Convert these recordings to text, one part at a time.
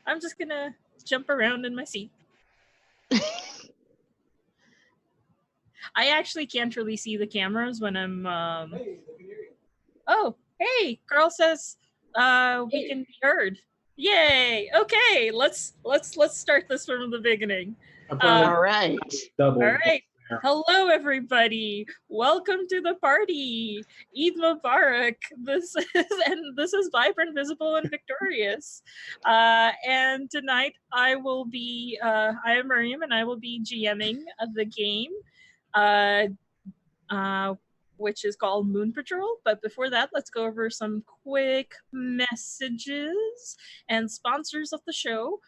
I'm just gonna jump around in my seat. I actually can't really see the cameras when I'm. Oh, hey, Carl says we can be heard. Yay! Okay, let's start this from the beginning. All right. All right. Hello, everybody. Welcome to the party. Eid Mubarak. This is Vibrant, Visible, and Victorious. And tonight I will be. I am Miriam, and I will be GMing the game. Uh, uh, which is called Moon Patrol. But before that, let's go over some quick messages and sponsors of the show.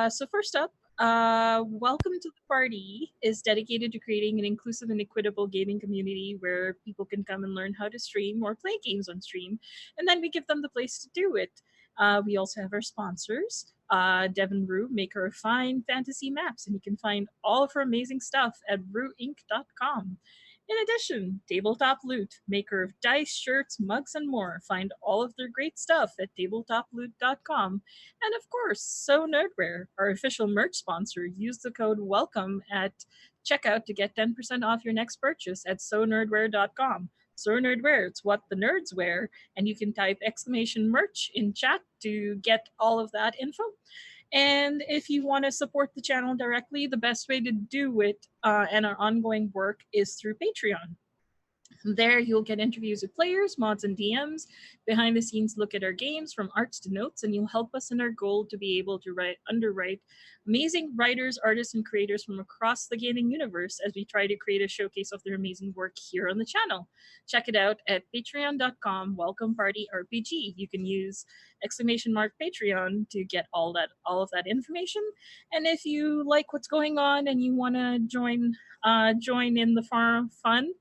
So, first up, Welcome to the Party is dedicated to creating an inclusive and equitable gaming community where people can come and learn how to stream or play games on stream, and then we give them the place to do it. We also have our sponsors. Devin Rue, maker of fine fantasy maps, and you can find all of her amazing stuff at rueinc.com. In addition, Tabletop Loot, maker of dice, shirts, mugs, and more. Find all of their great stuff at tabletoploot.com. And of course, So Nerdwear, our official merch sponsor. Use the code WELCOME at checkout to get 10% off your next purchase at sonerdwear.com. So Nerdwear, it's what the nerds wear, and you can type exclamation merch in chat to get all of that info. And if you want to support the channel directly, the best way to do it and our ongoing work is through Patreon. There, you'll get interviews with players, mods, and DMs, behind the scenes look at our games from arts to notes, and you'll help us in our goal to be able to underwrite amazing writers, artists, and creators from across the gaming universe as we try to create a showcase of their amazing work here on the channel. Check it out at patreon.com, welcome party RPG. You can use exclamation mark Patreon to get all of that information. And if you like what's going on and you want to join in the fun,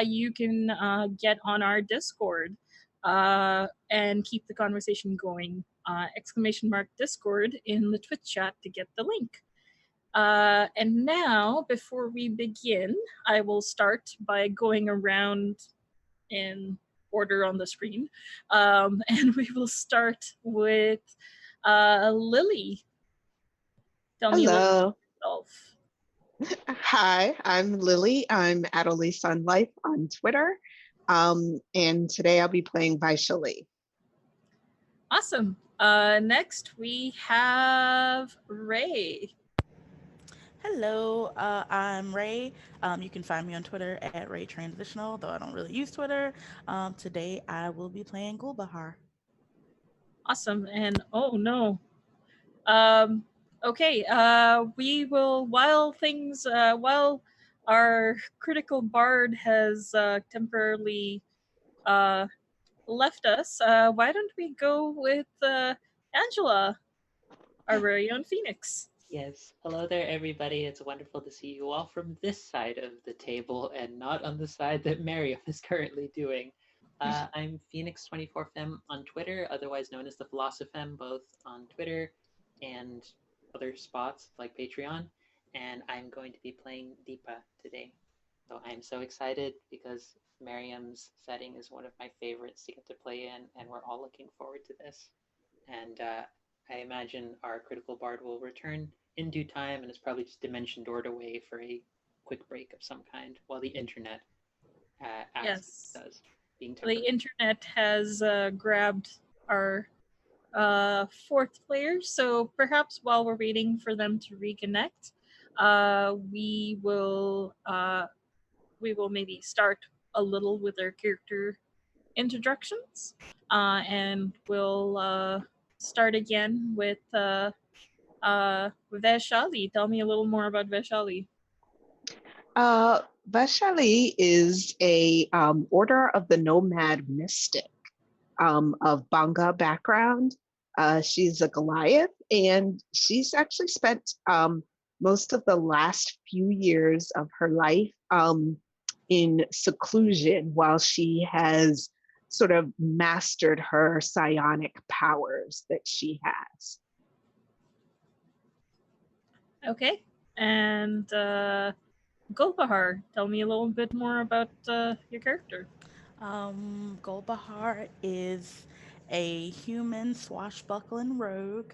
you can get on our Discord and keep the conversation going. Exclamation mark Discord in the Twitch chat to get the link. And now, before we begin, I will start by going around in order on the screen. And we will start with Lily. Tell me a little Hello. about yourself. Hi, I'm Lily. I'm Adelie Sun Life on Twitter. And today I'll be playing Vaishali. Awesome. Next, we have Ray. Hello, I'm Ray. You can find me on Twitter at Ray Transitional, though I don't really use Twitter. Today I will be playing Gulbahar. Awesome. And oh no. Um, okay. We will while our critical bard has temporarily uh, left us. Why don't we go with Angela, our very own Phoenix? Yes. Hello there, everybody. It's wonderful to see you all from this side of the table and not on the side that Miriam is currently doing. I'm Phoenix24Fem on Twitter, otherwise known as the Philosophem, both on Twitter and other spots like Patreon. And I'm going to be playing Deepa today. So I'm so excited because Miriam's setting is one of my favorites to get to play in, and we're all looking forward to this. And I imagine our critical bard will return in due time and is probably just dimension doored away for a quick break of some kind while the internet Yes. does. Being The internet has grabbed our fourth player, so perhaps while we're waiting for them to reconnect, we will maybe start a little with our character introductions, and we'll start again with Vaishali. Tell me a little more about Vaishali. Vaishali is a Order of the Nomad Mystic of Banga background. She's a Goliath, and she's actually spent most of the last few years of her life in seclusion while she has sort of mastered her psionic powers that she has. Okay, and Gulbahar, tell me a little bit more about your character. Gulbahar is a human swashbuckling rogue.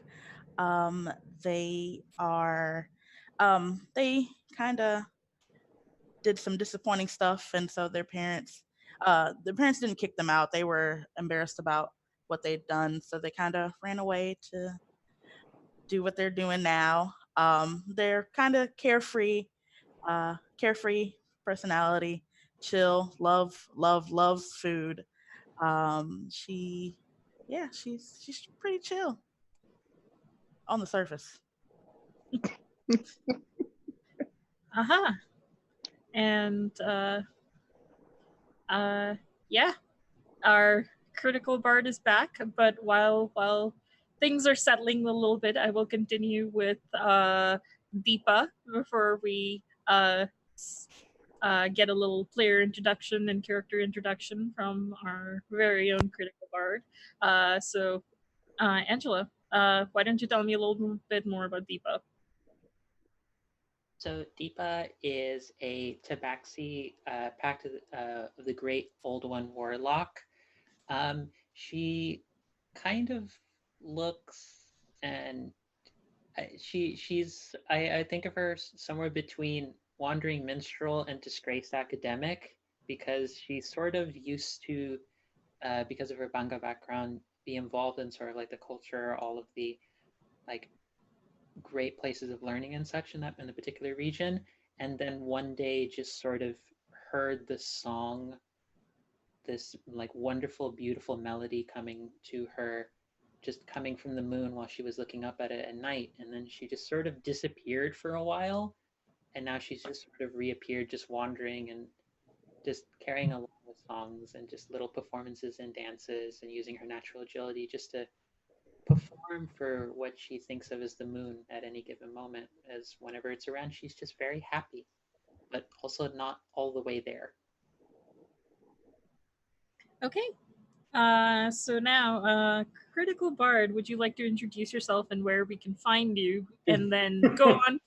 They are, they kind of did some disappointing stuff, and so their parents didn't kick them out. They were embarrassed about what they'd done, so they kind of ran away to do what they're doing now. They're kind of carefree personality, chill, loves food. She, yeah, she's pretty chill on the surface. Uh-huh. And yeah, our critical bard is back, but while things are settling a little bit, I will continue with Deepa before we get a little player introduction and character introduction from our very own critical bard. Angela, why don't you tell me a little bit more about Deepa? So Deepa is a Tabaxi, Pact of the Great Old One warlock. She kind of looks and I think of her somewhere between wandering minstrel and disgraced academic, because she's sort of used to, because of her Banga background, be involved in sort of like the culture, all of the like great places of learning and such in the particular region, and then one day just sort of heard the song, this like wonderful, beautiful melody coming to her, just coming from the moon while she was looking up at it at night, and then she just sort of disappeared for a while, and now she's just sort of reappeared, just wandering and just carrying along with songs and just little performances and dances, and using her natural agility just to perform for what she thinks of as the moon at any given moment, as whenever it's around she's just very happy, but also not all the way there. Okay. So now, Critical Bard, would you like to introduce yourself and where we can find you, and then go on?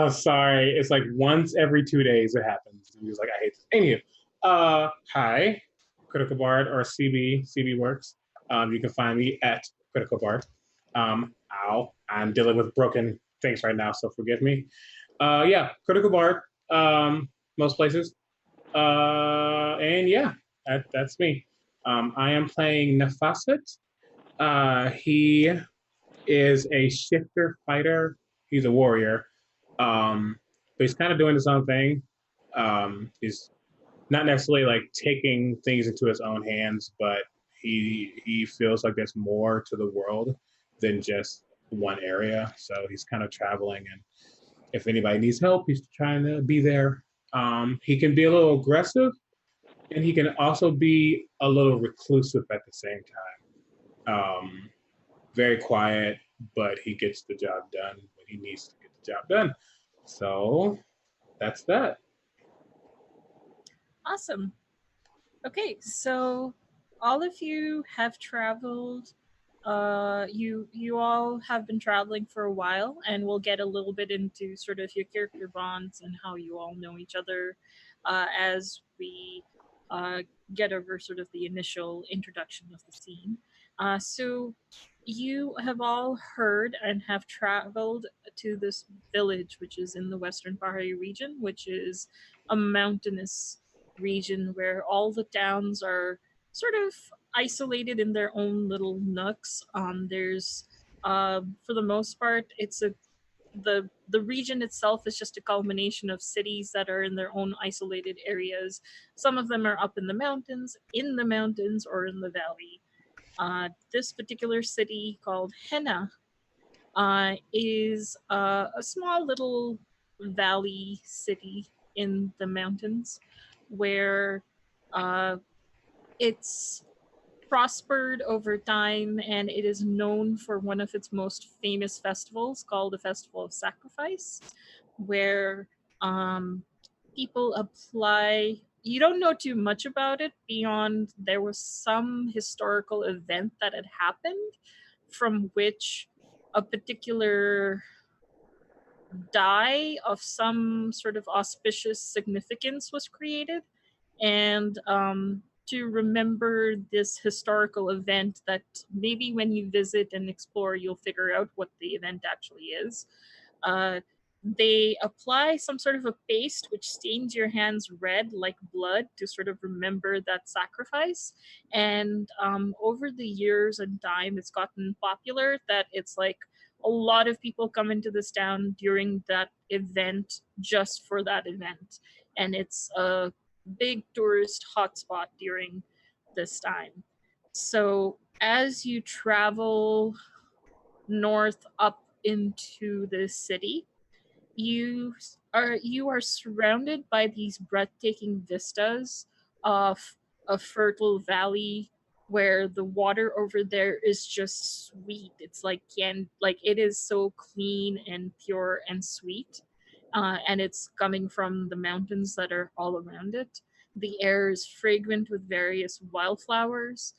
Sorry. It's like once every 2 days it happens. I'm just like, I hate this. Anyway, hi, Critical Bard or CB Works. You can find me at Critical Bard. Ow, I'm dealing with broken things right now, so forgive me. Yeah, Critical Bard. Most places. And yeah, that's me. I am playing Nefasset. He is a shifter fighter. He's a warrior. But he's kind of doing his own thing. He's not necessarily like taking things into his own hands, but he feels like there's more to the world than just one area. So he's kind of traveling, and if anybody needs help, he's trying to be there. He can be a little aggressive, and he can also be a little reclusive at the same time. Very quiet, but he gets the job done when he needs to get the job done. So that's that. Awesome. Okay, so all of you have traveled. You all have been traveling for a while, and we'll get a little bit into sort of your character bonds and how you all know each other as we uh, get over sort of the initial introduction of the scene. So you have all heard and have traveled to this village, which is in the Western Pahari region, which is a mountainous region where all the towns are sort of isolated in their own little nooks. There's, for the most part, the region itself is just a culmination of cities that are in their own isolated areas. Some of them are up in the mountains, or in the valley. This particular city called Henna is a small little valley city in the mountains where uh, it's prospered over time, and it is known for one of its most famous festivals called the Festival of Sacrifice, where um, people apply. You don't know too much about it beyond there was some historical event that had happened from which a particular die of some sort of auspicious significance was created, and to remember this historical event that maybe when you visit and explore, you'll figure out what the event actually is. Uh, they apply some sort of a paste which stains your hands red like blood to sort of remember that sacrifice. And over the years and time, it's gotten popular that it's like a lot of people come into this town during that event just for that event. And it's a big tourist hotspot during this time. So as you travel north up into the city, you are surrounded by these breathtaking vistas of a fertile valley where the water over there is just sweet. It's like it is so clean and pure and sweet, and it's coming from the mountains that are all around it. The air is fragrant with various wildflowers,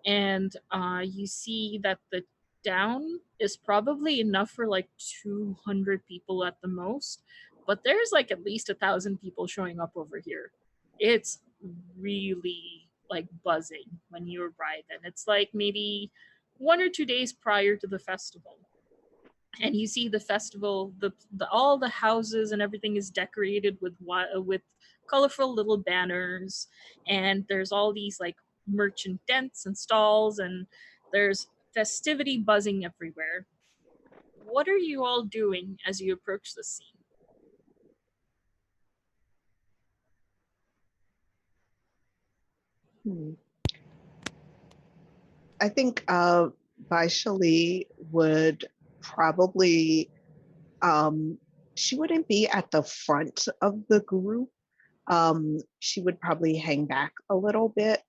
and you see that the down is probably enough for like 200 people at the most, but there's like at least 1,000 people showing up over here. It's really like buzzing when you arrive, and it's like maybe 1 or 2 days prior to the festival. And you see the festival, the all the houses and everything is decorated with colorful little banners, and there's all these like merchant tents and stalls, and there's festivity buzzing everywhere. What are you all doing as you approach the scene? Hmm. I think Vaishali would probably, she wouldn't be at the front of the group. She would probably hang back a little bit,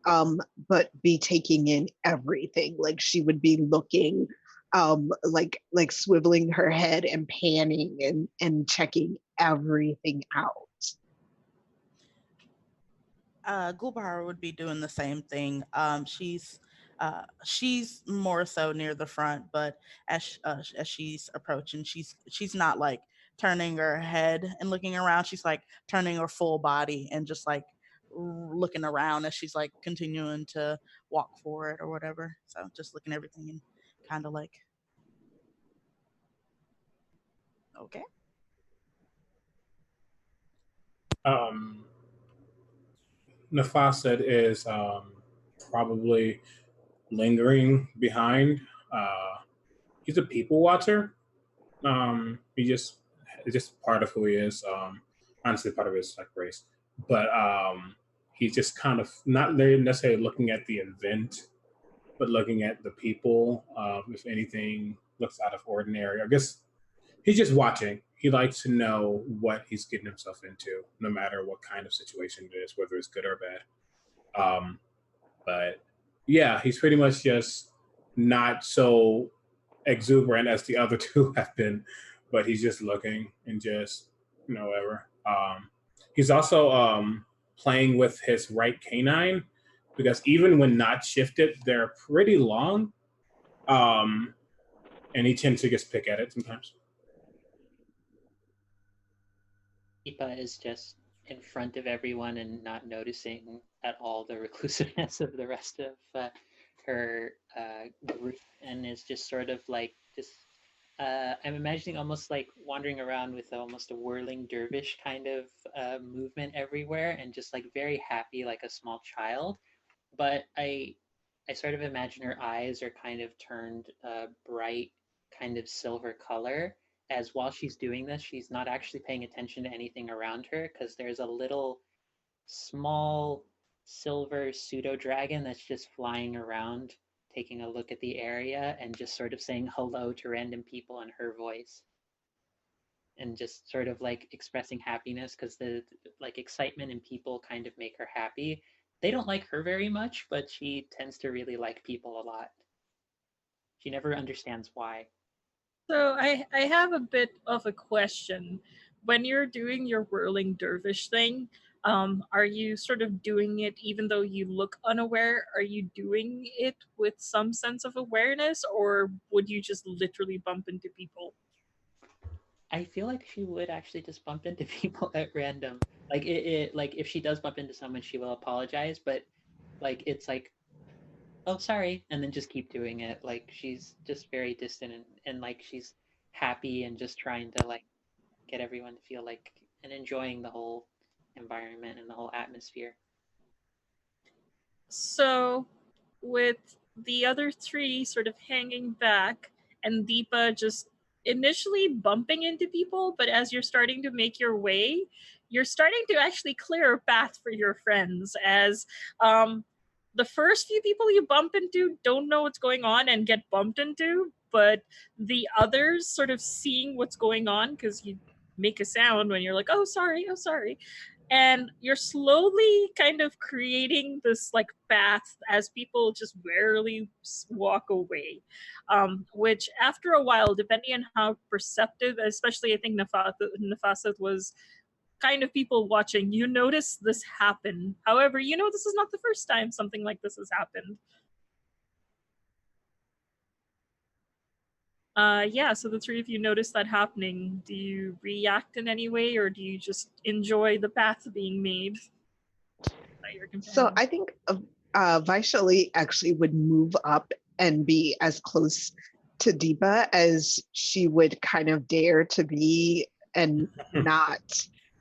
but be taking in everything. Like she would be looking, like swiveling her head and panning and checking everything out. Gulbahar would be doing the same thing. She's more so near the front, but as she's approaching, she's not like turning her head and looking around. She's like turning her full body and just like looking around as she's like continuing to walk forward or whatever. So just looking at everything and kind of like, okay. Um, Nafasad is probably lingering behind. He's a people watcher. He just it's just part of who he is. Honestly, part of his like race, but he's just kind of not necessarily looking at the event, but looking at the people. If anything looks out of ordinary, I guess he's just watching. He likes to know what he's getting himself into, no matter what kind of situation it is, whether it's good or bad. Um, but yeah, he's pretty much just not so exuberant as the other two have been, but he's just looking and just whatever. He's also playing with his right canine because even when not shifted, they're pretty long, and he tends to just pick at it sometimes. Ipa is just in front of everyone and not noticing at all the reclusiveness of the rest of her group, and is just sort of like just. I'm imagining almost like wandering around with almost a whirling dervish kind of movement everywhere, and just like very happy, like a small child. But I sort of imagine her eyes are kind of turned bright, kind of silver color, as while she's doing this, she's not actually paying attention to anything around her because there's a little small silver pseudo dragon that's just flying around, taking a look at the area and just sort of saying hello to random people in her voice. And just sort of like expressing happiness because the like excitement in people kind of make her happy. They don't like her very much, but she tends to really like people a lot. She never understands why. So I have a bit of a question. When you're doing your whirling dervish thing, are you sort of doing it even though you look unaware? Are you doing it with some sense of awareness, or would you just literally bump into people? I feel like she would actually just bump into people at random. Like like if she does bump into someone, she will apologize, but like it's like, oh sorry, and then just keep doing it. Like she's just very distant, and like she's happy and just trying to like get everyone to feel like and enjoying the whole environment and the whole atmosphere. So, with the other three sort of hanging back, and Deepa just initially bumping into people, but as you're starting to make your way, you're starting to actually clear a path for your friends. As the first few people you bump into don't know what's going on and get bumped into, but the others sort of seeing what's going on because you make a sound when you're like, oh, sorry, and you're slowly kind of creating this like path as people just warily walk away, which after a while, depending on how perceptive, especially I think Nafasat was kind of people watching, you notice this happen. However, this is not the first time something like this has happened. Yeah, so the three of you notice that happening. Do you react in any way, or do you just enjoy the path being made by your companion? So I think Vaishali actually would move up and be as close to Deepa as she would kind of dare to be, and not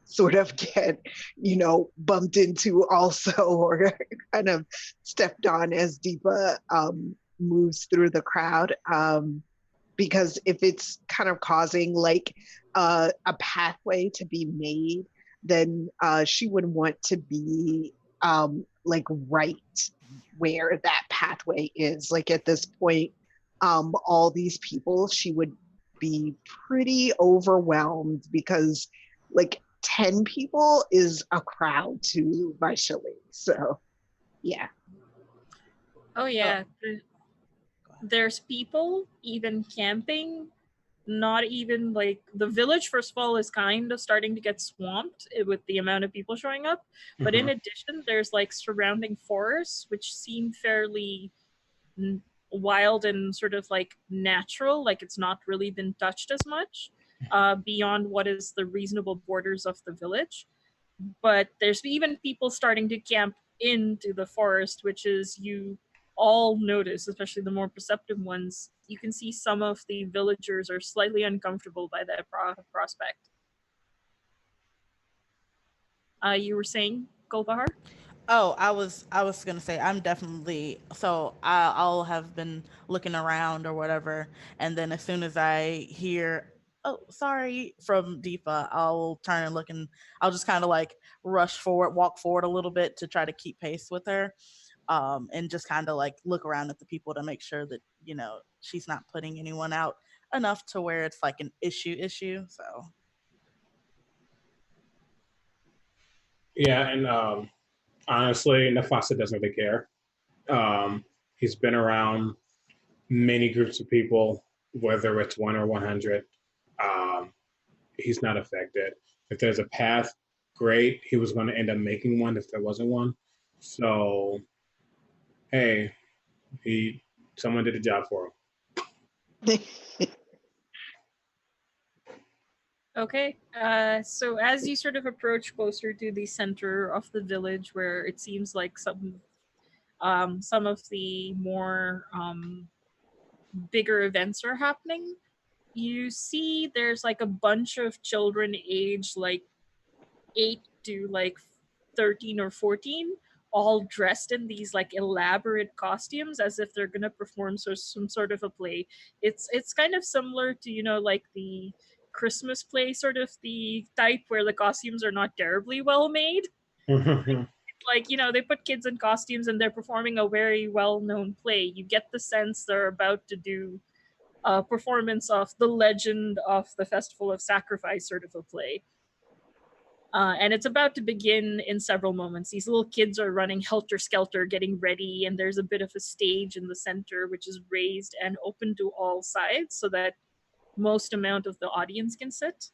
sort of get, bumped into also, or kind of stepped on as Deepa moves through the crowd. Because if it's kind of causing like a pathway to be made, then she would want to be like right where that pathway is. Like at this point, all these people, she would be pretty overwhelmed because like 10 people is a crowd to Vaishali. So yeah. Oh yeah. There's people even camping, not even like the village first of all is kind of starting to get swamped with the amount of people showing up, but in addition there's like surrounding forests which seem fairly wild and sort of like natural, like it's not really been touched as much beyond what is the reasonable borders of the village. But there's even people starting to camp into the forest, which is you all notice, especially the more perceptive ones. You can see some of the villagers are slightly uncomfortable by that prospect. You were saying, Golbahar? Oh, I was gonna say I'm definitely so I'll have been looking around or whatever, and then as soon as I hear oh sorry from Deepa, I'll turn and look, and I'll just kind of like rush forward, walk forward a little bit to try to keep pace with her, and just kind of like look around at the people to make sure that she's not putting anyone out enough to where it's like an issue. So Yeah, and honestly, Nafasa doesn't really care. He's been around many groups of people, whether it's 1 or 100. Um, he's not affected. If there's a path, great. He was going to end up making one if there wasn't one. So, hey, someone did a job for him. Okay, so as you sort of approach closer to the center of the village, where it seems like some of the more bigger events are happening, you see there's like a bunch of children aged like 8 to like 13 or 14, all dressed in these like elaborate costumes as if they're gonna perform some sort of a play. It's kind of similar to like the Christmas play, sort of the type where the costumes are not terribly well made. Like they put kids in costumes and they're performing a very well known play. You get the sense they're about to do a performance of the legend of the Festival of Sacrifice, sort of a play. And it's about to begin in several moments. These little kids are running helter skelter, getting ready, and there's a bit of a stage in the center, which is raised and open to all sides so that most amount of the audience can sit.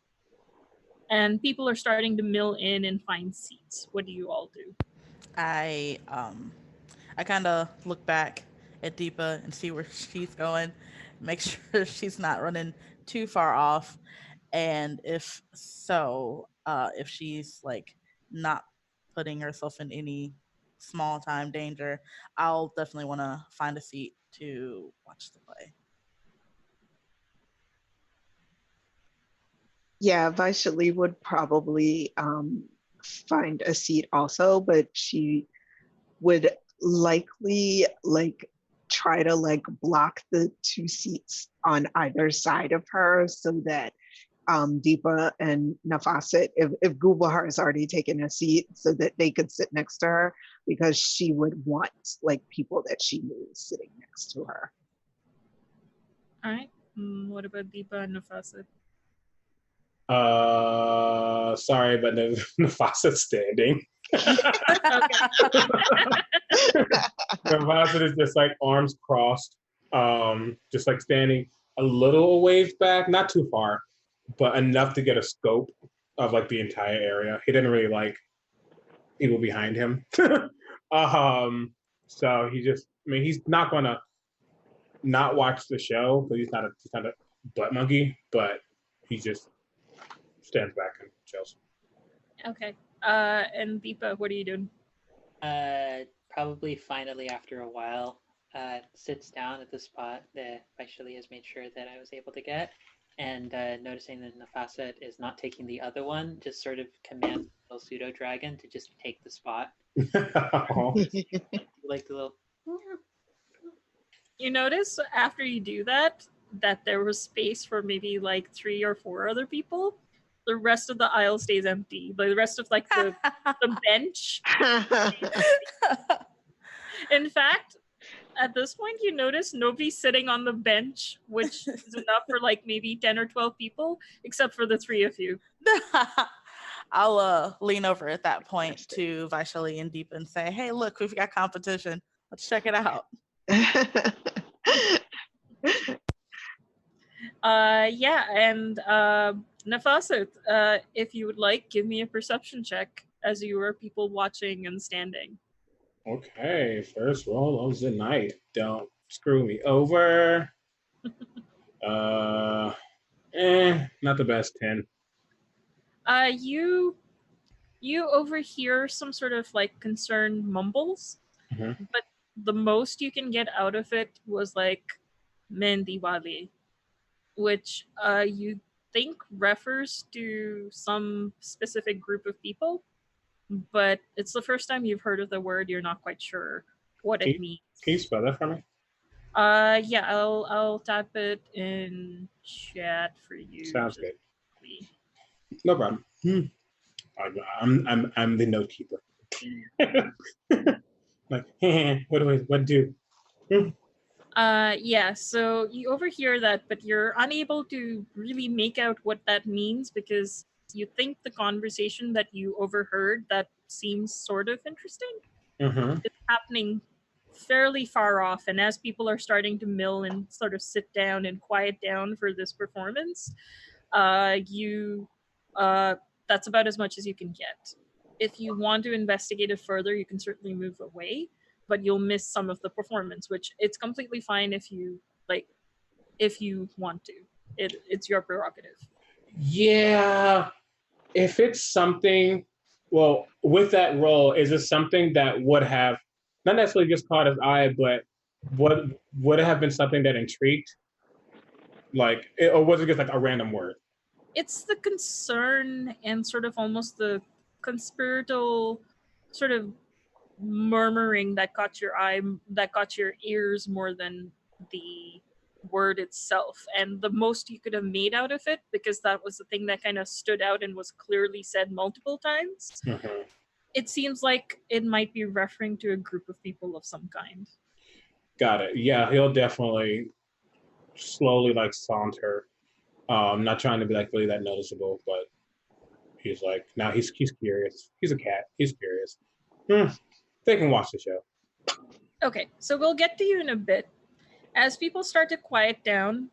And people are starting to mill in and find seats. What do you all do? I um I kind of look back at Deepa and see where she's going, make sure she's not running too far off, And if so, if she's like not putting herself in any small time danger, I'll definitely want to find a seat to watch the play. Yeah, Vaishali would probably find a seat also, but she would likely like try to like block the two seats on either side of her so that Deepa and Nafasit, if Gulbahar has already taken a seat, so that they could sit next to her, because she would want like people that she knew sitting next to her. All right. What about Deepa and Nafasit? Sorry, but Nafasit's standing. Nafasit is just like arms crossed, just like standing a little ways back, not too far, but enough to get a scope of like the entire area. He didn't really like people behind him. So he's not gonna not watch the show, but he's not a butt monkey, but he just stands back and chills. Okay. And Deepa, what are you doing? Probably finally after a while, sits down at the spot that Vaishali has made sure that I was able to get, and noticing that Nafaset is not taking the other one, just sort of commands the little pseudo dragon to just take the spot. Like the little. You notice after you do that there was space for maybe like 3 or 4 other people. The rest of the aisle stays empty. Like the rest of like the bench. In fact, at this point, you notice nobody's sitting on the bench, which is enough for like maybe 10 or 12 people, except for the 3 of you. I'll lean over at that point to Vaishali and Deepa and say, "Hey, look, we've got competition. Let's check it out." Yeah, and Nafasit, if you would like, give me a perception check as you are people watching and standing. Okay, first roll of the night. Don't screw me over. Not the best 10. You overhear some sort of like concerned mumbles, but the most you can get out of it was like Mendiwali, which you think refers to some specific group of people, but it's the first time you've heard of the word. You're not quite sure what it means. Can you spell that for me? Yeah, I'll type it in chat for you. Sounds good. No problem. I'm the note keeper. Like, what do? Yeah, so you overhear that, but you're unable to really make out what that means because you think the conversation that you overheard that seems sort of interesting is happening fairly far off. And as people are starting to mill and sort of sit down and quiet down for this performance, that's about as much as you can get. If you want to investigate it further, you can certainly move away, but you'll miss some of the performance, which it's completely fine if you want to. It's your prerogative. Yeah, if it's something, well, with that role, is it something that would have not necessarily just caught his eye, but would it have been something that intrigued? Like, or was it just like a random word? It's the concern and sort of almost the conspiratorial sort of murmuring that caught your eye, that caught your ears more than the word itself. And the most you could have made out of it, because that was the thing that kind of stood out and was clearly said multiple times, it seems like it might be referring to a group of people of some kind. Got it. Yeah, he'll definitely slowly like saunter. Not trying to be like really that noticeable, but he's like, now he's curious. He's a cat. He's curious. They can watch the show. Okay, so we'll get to you in a bit. As people start to quiet down,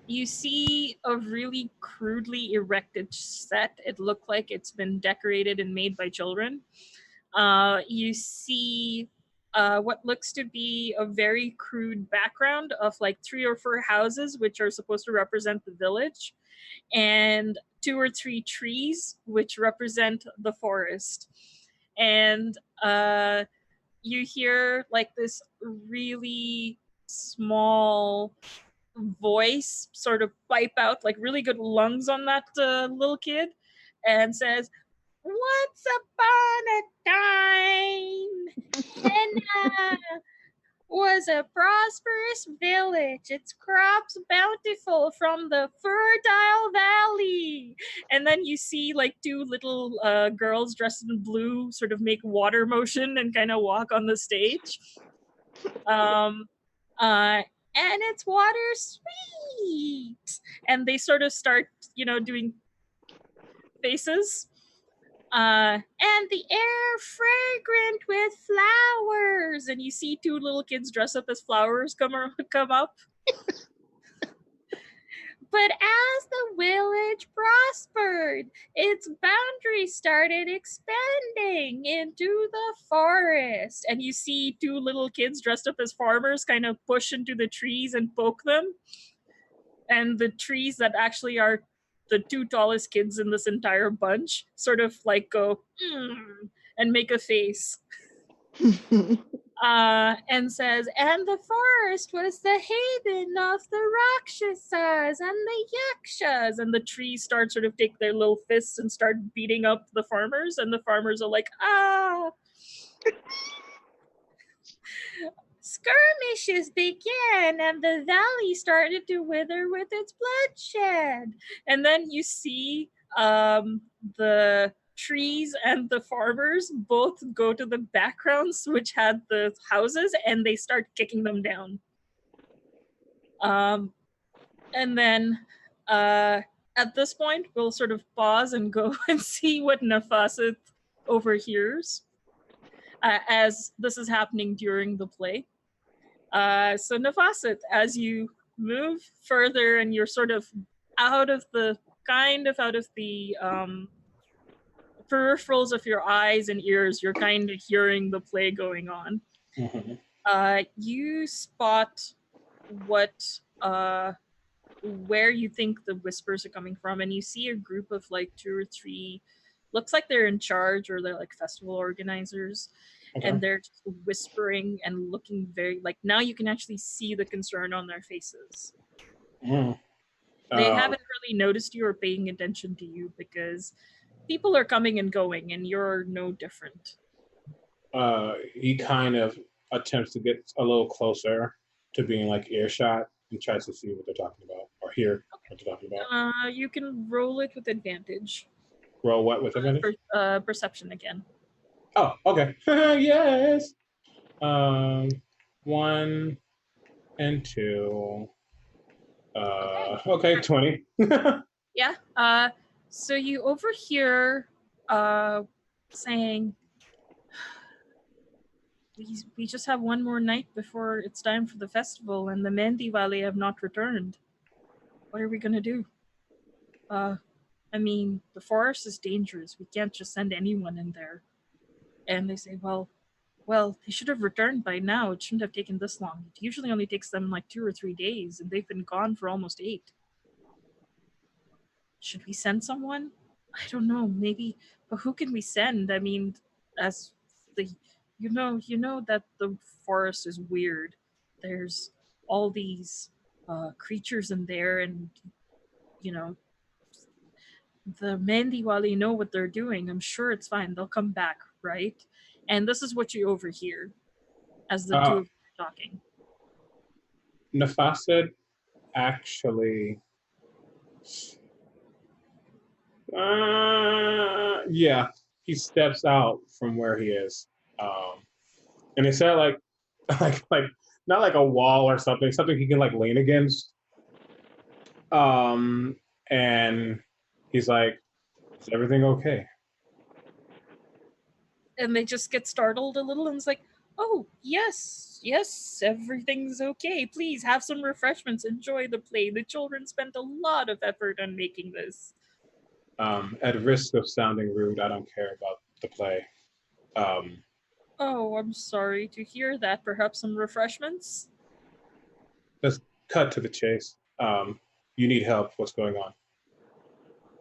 you see a really crudely erected set. It looked like it's been decorated and made by children. You see what looks to be a very crude background of like 3 or 4 houses, which are supposed to represent the village. and 2 or 3 trees, which represent the forest. And you hear like this really small voice sort of pipe out, like really good lungs on that little kid, and says, "Once upon a time, Henna was a prosperous village, its crops bountiful from the fertile valley." And then you see like 2 little girls dressed in blue sort of make water motion and kind of walk on the stage. And its water sweet. And they sort of start, doing faces. And the air fragrant with flowers. And you see 2 little kids dressed up as flowers come up. But as the village prospered, its boundaries started expanding into the forest. And you see 2 little kids dressed up as farmers kind of push into the trees and poke them. And the trees that actually are the 2 tallest kids in this entire bunch sort of like go, and make a face. And says, and the forest was the haven of the Rakshasas and the Yakshas. And the trees start sort of take their little fists and start beating up the farmers. And the farmers are like, ah. Skirmishes began, and the valley started to wither with its bloodshed. And then you see the trees and the farmers both go to the backgrounds, which had the houses, and they start kicking them down. And then at this point, we'll sort of pause and go and see what Nafasit overhears as this is happening during the play. So Nafasit, as you move further and you're sort of out of the peripherals of your eyes and ears, you're kind of hearing the play going on. Mm-hmm. You spot where you think the whispers are coming from, and you see a group of like 2 or 3, looks like they're in charge or they're like festival organizers. Okay. And they're just whispering and looking very like, now you can actually see the concern on their faces. They haven't really noticed you or paying attention to you because people are coming and going and you're no different. He kind of attempts to get a little closer to being like earshot and tries to see what they're talking about or hear what they're talking about. You can roll it with advantage. Roll what with advantage? Perception again. Oh, okay. Yes. 1 and 2. Okay, 20. Yeah. So you overhear saying, we just have one more night before it's time for the festival, and the Mehndi Valley have not returned. What are we gonna do? I mean, the forest is dangerous. We can't just send anyone in there. And they say, well, they should have returned by now. It shouldn't have taken this long. It usually only takes them like 2 or 3 days, and they've been gone for almost 8. Should we send someone? I don't know, maybe, but who can we send? I mean, as the you know that the forest is weird. There's all these creatures in there, and the Mandiwali know what they're doing. I'm sure it's fine. They'll come back, right? And this is what you overhear as the 2 of you are talking. Nafasid actually yeah, he steps out from where he is. And it's not like not like a wall or something he can like lean against. And he's like, is everything okay? And they just get startled a little, and it's like, oh, yes, everything's okay. Please have some refreshments. Enjoy the play. The children spent a lot of effort on making this. At risk of sounding rude, I don't care about the play. Oh, I'm sorry to hear that. Perhaps some refreshments? Let's cut to the chase. You need help. What's going on?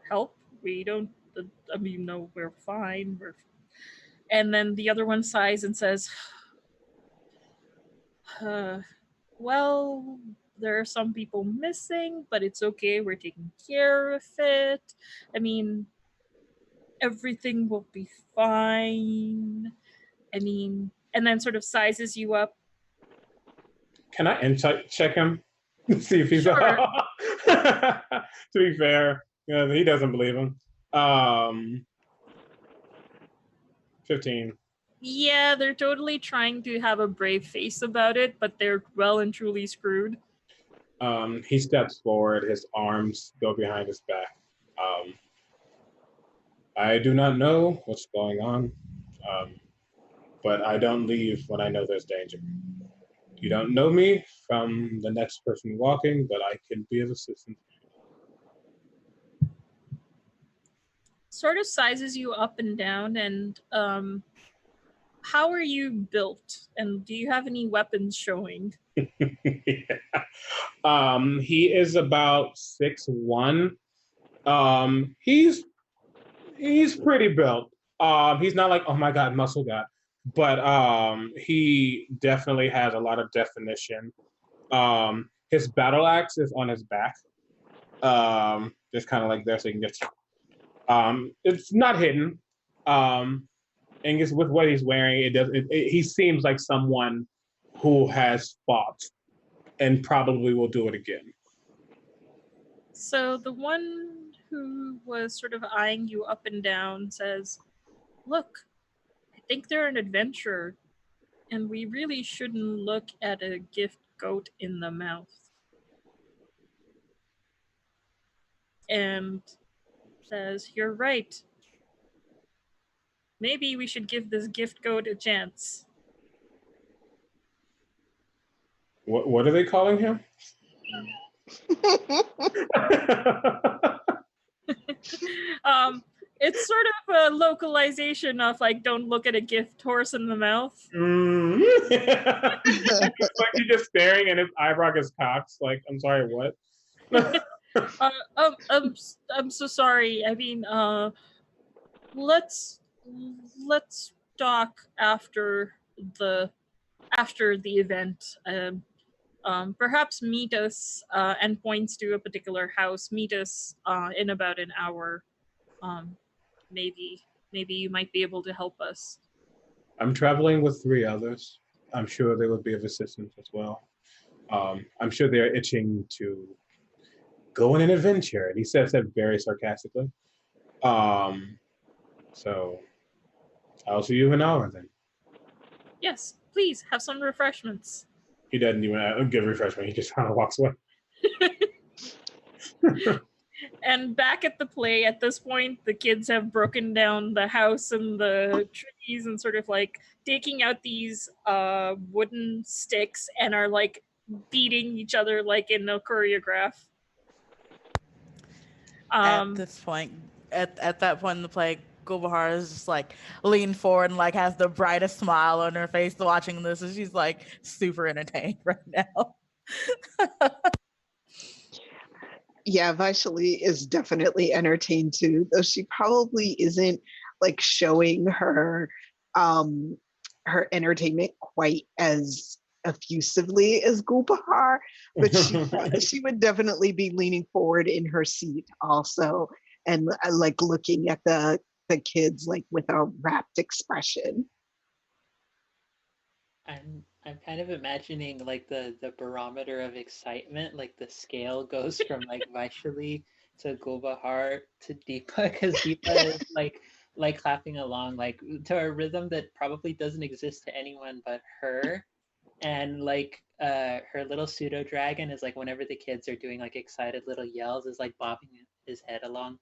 help? We don't, I mean, no, we're fine. And then the other one sighs and says, well, there are some people missing, but it's okay. We're taking care of it. I mean, everything will be fine. I mean, and then sort of sizes you up. Can I insight check him? See if he's Sure. to be fair, he doesn't believe him. 15. Yeah, they're totally trying to have a brave face about it, but they're well and truly screwed. He steps forward, his arms go behind his back. I do not know what's going on, but I don't leave when I know there's danger. You don't know me from the next person walking, but I can be of assistance. Sort of sizes you up and down, and how are you built? And do you have any weapons showing? Yeah. He is about 6'1". He's pretty built. He's not like, oh my god, muscle guy, but he definitely has a lot of definition. His battle axe is on his back, just kind of like there, so you can get. It's not hidden. And just with what he's wearing, he seems like someone who has fought and probably will do it again. So the one who was sort of eyeing you up and down says, look, I think they're an adventurer, and we really shouldn't look at a gift goat in the mouth. And says, you're right. Maybe we should give this gift goat a chance. What are they calling him? It's sort of a localization of like, don't look at a gift horse in the mouth. It's like he's just staring and his eyebrow is cocked. Like, I'm sorry, what? I'm so sorry. I mean, let's talk after the event. Perhaps meet us and points to a particular house. Meet us in about an hour. Maybe you might be able to help us. I'm traveling with 3 others. I'm sure they would be of assistance as well. I'm sure they're itching to go on an adventure. And he says that very sarcastically. So I'll see you in an hour then. Yes, please have some refreshments. He doesn't even give refreshment. He just kind of walks away. And back at the play, at this point, the kids have broken down the house and the trees and sort of like taking out these wooden sticks and are like beating each other like in a choreograph. At this point, at that point in the play, Gulbahar is just like leaned forward and like has the brightest smile on her face watching this, and she's like super entertained right now. Yeah, Vaishali is definitely entertained too, though she probably isn't like showing her her entertainment quite as effusively as Gulbahar, but she would definitely be leaning forward in her seat also and like looking at the kids like with a rapt expression. I'm kind of imagining like the barometer of excitement, like the scale goes from like Vaishali to Gulbahar to Deepa, because Deepa is like clapping along like to a rhythm that probably doesn't exist to anyone but her. And like her little pseudo dragon is like whenever the kids are doing like excited little yells, is like bobbing his head along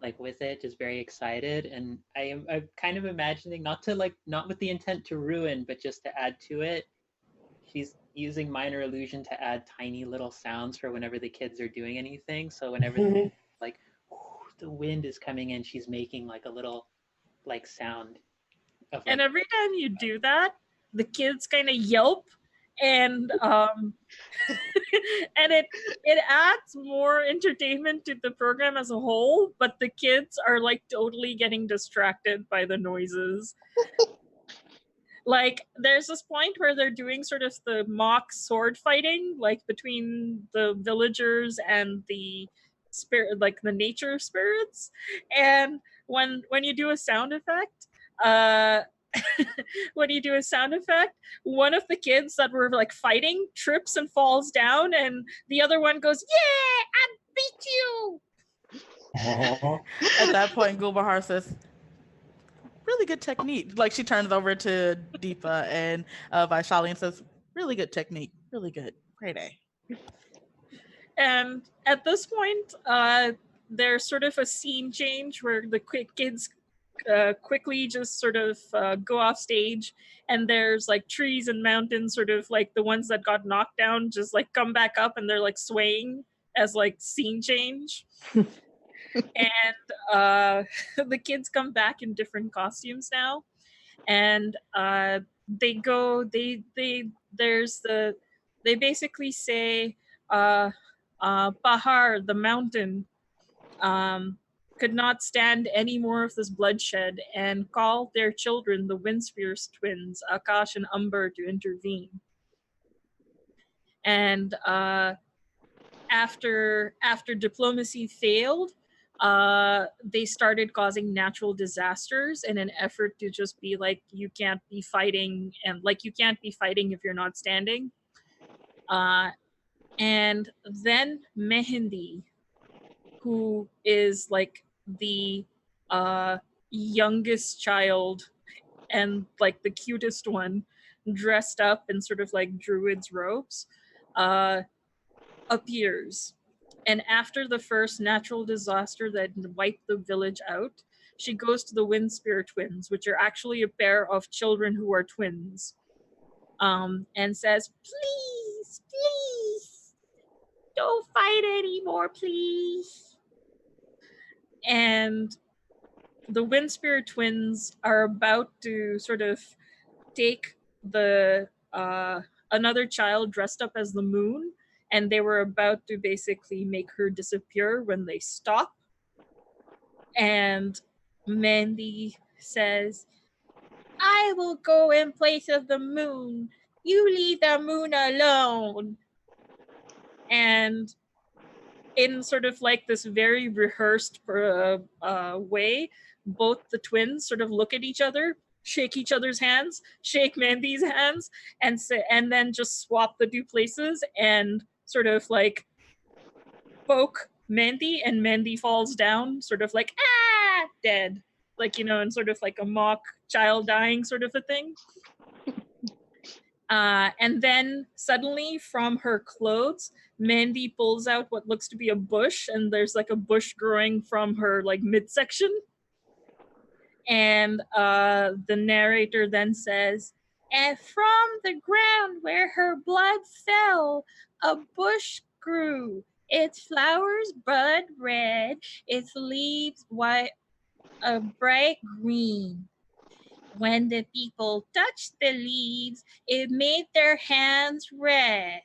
like with it, just very excited. And I'm kind of imagining not with the intent to ruin, but just to add to it. She's using minor illusion to add tiny little sounds for whenever the kids are doing anything. So whenever like the wind is coming in, she's making like a little like sound of, like, and every time you do that, the kids kind of yelp and And it adds more entertainment to the program as a whole, but the kids are like totally getting distracted by the noises. Like there's this point where they're doing sort of the mock sword fighting, like between the villagers and the spirit, like the nature spirits. And when you do a sound effect, when you do a sound effect, one of the kids that were like fighting trips and falls down, and the other one goes, "Yeah, I beat you." Aw. At that point, Gulbahar says, really good technique. Like she turns over to Deepa and Vaishali and says, really good technique. Really good. Great A. And at this point, there's sort of a scene change where the kids quickly just sort of go off stage, and there's like trees and mountains, sort of like the ones that got knocked down, just like come back up, and they're like swaying as like scene change. And the kids come back in different costumes now, and they go. They basically say, Pahar, the mountain, could not stand any more of this bloodshed and called their children, the Windspears twins, Akash and Umber, to intervene. And after diplomacy failed, they started causing natural disasters in an effort to just be like, you can't be fighting, and like you can't be fighting if you're not standing. And then Mehendi, who is like the youngest child and like the cutest one, dressed up in sort of like druid's robes, appears. And after the first natural disaster that wiped the village out, she goes to the Windspear twins, which are actually a pair of children who are twins, and says, "Please, please, don't fight anymore, please." And the Windspear twins are about to sort of take the another child dressed up as the moon, and they were about to basically make her disappear when they stop. And Mandy says, "I will go in place of the moon. You leave the moon alone." And in sort of like this very rehearsed way, both the twins sort of look at each other, shake each other's hands, shake Mandy's hands, and say, and then just swap the two places and sort of like poke Mandy, and Mandy falls down, sort of like, dead, like, you know, in sort of like a mock child dying sort of a thing. And then suddenly from her clothes, Mandy pulls out what looks to be a bush, and there's like a bush growing from her like midsection. And the narrator then says, "And from the ground where her blood fell, a bush grew. Its flowers blood red, its leaves white, a bright green. When the people touched the leaves, it made their hands red.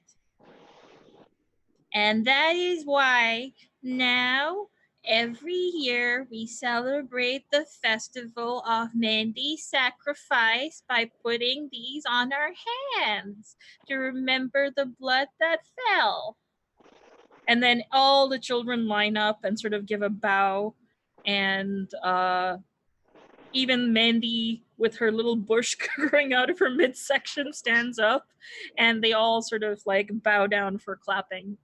And that is why now, every year, we celebrate the festival of Mandy's sacrifice by putting these on our hands to remember the blood that fell." And then all the children line up and sort of give a bow, and even Mandy, with her little bush growing out of her midsection, stands up, and they all sort of like bow down for clapping.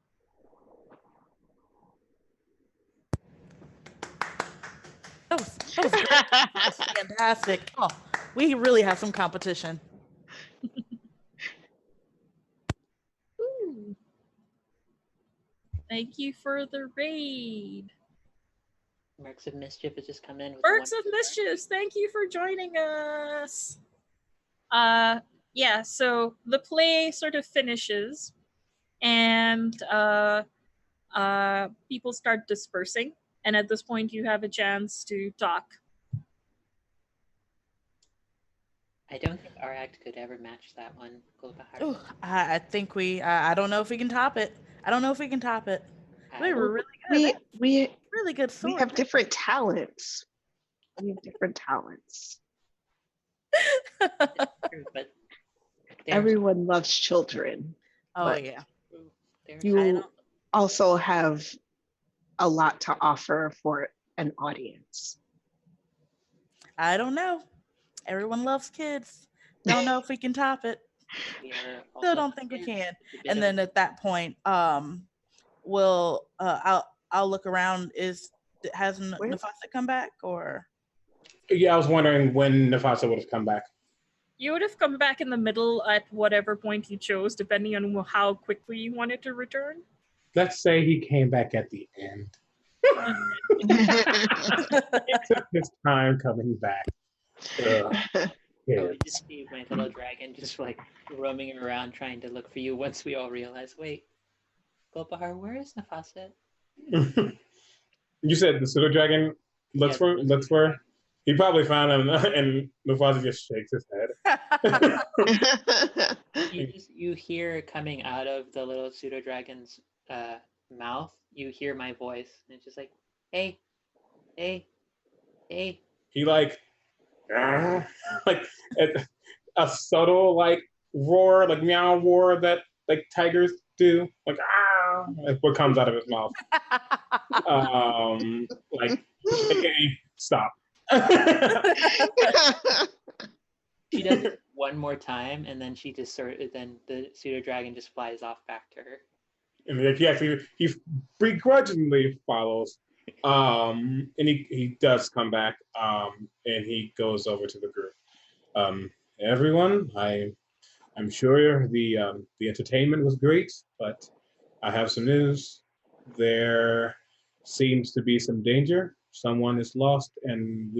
That was great. That was fantastic. Oh, we really have some competition. Ooh. Thank you for the raid. Mercs of Mischief has just come in. Mercs of Mischief, thank you for joining us. Yeah, so the play sort of finishes, and people start dispersing. And at this point, you have a chance to talk. I don't think our act could ever match that one, Gulbahar. Ooh, I think I don't know if we can top it. I don't know if we can top it. They were really good. We Really good we sword. have different talents. We have different talents. True, but Everyone loves children, Oh but yeah. you also have a lot to offer for an audience. I don't know. Everyone loves kids. Don't know if we can top it. Still don't think we can. And then at that point, we'll I'll look around. Has Nafasa come back or? Yeah, I was wondering when Nafasa would have come back. You would have come back in the middle at whatever point you chose, depending on how quickly you wanted to return. Let's say he came back at the end. It took his time coming back. We just see my little dragon just like roaming around trying to look for you once we all realize, wait, Gulbahar, where is Nafasa? You said the pseudo dragon looks for. He probably found him, and Mufasa just shakes his head. You hear coming out of the little pseudo dragon's mouth. You hear my voice, and it's just like, hey. He like a subtle like roar, like meow roar that like tigers do, like like what comes out of his mouth. Like okay, stop. She does it one more time, and then she just then the pseudo dragon just flies off back to her. And like he begrudgingly follows, and he does come back, and he goes over to the group. Everyone, I'm sure the entertainment was great, but I have some news. There seems to be some danger. Someone is lost, and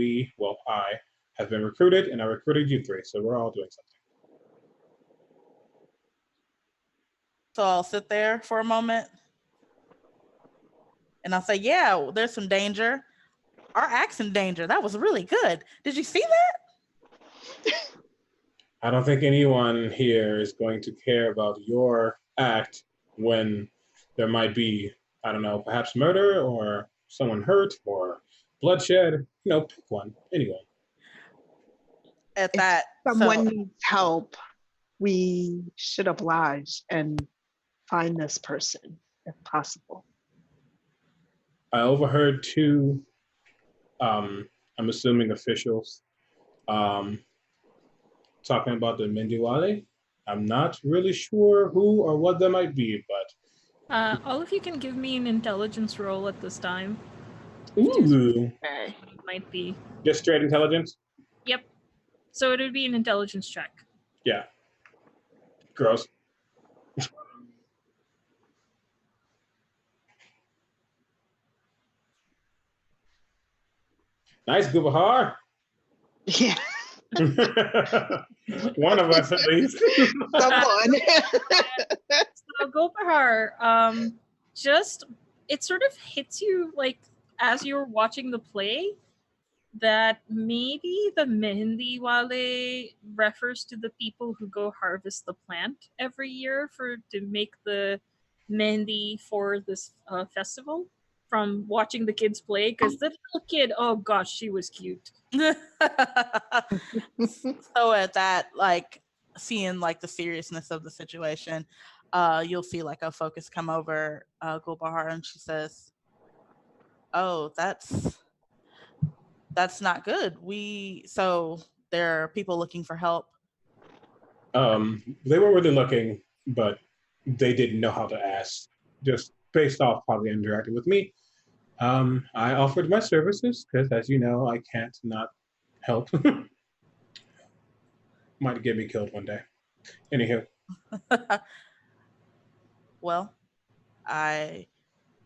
I have been recruited, and I recruited you three, so we're all doing something. So I'll sit there for a moment, and I'll say, "Yeah, there's some danger. Our act's in danger. That was really good. Did you see that?" I don't think anyone here is going to care about your act when there might be, I don't know, perhaps murder or someone hurt or bloodshed. Pick one. Anyone. At that, if someone needs help, we should oblige and find this person if possible. I overheard two, I'm assuming officials, talking about the Mendiwale. I'm not really sure who or what that might be, but all of you can give me an intelligence roll at this time. Ooh. Might be. Just straight intelligence? Yep. So it would be an intelligence check. Yeah. Gross. Nice, Gubahar. Yeah. One of us at least. Someone. So Gopahar, it sort of hits you like as you're watching the play that maybe the Mehendi Wale refers to the people who go harvest the plant every year to make the Mehendi for this festival. From watching the kids play, because the little kid, oh gosh, she was cute. So at that, like seeing like the seriousness of the situation, you'll see like a focus come over Gulbahar, and she says, "Oh, that's not good. So there are people looking for help." They were really looking, but they didn't know how to ask. Just based off how they interacted with me, I offered my services because, as you know, I can't not help. Might get me killed one day. Anywho. Well,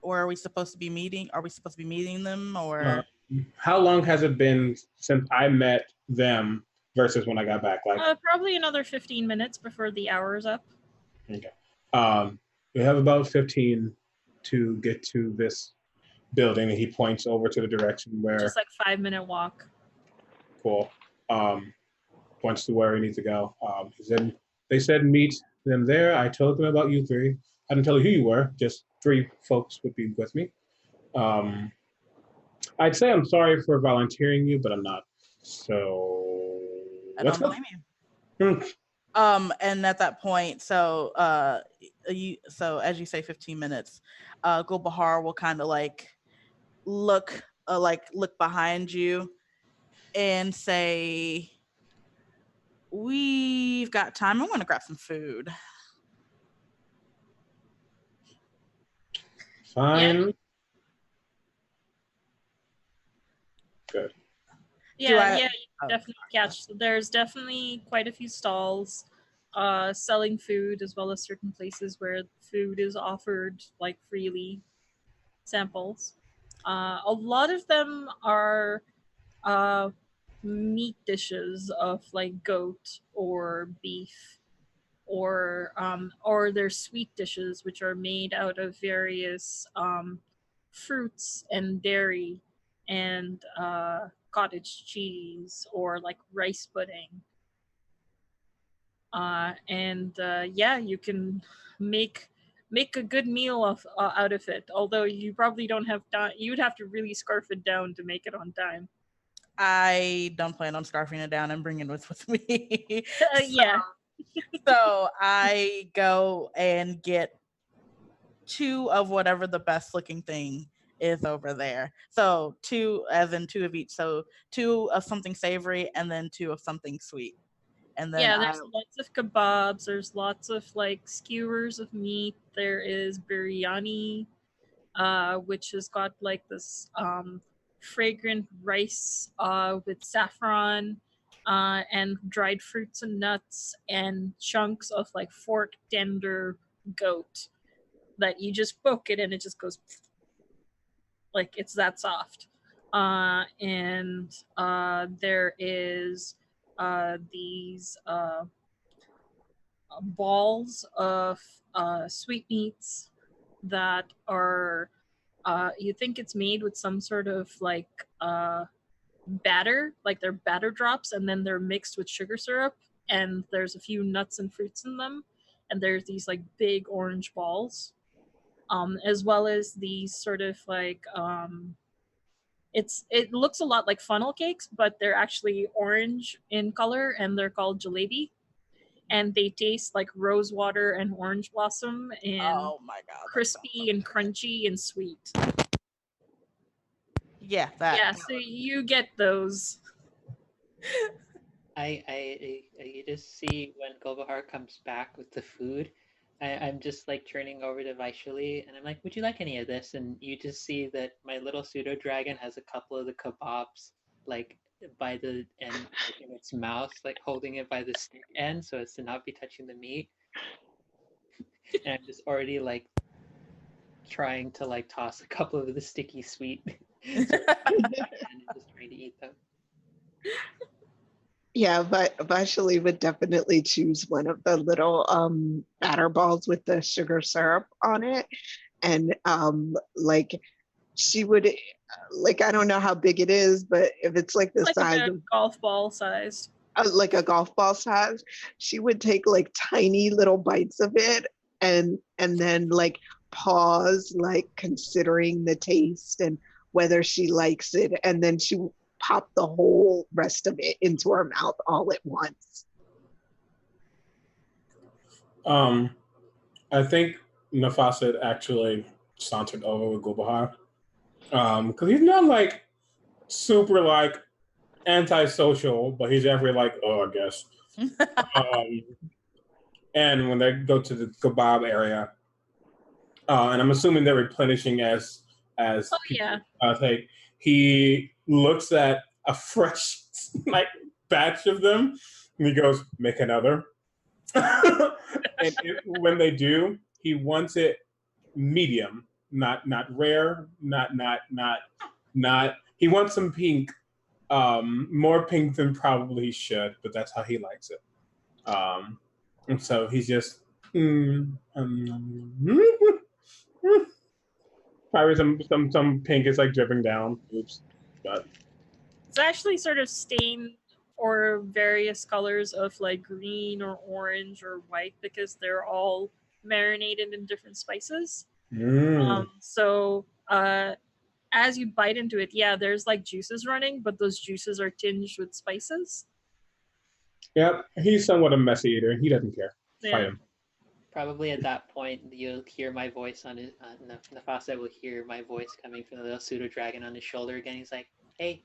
or are we supposed to be meeting? Are we supposed to be meeting them, or how long has it been since I met them versus when I got back? Like probably another 15 minutes before the hour is up. Okay. We have about 15 to get to this building, and he points over to the direction where just like 5-minute walk. Cool. points to where he needs to go. They said meet them there. I told them about you three. I didn't tell you who you were. Just 3 folks would be with me. I'd say I'm sorry for volunteering you, but I'm not. So I don't blame you. And at that point, so as you say, 15 minutes, Gulbahar will kind of look behind you and say, "We've got time. I want to grab some food." Fine. Good. Yeah, you definitely catch. There's definitely quite a few stalls selling food, as well as certain places where food is offered like freely, samples. A lot of them are meat dishes of like goat or beef, or their sweet dishes, which are made out of various fruits and dairy and cottage cheese, or like rice pudding. Yeah, you can make a good meal out of it. Although you probably don't have time. You'd have to really scarf it down to make it on time. I don't plan on scarfing it down and bringing it with me. Yeah. So I go and get 2 of whatever the best looking thing is over there. So 2, as in 2 of each. So 2 of something savory and then 2 of something sweet. And then there's lots of kebabs. There's lots of like skewers of meat. There is biryani, which has got like this fragrant rice with saffron and dried fruits and nuts, and chunks of like fork tender goat that you just poke it and it just goes like it's that soft. And there is these balls of sweetmeats that are you think it's made with some sort of like batter, like they're batter drops, and then they're mixed with sugar syrup, and there's a few nuts and fruits in them, and there's these like big orange balls, as well as these sort of like it looks a lot like funnel cakes, but they're actually orange in color, and they're called jalebi, and they taste like rose water and orange blossom, and oh my god, crispy and crunchy and sweet. Yeah, so you get those. You just see when Gulbahar comes back with the food. I'm just like turning over to Vaishali, and I'm like, "Would you like any of this?" And you just see that my little pseudo dragon has a couple of the kebabs like by the end, like, in its mouth, like holding it by the stick end so as to not be touching the meat. And I'm just already like trying to like toss a couple of the sticky sweet and just trying to eat them. Yeah, but Vaishali would definitely choose one of the little batter balls with the sugar syrup on it. And like she would, like, I don't know how big it is, but if it's like the size of golf ball size, like a golf ball size, she would take like tiny little bites of it and then like pause, like considering the taste and whether she likes it, and then she pop the whole rest of it into her mouth all at once. I think Nafasid actually sauntered over with Gulbahar. Because he's not like super like antisocial, but he's definitely like, I guess. And when they go to the kebab area, and I'm assuming they're replenishing as take, he looks at a fresh like batch of them and he goes, "Make another." And when they do, he wants it medium, not rare, not. He wants some pink, more pink than probably he should, but that's how he likes it. And so he's just probably some pink is like dripping down. Oops, but it's actually sort of stained or various colors of like green or orange or white because they're all marinated in different spices. So as you bite into it, yeah, there's like juices running, but those juices are tinged with spices. Yep, he's somewhat a messy eater. He doesn't care. Yeah. Fight him. Probably at that point, you'll hear my voice on his. Nafasa will hear my voice coming from the little pseudo dragon on his shoulder again. He's like, "Hey,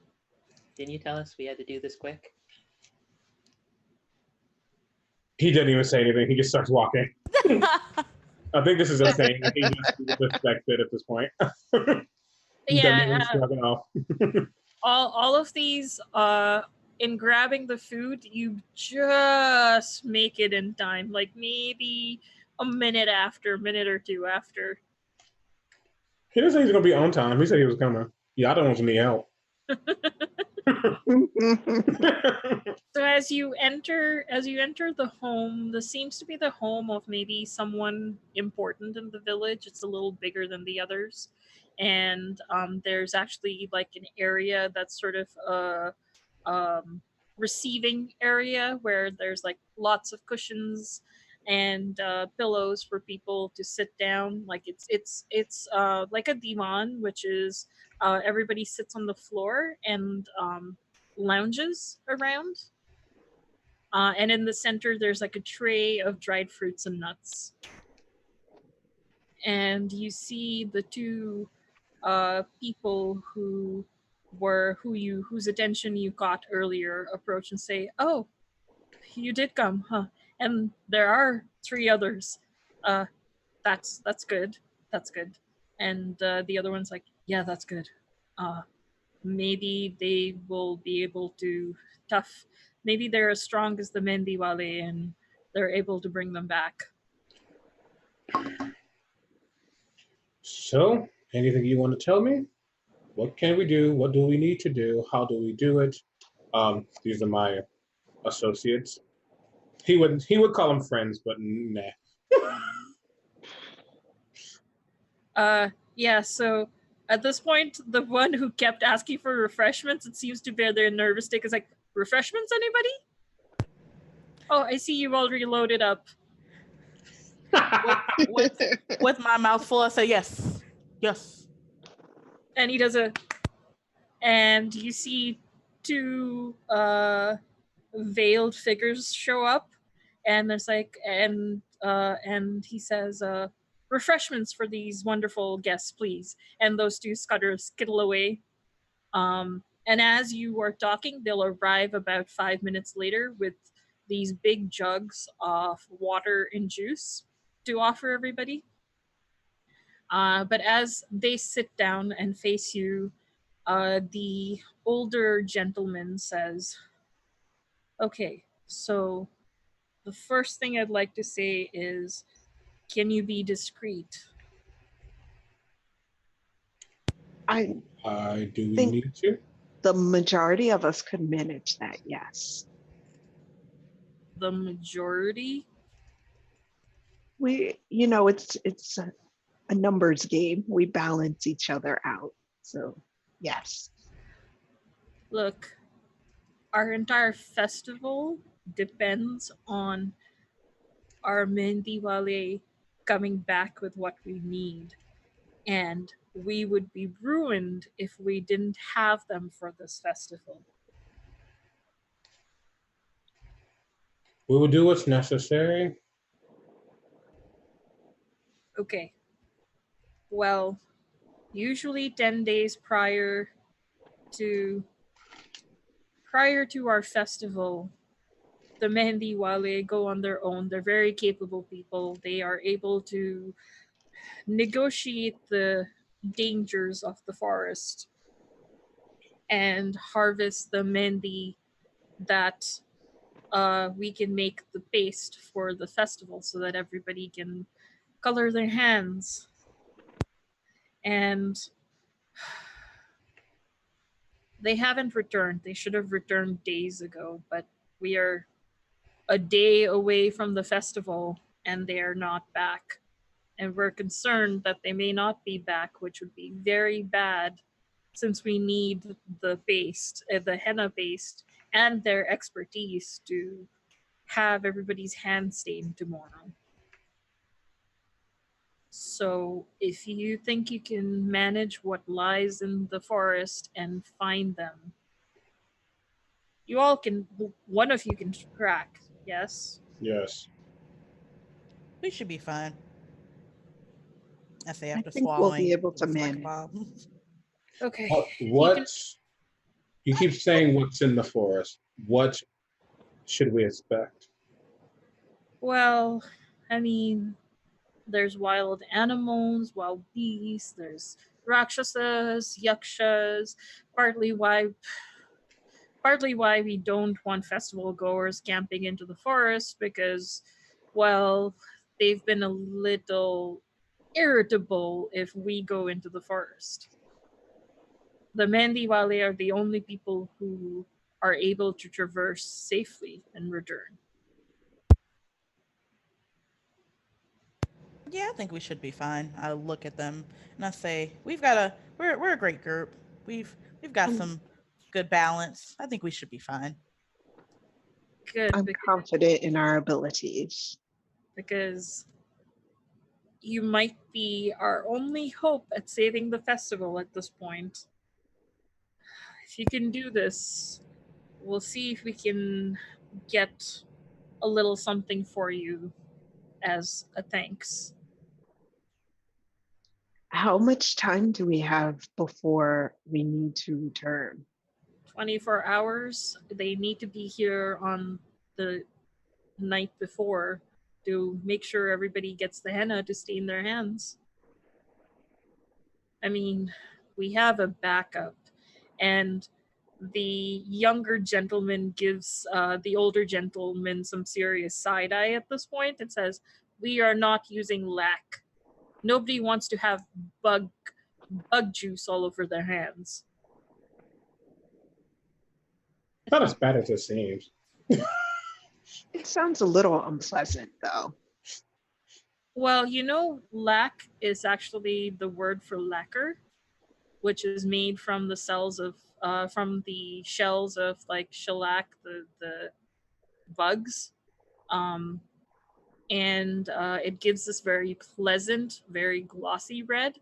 didn't you tell us we had to do this quick?" He didn't even say anything. He just starts walking. I think this is a thing. He just disrespected at this point. Yeah. Walking off. all of these, in grabbing the food, you just make it in time. Like maybe a minute or two after. He didn't say he's gonna be on time. He said he was coming. Y'all don't want any help. So as you enter the home, this seems to be the home of maybe someone important in the village. It's a little bigger than the others, and there's actually like an area that's sort of a receiving area where there's like lots of cushions and pillows for people to sit down. Like it's like a divan, which is everybody sits on the floor and lounges around. And in the center, there's like a tray of dried fruits and nuts. And you see the two people whose attention you caught earlier approach and say, "Oh, you did come, huh?" And there are 3 others. That's good. That's good. And the other one's like, "Yeah, that's good. Maybe they will be able to tough. Maybe they're as strong as the Mendiwale and they're able to bring them back." So, anything you want to tell me? What can we do? What do we need to do? How do we do it? These are my associates. He would call them friends, but nah. Yeah, so at this point, the one who kept asking for refreshments, it seems to bear their nervous tick, is like, "Refreshments, anybody? Oh, I see you all reloaded up." with my mouth full, I say yes. Yes. And he does and you see 2 veiled figures show up, and there's like, and he says, "Refreshments for these wonderful guests, please." And those 2 skittle away. And as you are talking, they'll arrive about 5 minutes later with these big jugs of water and juice to offer everybody. But as they sit down and face you, the older gentleman says, "Okay, so the first thing I'd like to say is, can you be discreet?" I do we think need to? the majority of us could manage that, yes. The majority? It's a numbers game. We balance each other out. So, yes. Look, our entire festival depends on our Mendiwale coming back with what we need. And we would be ruined if we didn't have them for this festival. We will do what's necessary. Okay. Well, usually 10 days prior to our festival, the Mendiwale go on their own. They're very capable people. They are able to negotiate the dangers of the forest and harvest the Mendi that we can make the paste for the festival so that everybody can color their hands. And they haven't returned. They should have returned days ago, but we are a day away from the festival and they are not back. And we're concerned that they may not be back, which would be very bad since we need the paste, the henna paste, and their expertise to have everybody's hand stained tomorrow. So if you think you can manage what lies in the forest and find them, you all can, one of you can track, yes? Yes. We should be fine. I say I after think we'll be swallowing able to the fleck manage. bomb. Okay. What you keep saying what's in the forest. What should we expect? Well, I mean, there's wild animals, wild beasts, there's rakshasas, yakshas, partly why partly why we don't want festival goers camping into the forest because, well, they've been a little irritable if we go into the forest. The Mandiwale are the only people who are able to traverse safely and return. Yeah, I think we should be fine. I look at them and I say, we're a great group. We've got I'm, some good balance. I think we should be fine. Good, I'm confident in our abilities. because you might be our only hope at saving the festival at this point. If you can do this, we'll see if we can get a little something for you as a thanks. How much time do we have before we need to return? 24 hours. They need to be here on the night before to make sure everybody gets the henna to stain their hands. I mean, we have a backup, and the younger gentleman gives the older gentleman some serious side eye at this point and says, "We are not using lac. Nobody wants to have bug juice all over their hands." Not as bad as it seems. It sounds a little unpleasant, though. Well, lac is actually the word for lacquer, which is made from the cells of from the shells of like shellac, the bugs, um, and it gives this very pleasant, very glossy red,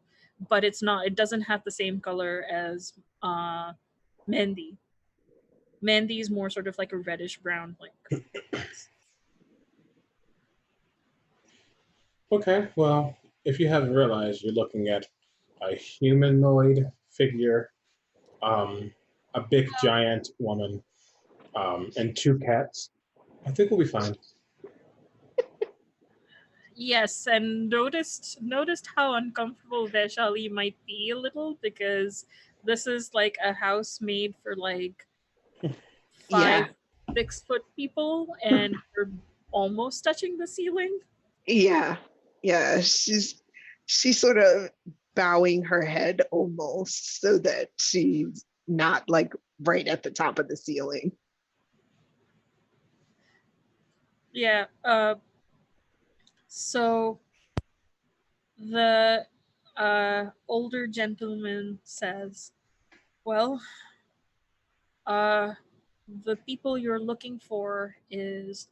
but it's not. It doesn't have the same color as Mendi. Mendi is more sort of like a reddish brown, like. Okay, well, if you haven't realized, you're looking at a humanoid figure, a big giant woman, and two cats. I think we'll be fine. Yes, and noticed how uncomfortable Vaishali might be a little because this is like a house made for like Yeah, 5-6 foot people, and we're almost touching the ceiling. yeah, yeah. She's sort of bowing her head almost so that she's not like right at the top of the ceiling. Yeah. So the older gentleman says, "Well, uh, the people you're looking for is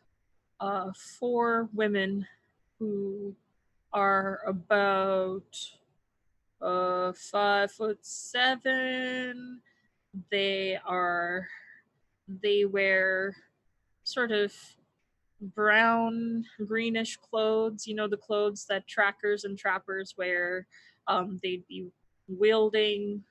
4 women who are about 5'7". They wear sort of brown greenish clothes, the clothes that trackers and trappers wear. They'd be wielding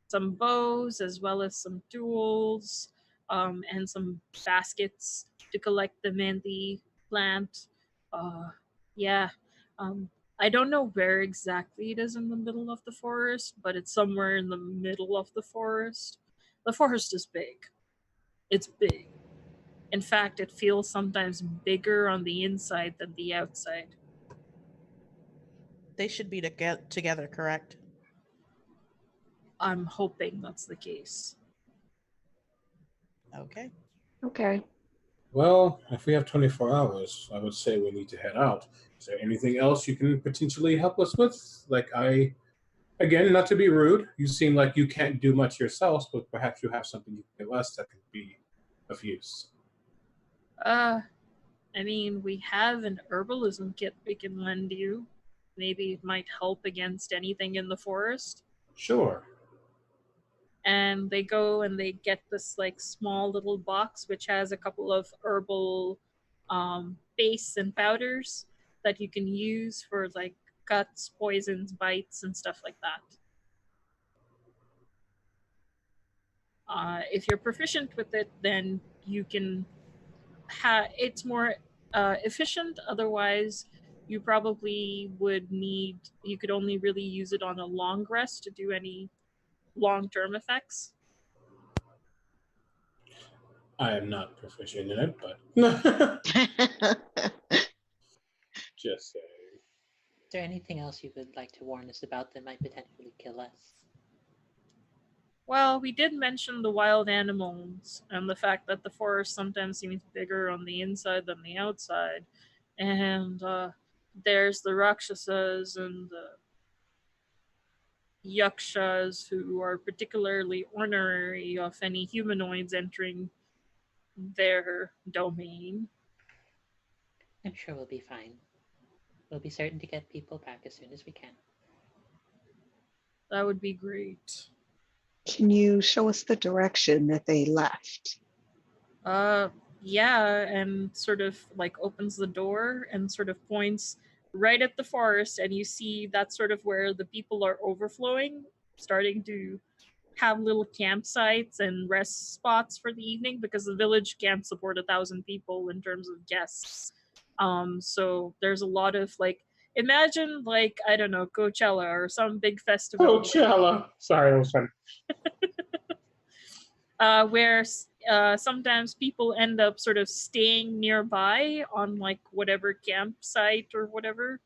some bows as well as some tools, and some baskets to collect the Mandy plant. Uh, yeah. Um, I don't know where exactly it is in the middle of the forest, but it's somewhere in the middle of the forest. The forest is big. It's big. In fact, it feels sometimes bigger on the inside than the outside. They should be together, correct? I'm hoping that's the case. Okay. Okay. Well, if we have 24 hours, I would say we need to head out. Is there anything else you can potentially help us with? Like I Again, not to be rude, you seem like you can't do much yourselves, but perhaps you have something you can give us that could be of use. I mean, we have an herbalism kit we can lend you. Maybe it might help against anything in the forest. Sure. And they go and they get this like small little box which has a couple of herbal base and powders that you can use for like cuts, poisons, bites, and stuff like that. If you're proficient with it, then you can it's more efficient. Otherwise, you probably would need. You could only really use it on a long rest to do any long-term effects. I am not proficient in it, but just saying. Is there anything else you would like to warn us about that might potentially kill us? Well, we did mention the wild animals and the fact that the forest sometimes seems bigger on the inside than the outside. And there's the Rakshasas and the Yakshas who are particularly ornery of any humanoids entering their domain. I'm sure we'll be fine. We'll be certain to get people back as soon as we can. That would be great. Can you show us the direction that they left? Yeah, and sort of like opens the door and sort of points right at the forest, and you see that's sort of where the people are overflowing, starting to have little campsites and rest spots for the evening because the village can't support 1,000 people in terms of guests. So there's a lot of like, imagine like, I don't know, Coachella or some big festival Coachella. Sorry, I was trying. where sometimes people end up sort of staying nearby on like whatever campsite or whatever.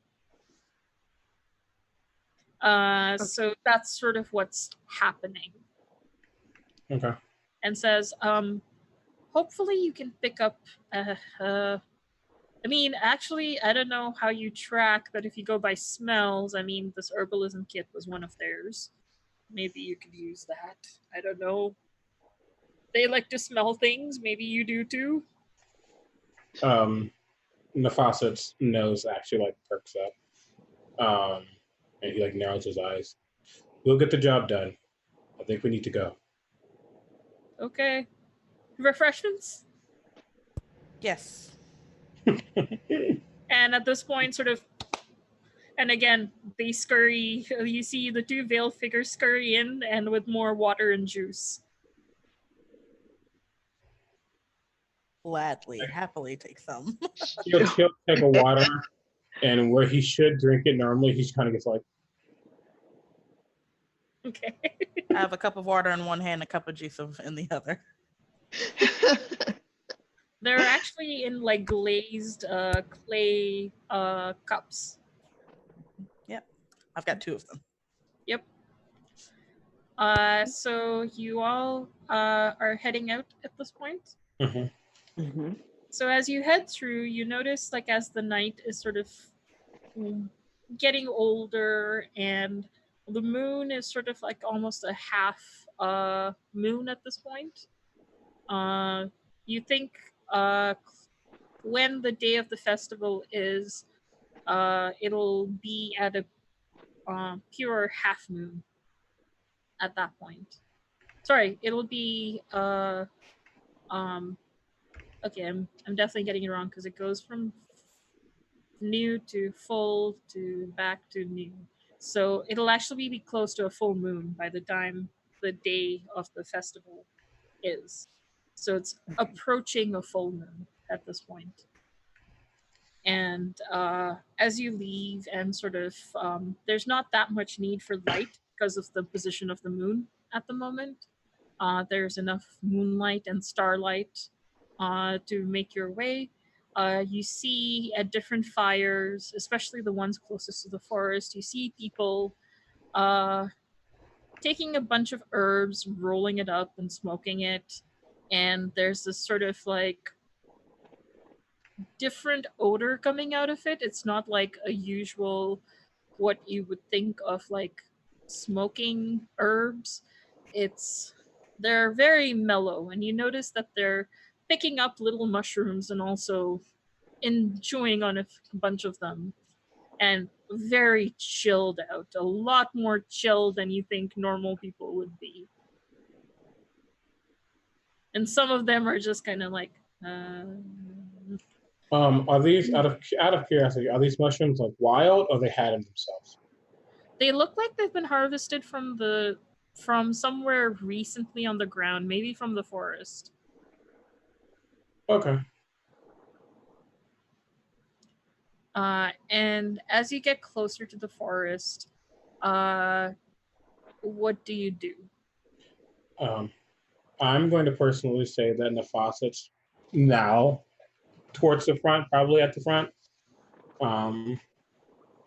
So that's sort of what's happening. Okay. And says, hopefully you can pick up. I mean, actually, I don't know how you track, but if you go by smells, I mean, this herbalism kit was one of theirs. Maybe you could use that. I don't know. They like to smell things. Maybe you do too. Nefaucet's nose actually like perks up. And he like narrows his eyes. We'll get the job done. I think we need to go. Okay. Refreshments? Yes. And at this point, sort of, and again, they scurry. You see the two veiled figures scurry in, and with more water and juice. Gladly, happily take some. He'll take a water, and where he should drink it normally, he kind of gets like. Okay. I have a cup of water in one hand, a cup of juice in the other. They're actually in like glazed clay cups. Yep. I've got 2 of them. Yep. So you all are heading out at this point. Mm-hmm. Mm-hmm. So as you head through, you notice like as the night is sort of getting older and the moon is sort of like almost a half moon at this point. You think when the day of the festival is, it'll be at a pure half moon at that point. Sorry, it'll be okay, I'm definitely getting it wrong because it goes from new to full to back to new. So it'll actually be close to a full moon by the time the day of the festival is. So it's approaching a full moon at this point. And as you leave, and sort of, there's not that much need for light because of the position of the moon at the moment. There's enough moonlight and starlight to make your way. You see at different fires, especially the ones closest to the forest, you see people taking a bunch of herbs, rolling it up, and smoking it. And there's this sort of like different odor coming out of it. It's not like a usual, what you would think of like smoking herbs. They're very mellow, and you notice that they're picking up little mushrooms and also chewing on a bunch of them, and very chilled out, a lot more chill than you think normal people would be. And some of them are just kind of like, Are these out of curiosity? Are these mushrooms like wild, or they had them themselves? they look like they've been harvested from somewhere recently on the ground, maybe from the forest. Okay. And as you get closer to the forest, what do you do? I'm going to personally say that Nefasit's now towards the front, probably at the front.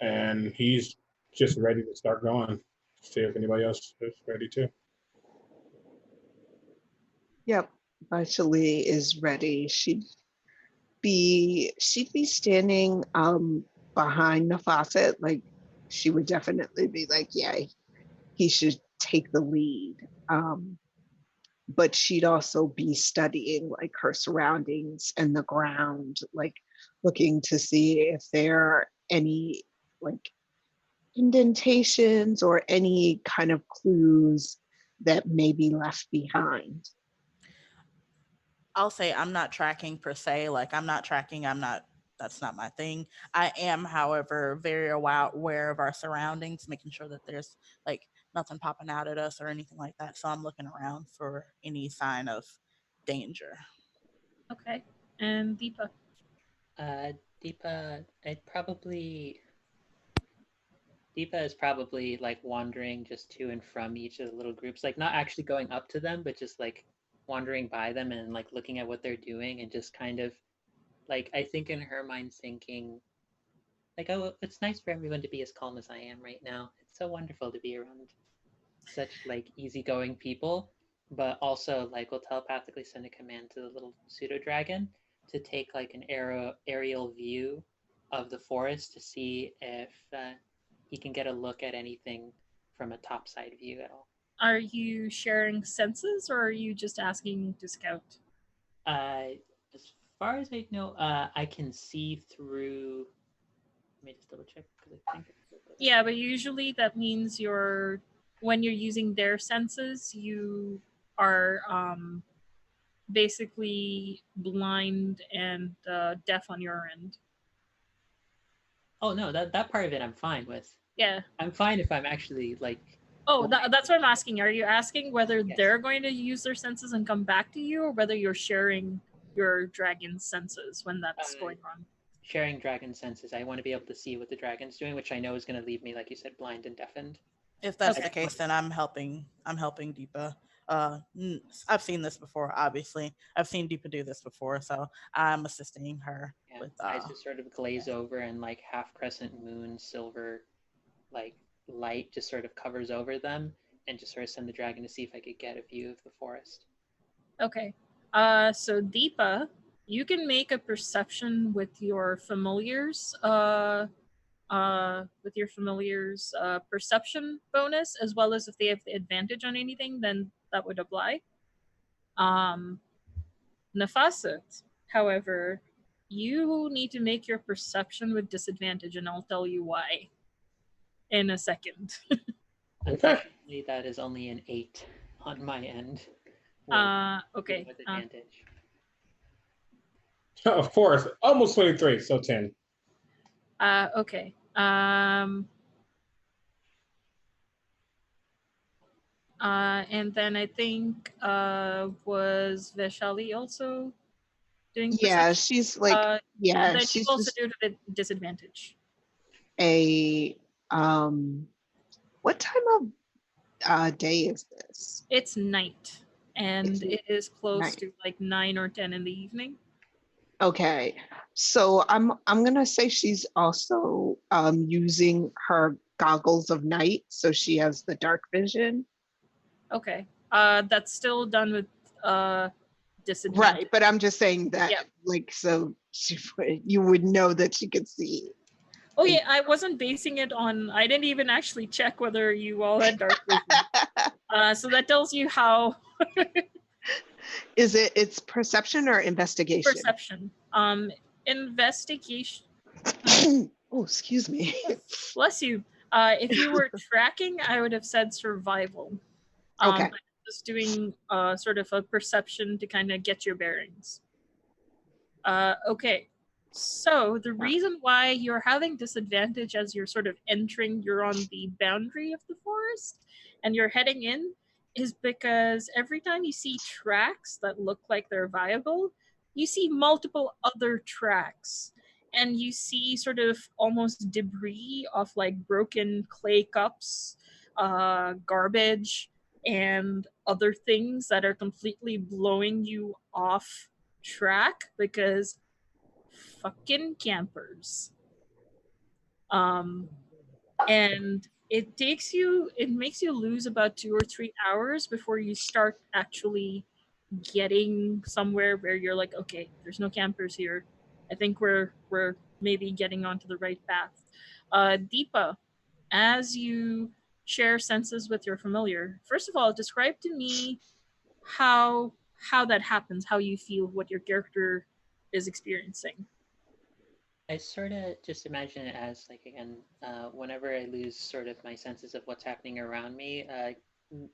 And he's just ready to start going. See if anybody else is ready too. Yep. Bachelet is ready. She'd be standing behind the faucet. Like she would definitely be like, yeah, he should take the lead. But she'd also be studying like her surroundings and the ground, like looking to see if there are any like indentations or any kind of clues that may be left behind. I'll say I'm not tracking per se. Like I'm not tracking. That's not my thing. I am, however, very aware of our surroundings, making sure that there's like nothing popping out at us or anything like that. So I'm looking around for any sign of danger. Okay. And Deepa? Deepa is probably like wandering just to and from each of the little groups, like not actually going up to them, but just like wandering by them and like looking at what they're doing and just kind of like, I think in her mind thinking like, oh, it's nice for everyone to be as calm as I am right now. It's so wonderful to be around such like easygoing people, but also like will telepathically send a command to the little pseudo dragon to take like an aerial view of the forest to see if he can get a look at anything from a topside view at all. Are you sharing senses, or are you just asking to scout? As far as I know, I can see through. Let me just double check because I think. Yeah, but usually that means when you're using their senses, you are basically blind and deaf on your end. Oh no, that part of it I'm fine with. Yeah. I'm fine if I'm actually like. Oh, that's what I'm asking. Are you asking whether Yes. they're going to use their senses and come back to you, or whether you're sharing your dragon's senses when that's going on? Sharing dragon senses. I want to be able to see what the dragon's doing, which I know is going to leave me, like you said, blind and deafened. If that's the case, then I'm helping Deepa. I've seen this before, obviously. I've seen Deepa do this before, so I'm assisting her with I just sort of glaze over and like half crescent moon silver like light just sort of covers over them and just sort of send the dragon to see if I could get a view of the forest. Okay. So Deepa, you can make a perception with your familiars perception bonus, as well as if they have the advantage on anything, then that would apply. Nefasset, however, you need to make your perception with disadvantage, and I'll tell you why in a second. Unfortunately, that is only an 8 on my end. Okay. With advantage. Of course, almost 23, so 10. Okay. And then I think was Vaishali also doing perception? Yeah, she's like then she's you also do it at disadvantage. What time of day is this? It's night, and it is close to like 9 or 10 in the evening. Okay, so I'm gonna say she's also using her goggles of night, so she has the dark vision. Okay, that's still done with disadvantage. Right, but I'm just saying that, like, so you would know that she could see. Oh yeah, I wasn't basing it on. I didn't even actually check whether you all had dark vision. So that tells you how It's perception or investigation? perception. Investigation. Oh, excuse me. Bless you. If you were tracking, I would have said survival. Okay. But just doing sort of a perception to kind of get your bearings. Okay. So the reason why you're having disadvantage as you're sort of entering, you're on the boundary of the forest and you're heading in, is because every time you see tracks that look like they're viable, you see multiple other tracks. And you see sort of almost debris of like broken clay cups, garbage, and other things that are completely blowing you off track because fucking campers. And it makes you lose about 2 or 3 hours before you start actually getting somewhere where you're like, okay, there's no campers here. I think we're maybe getting onto the right path. Deepa, as you share senses with your familiar, first of all, describe to me how how that happens, how you feel, what your character is experiencing. I sort of just imagine it as like again, whenever I lose sort of my senses of what's happening around me,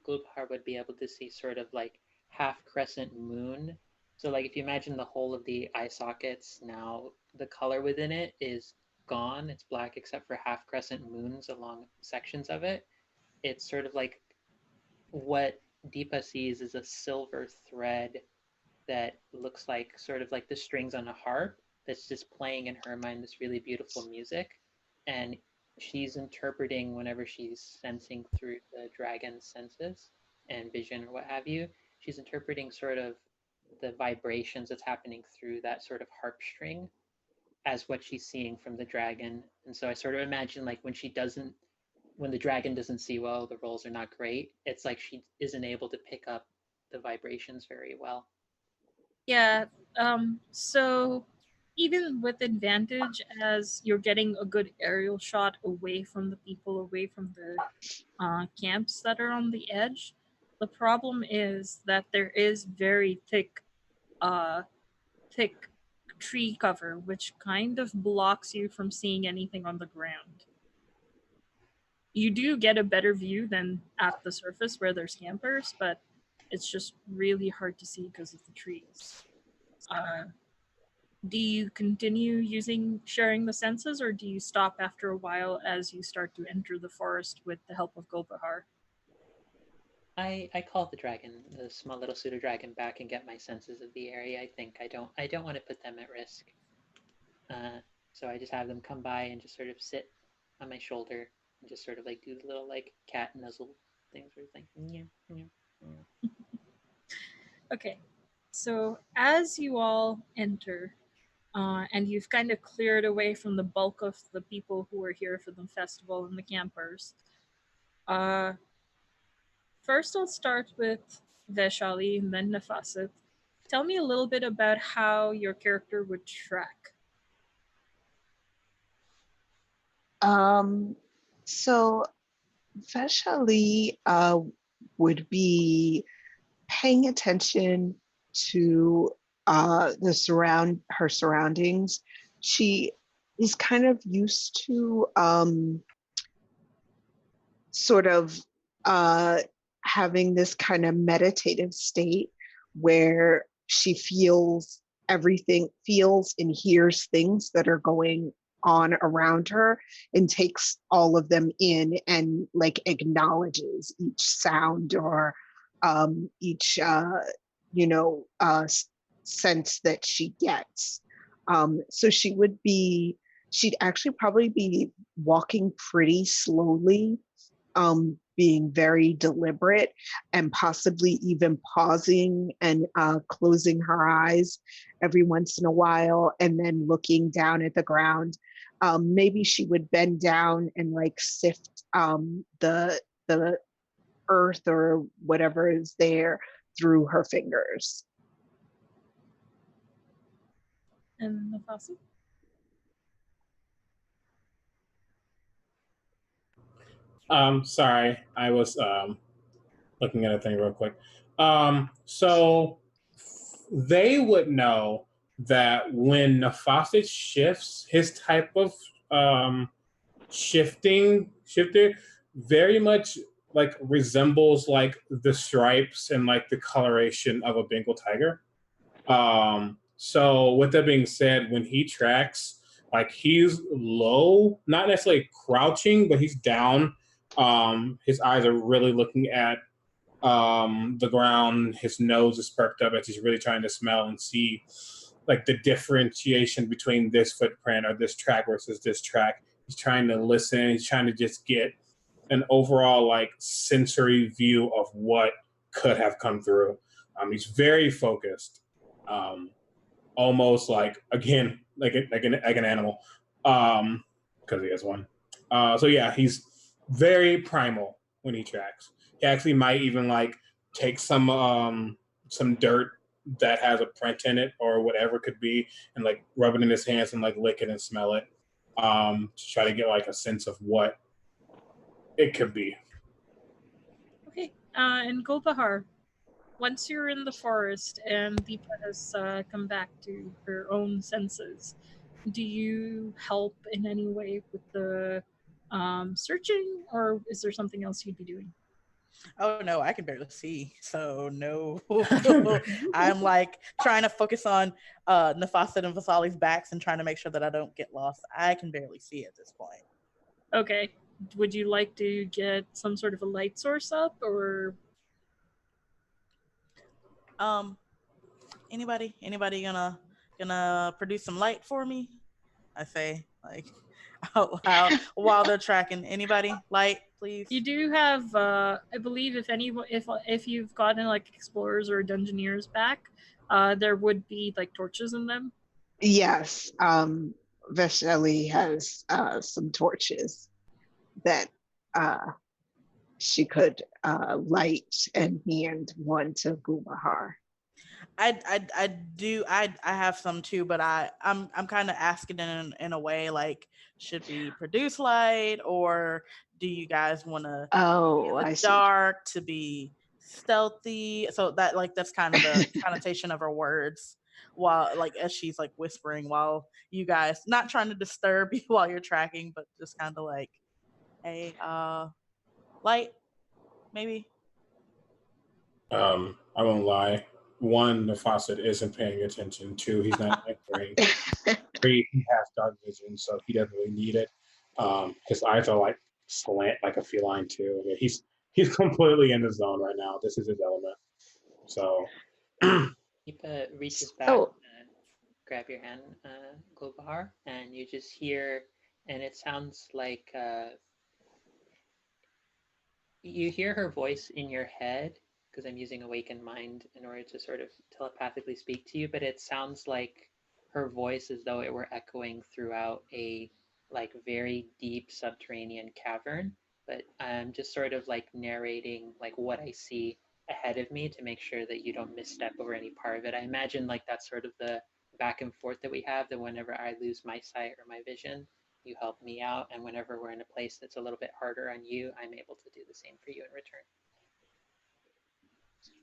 Gulbhar would be able to see sort of like half crescent moon. So like if you imagine the whole of the eye sockets now, the color within it is gone. It's black except for half crescent moons along sections of it. It's sort of like what Deepa sees is a silver thread that looks like sort of like the strings on a harp that's just playing in her mind this really beautiful music. And she's interpreting whenever she's sensing through the dragon's senses and vision or what have you, she's interpreting sort of the vibrations that's happening through that sort of harp string as what she's seeing from the dragon. And so I sort of imagine like when the dragon doesn't see well, the rolls are not great. It's like she isn't able to pick up the vibrations very well. Yeah. So even with advantage, as you're getting a good aerial shot away from the people, away from the camps that are on the edge, the problem is that there is very uh, thick tree cover, which kind of blocks you from seeing anything on the ground. You do get a better view than at the surface where there's campers, but it's just really hard to see because of the trees. Uh, do you continue using sharing the senses, or do you stop after a while as you start to enter the forest with the help of Gulbahar? I call the dragon, the small little pseudo dragon, back and get my senses of the area. I don't want to put them at risk. So I just have them come by and just sort of sit on my shoulder and just sort of like do the little like cat nuzzle things where it's like yeah, yeah, yeah. Okay, so as you all enter, and you've kind of cleared away from the bulk of the people who are here for the festival and the campers. Uh, First, I'll start with Veshali and then Nafasit. Tell me a little bit about how your character would track. So Vaishali would be paying attention to her surroundings. She is kind of used to sort of having this kind of meditative state where she feels everything, feels and hears things that are going on around her and takes all of them in and like acknowledges each sound or each sense that she gets. So she'd actually probably be walking pretty slowly, being very deliberate and possibly even pausing and closing her eyes every once in a while and then looking down at the ground. Maybe she would bend down and like sift the earth or whatever is there through her fingers. And Nafasit? Sorry, I was looking at a thing real quick. So they would know that when the faucet shifts, his type of shifter very much like resembles like the stripes and like the coloration of a Bengal tiger. So with that being said, when he tracks, like he's low, not necessarily crouching, but he's down. His eyes are really looking at the ground. His nose is perked up as he's really trying to smell and see like the differentiation between this footprint or this track versus this track. He's trying to listen. He's trying to just get an overall like sensory view of what could have come through. He's very focused, almost like again like an animal, because he has one. So yeah, he's very primal when he tracks. He actually might even like take some dirt that has a print in it or whatever it could be and like rub it in his hands and like lick it and smell it, to try to get like a sense of what it could be. Okay. And Gulbahar, once you're in the forest and Deepa has come back to her own senses, do you help in any way with the searching, or is there something else you'd be doing? Oh no, I can barely see, so no. I'm like trying to focus on Nafasa and Vasali's backs and trying to make sure that I don't get lost. I can barely see at this point. Okay. Would you like to get some sort of a light source up, or Anybody gonna produce some light for me? I say like out loud while they're tracking. Anybody light, please? you do have? I believe if you've gotten like explorers or dungeoneers back, there would be like torches in them. Yes, Veshali has some torches that she could light and hand one to Gulbahar. I have some too, but I'm kind of asking in a way like, should we produce light, or do you guys want to I see. dark to be stealthy? So that like that's kind of the connotation of her words, while like as she's like whispering while you guys not trying to disturb you while you're tracking, but just kind of like, hey, light maybe. I won't lie. One, the faucet isn't paying attention. Two, he's not answering. Three, he has dark vision, so he doesn't really need it. His eyes are like slant like a feline too. I mean, he's completely in the zone right now. This is his element. So Deepa reaches back and grab your hand, Gulbahar, and you just hear, and it sounds like you hear her voice in your head, because I'm using awakened mind in order to sort of telepathically speak to you, but it sounds like her voice as though it were echoing throughout a like very deep subterranean cavern. But I'm just sort of like narrating like what I see ahead of me to make sure that you don't misstep over any part of it. I imagine like that's sort of the back and forth that we have, that whenever I lose my sight or my vision, you help me out, and whenever we're in a place that's a little bit harder on you, I'm able to do the same for you in return.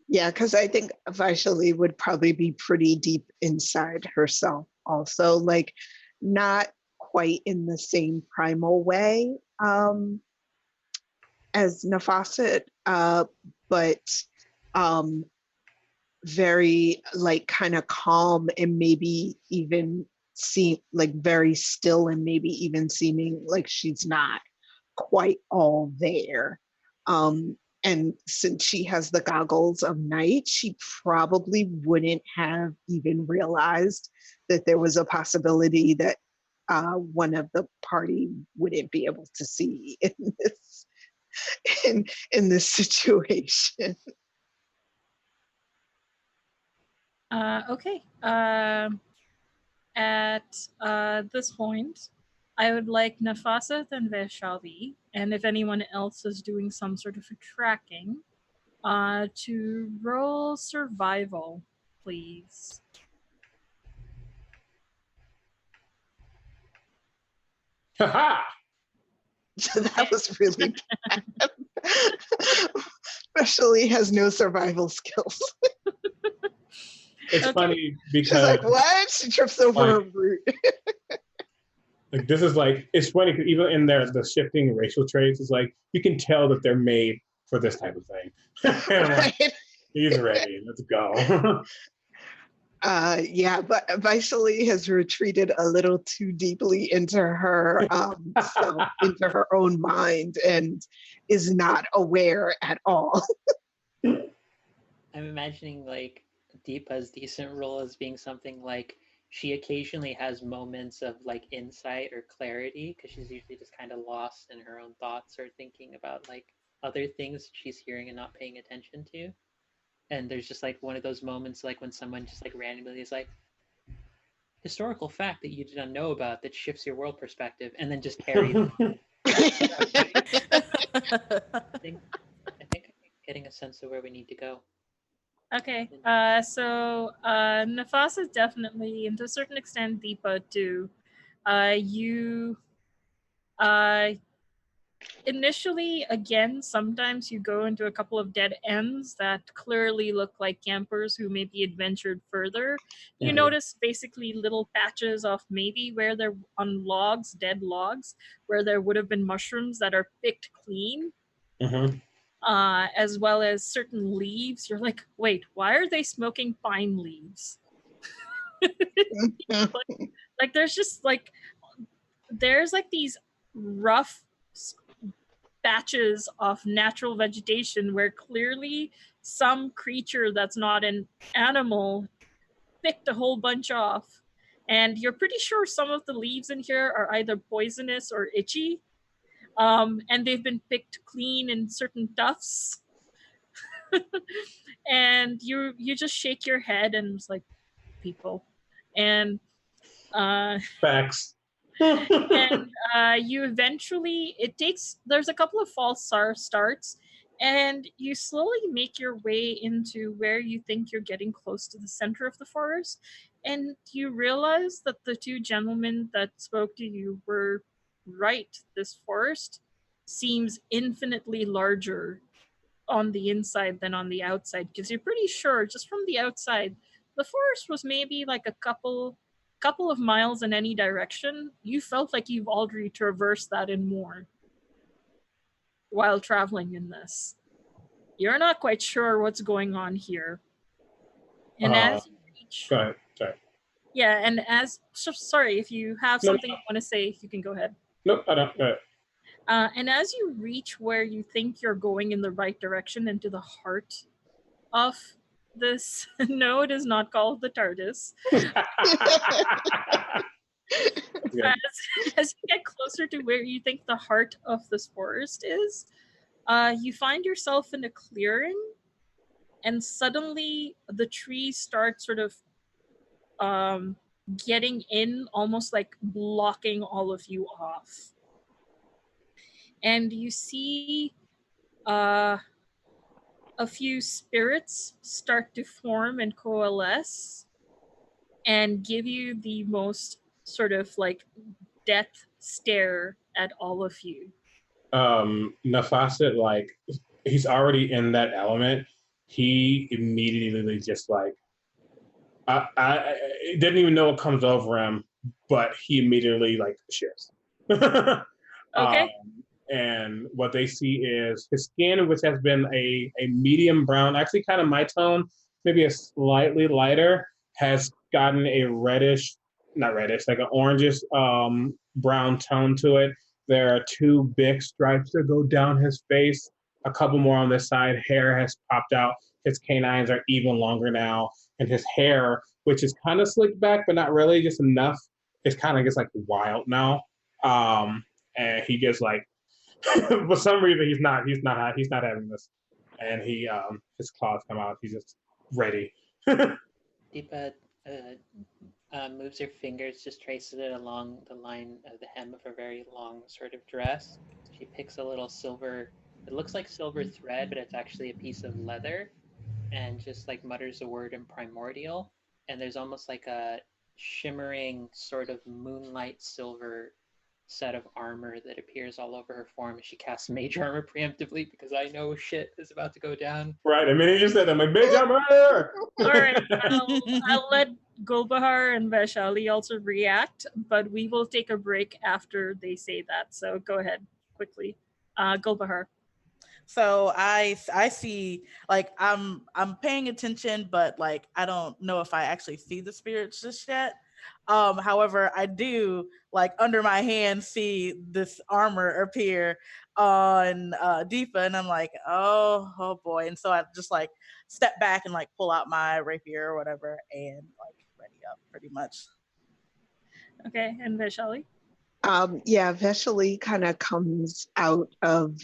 Yeah, because I think Vaishali would probably be pretty deep inside herself also, like not quite in the same primal way as Nafasit, but very like kind of calm and maybe even seem like very still and maybe even seeming like she's not quite all there. And since she has the goggles of night, she probably wouldn't have even realized that there was a possibility that one of the party wouldn't be able to see in this situation. Okay. At this point, I would like Nafasat and Veshavi, and if anyone else is doing some sort of a tracking, to roll survival, please. haha. So that was really bad. especially has no survival skills. It's funny because she's like, what? She trips over a root. Like this is like, it's funny because even in the shifting racial traits, it's like you can tell that they're made for this type of thing. Like, he's ready. Let's go. Yeah, but Vaishali has retreated a little too deeply into her self, into her own mind, and is not aware at all. I'm imagining like Deepa's decent role as being something like she occasionally has moments of like insight or clarity because she's usually just kind of lost in her own thoughts or thinking about like other things she's hearing and not paying attention to. And there's just like one of those moments like when someone just like randomly is like, historical fact that you did not know about that shifts your world perspective, and then just carries. I think I'm getting a sense of where we need to go. Okay, so Nafasa definitely, and to a certain extent, Deepa too. You initially, again, sometimes you go into a couple of dead ends that clearly look like campers who maybe adventured further. You notice basically little patches of maybe where they're on logs, dead logs, where there would have been mushrooms that are picked clean. As well as certain leaves. You're like, wait, why are they smoking pine leaves? like there's just like there's like these rough patches of natural vegetation where clearly some creature that's not an animal picked a whole bunch off. And you're pretty sure some of the leaves in here are either poisonous or itchy. And they've been picked clean in certain tufts. And you just shake your head and it's like, people. And facts. and you eventually, there's a couple of false starts, and you slowly make your way into where you think you're getting close to the center of the forest, and you realize that the two gentlemen that spoke to you were right. This forest seems infinitely larger on the inside than on the outside, because you're pretty sure just from the outside the forest was maybe like a couple of miles in any direction. You felt like you've already traversed that and more while traveling in this. You're not quite sure what's going on here. And as you reach, go ahead. Sorry. Yeah, and sorry, if you have something you want to say, you can go ahead. Nope, I don't. Go ahead. And as you reach where you think you're going in the right direction into the heart of this, no, it is not called the TARDIS. As you get closer to where you think the heart of this forest is, you find yourself in a clearing, and suddenly the trees start sort of getting in, almost like blocking all of you off. And you see a few spirits start to form and coalesce and give you the most sort of like death stare at all of you. Nafasa, like, he's already in that element. He immediately just like, I didn't even know what comes over him, but he immediately like shifts. Okay. And what they see is his skin, which has been a medium brown, actually kind of my tone, maybe a slightly lighter, has gotten a reddish, not reddish, like an orangish brown tone to it. There are two big stripes that go down his face, a couple more on this side. Hair has popped out. His canines are even longer now. And his hair, which is kind of slicked back, but not really, just enough, it's kind of gets like wild now. And he gets like, for some reason he's not having this, and he his claws come out. He's just ready. Deepa moves her fingers, just traces it along the line of the hem of her very long sort of dress. She picks a little silver, it looks like silver thread, but it's actually a piece of leather, and just like mutters a word in primordial, and there's almost like a shimmering sort of moonlight silver set of armor that appears all over her form. She casts mage armor preemptively because I know shit is about to go down. Right, the minute you said that, I'm like, bitch, I'm All right, I'll let Golbahar and Vaishali also react, but we will take a break after they say that. So go ahead quickly, Golbahar. So I see, like, I'm paying attention, but like I don't know if I actually see the spirits just yet. However, I do, like, under my hand see this armor appear on Deepa, and I'm like, oh boy. And so I just like step back and like pull out my rapier or whatever and like ready up pretty much. Okay, and Vaishali. Yeah, Veshali kind of comes out of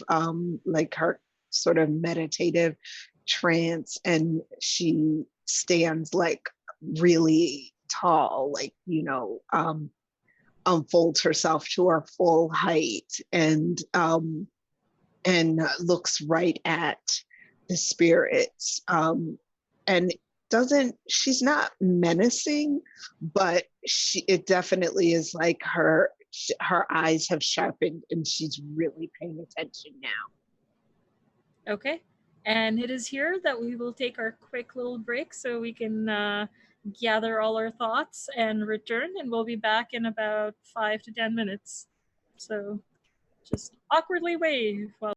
like her sort of meditative trance, and she stands like really tall, like, unfolds herself to her full height, and looks right at the spirits, and she's not menacing, but it definitely is like her eyes have sharpened and she's really paying attention now. Okay, and it is here that we will take our quick little break so we can gather all our thoughts and return, and we'll be back in about 5 to 10 minutes. So just awkwardly wave while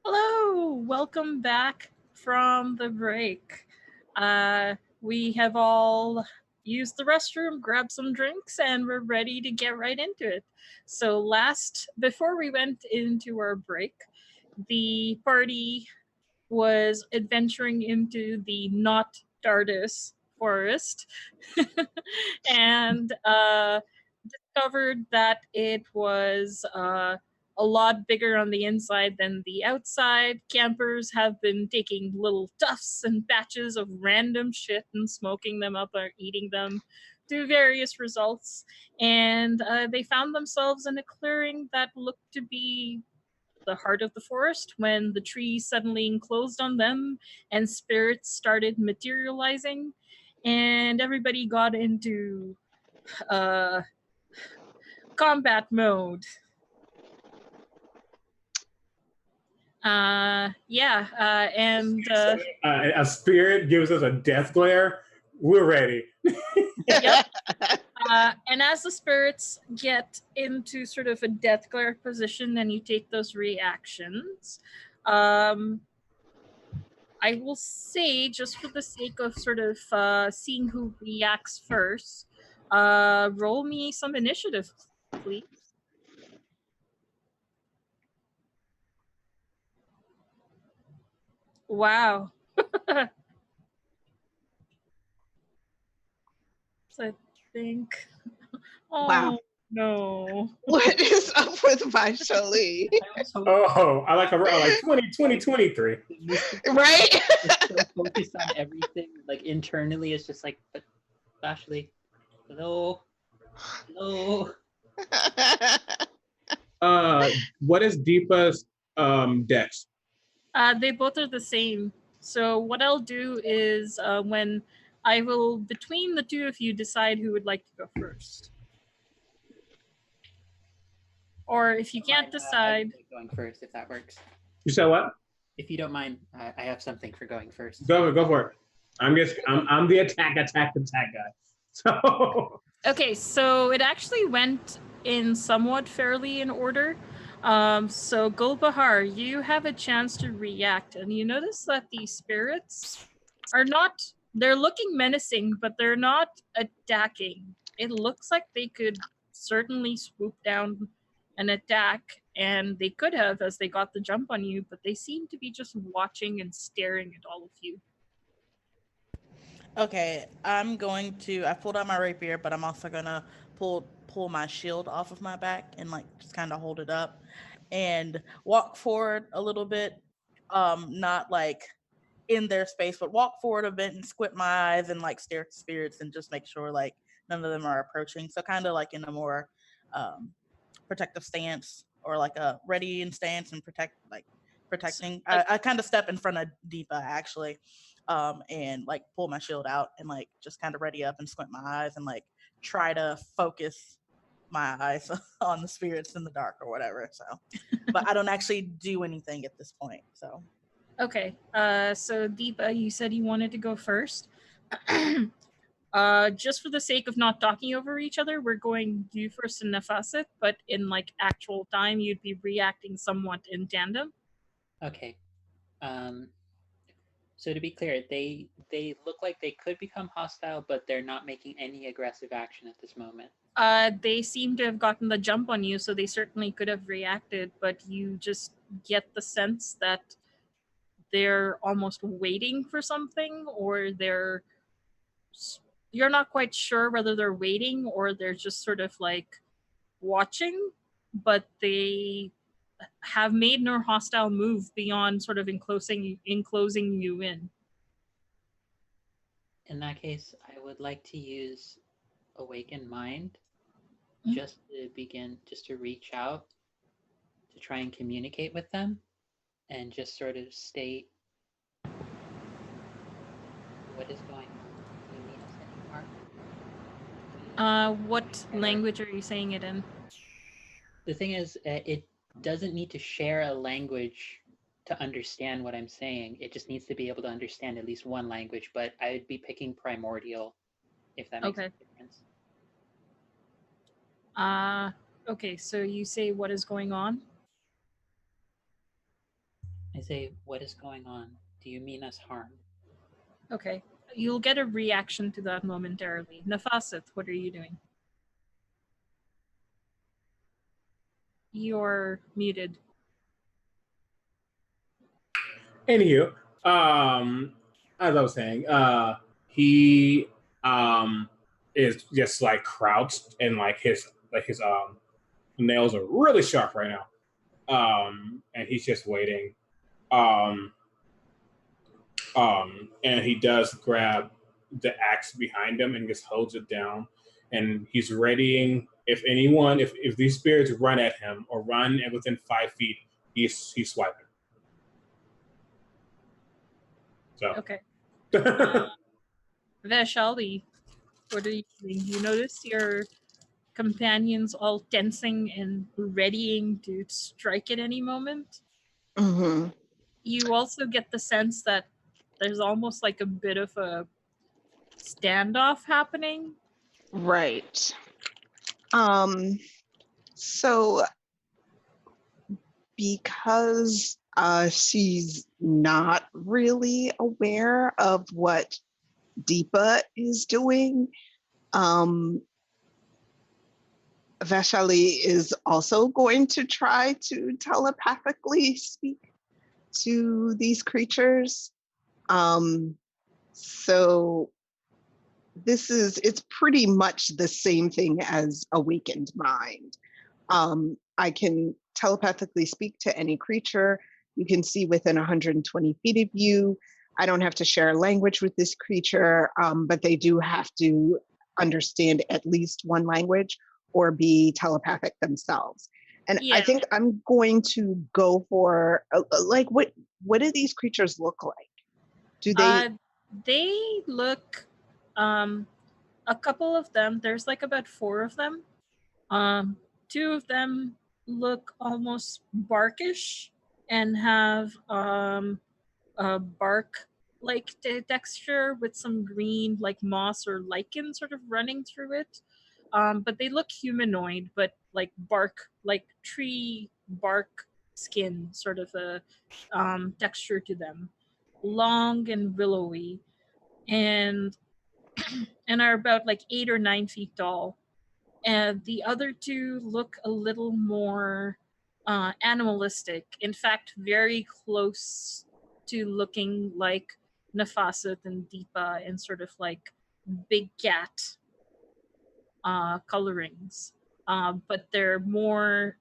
Hello, welcome back from the break. We have all used the restroom, grabbed some drinks, and we're ready to get right into it. So, before we went into our break, the party was adventuring into the not Dardis forest and discovered that it was a lot bigger on the inside than the outside. Campers have been taking little tufts and patches of random shit and smoking them up or eating them to various results. And they found themselves in a clearing that looked to be the heart of the forest when the trees suddenly enclosed on them and spirits started materializing. And everybody got into uh, combat mode. And A spirit gives us a death glare. We're ready. yep. And as the spirits get into sort of a death glare position and you take those reactions, I will say, just for the sake of sort of seeing who reacts first, roll me some initiative, please. Wow. So I think. Oh, Wow. no. What is up with Vaishali? Oh, I like 2023. Right? So focused on everything, like internally, it's just like, but Ashley, no. What is Deepa's dex? They both are the same. So what I'll do is when I will, between the two of you, decide who would like to go first. Or if you can't decide. Going first, if that works. You said what? If you don't mind, I have something for going first. Go for it. I'm the attack guy. So Okay, so it actually went in somewhat fairly in order. So Gulbahar, you have a chance to react, and you notice that the spirits are not, they're looking menacing, but they're not attacking. It looks like they could certainly swoop down and attack, and they could have as they got the jump on you, but they seem to be just watching and staring at all of you. Okay, I pulled out my rapier, but I'm also gonna pull my shield off of my back and like just kind of hold it up and walk forward a little bit. Not like in their space, but walk forward a bit and squint my eyes and like stare at the spirits and just make sure like none of them are approaching. So kind of like in a more protective stance or like a ready in stance and protecting. I kind of step in front of Deepa actually, and like pull my shield out and like just kind of ready up and squint my eyes and like try to focus my eyes on the spirits in the dark or whatever. So, but I don't actually do anything at this point. So. Okay, so Deepa, you said you wanted to go first. Just for the sake of not talking over each other, we're going you first and Nafasit, but in like actual time, you'd be reacting somewhat in tandem. Okay. So to be clear, they look like they could become hostile, but they're not making any aggressive action at this moment. They seem to have gotten the jump on you, so they certainly could have reacted, but you just get the sense that they're almost waiting for something, or you're not quite sure whether they're waiting or they're just sort of like watching, but they have made no hostile move beyond sort of enclosing you in. In that case, I would like to use Awaken Mind just to reach out to try and communicate with them and just sort of state what is going on. Do you need us anymore? What language are you saying it in? The thing is, it doesn't need to share a language to understand what I'm saying. It just needs to be able to understand at least one language, but I'd be picking Primordial, if that makes a difference. Okay, so you say what is going on? I say, what is going on? Do you mean us harm? Okay. You'll get a reaction to that momentarily. Nafasit, what are you doing? You're muted. Anywho, as I was saying, he is just like crouched and like his nails are really sharp right now. And he's just waiting. Um, and he does grab the axe behind him and just holds it down. And he's readying if these spirits run at him or run and within 5 feet, he's swiping. So Okay. Vaishali, what are you doing? You notice your companions all tensing and readying to strike at any moment. Mm-hmm. You also get the sense that there's almost like a bit of a standoff happening. Right. So because she's not really aware of what Deepa is doing, Vaishali is also going to try to telepathically speak to these creatures. So it's pretty much the same thing as awakened mind. I can telepathically speak to any creature. You can see within 120 feet of you. I don't have to share language with this creature, but they do have to understand at least one language or be telepathic themselves. And I think I'm going to go for like what do these creatures look like? Do they? They look, a couple of them. There's like about 4 of them. Two of them look almost barkish and have a bark like texture with some green like moss or lichen sort of running through it. But they look humanoid, but like bark, like tree bark skin sort of a texture to them, long and willowy, and and are about like 8 or 9 feet tall. And the other two look a little more animalistic. In fact, very close to looking like Nafasit and Deepa in sort of like big cat colorings. But they're more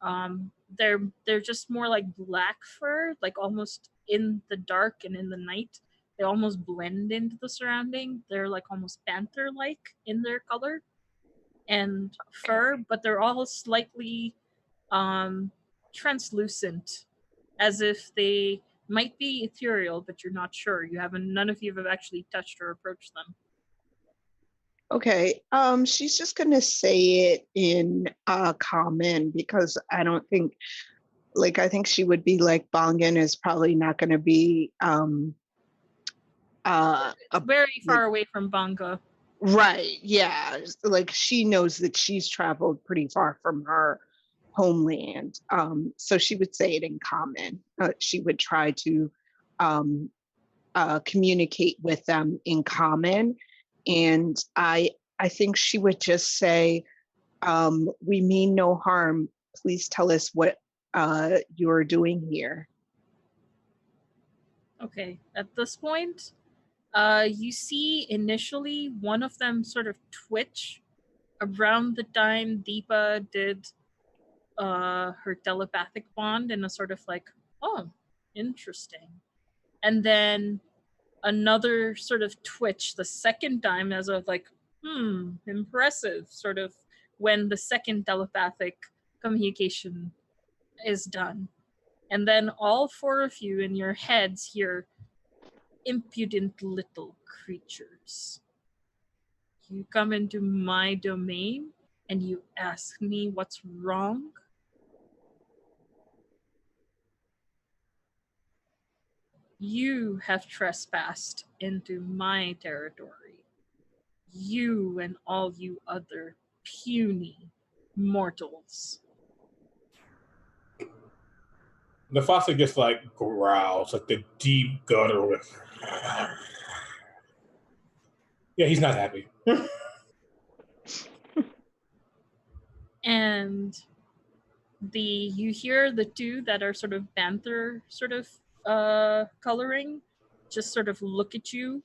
they're just more like black fur, like almost in the dark and in the night. They almost blend into the surrounding. They're like almost panther like in their color and fur, but they're all slightly translucent, as if they might be ethereal, but you're not sure. None of you have actually touched or approached them. Okay, she's just gonna say it in common because I don't think, like, I think she would be like, Bongan is probably not gonna be very far away from Banga. Right, yeah, like she knows that she's traveled pretty far from her homeland. So she would say it in common. She would try to communicate with them in common. And I think she would just say, we mean no harm. Please tell us what you're doing here. Okay, at this point, you see initially one of them sort of twitch around the time Deepa did her telepathic bond in a sort of like, oh, interesting. And then another sort of twitch the second time as of like, impressive, sort of when the second telepathic communication is done. And then all 4 of you in your heads hear, impudent little creatures. You come into my domain and you ask me what's wrong? You have trespassed into my territory. You and all you other puny mortals. The faucet just like growls, like the deep guttural. Yeah, he's not happy. And you hear the two that are sort of panther sort of coloring just sort of look at you.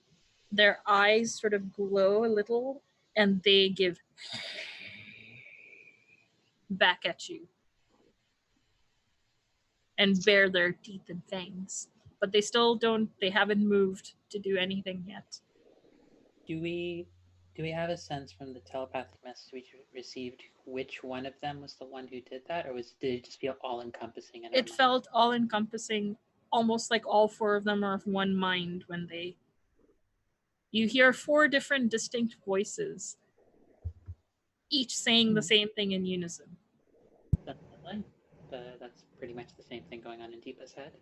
Their eyes sort of glow a little, and they give back at you and bare their teeth and fangs. But they haven't moved to do anything yet. Do we have a sense from the telepathic message we received which one of them was the one who did that, or did it just feel all encompassing? It felt all encompassing, almost like all four of them are of one mind when they. You hear four different distinct voices, each saying the same thing in unison. That's pretty much the same thing going on in Deepa's head.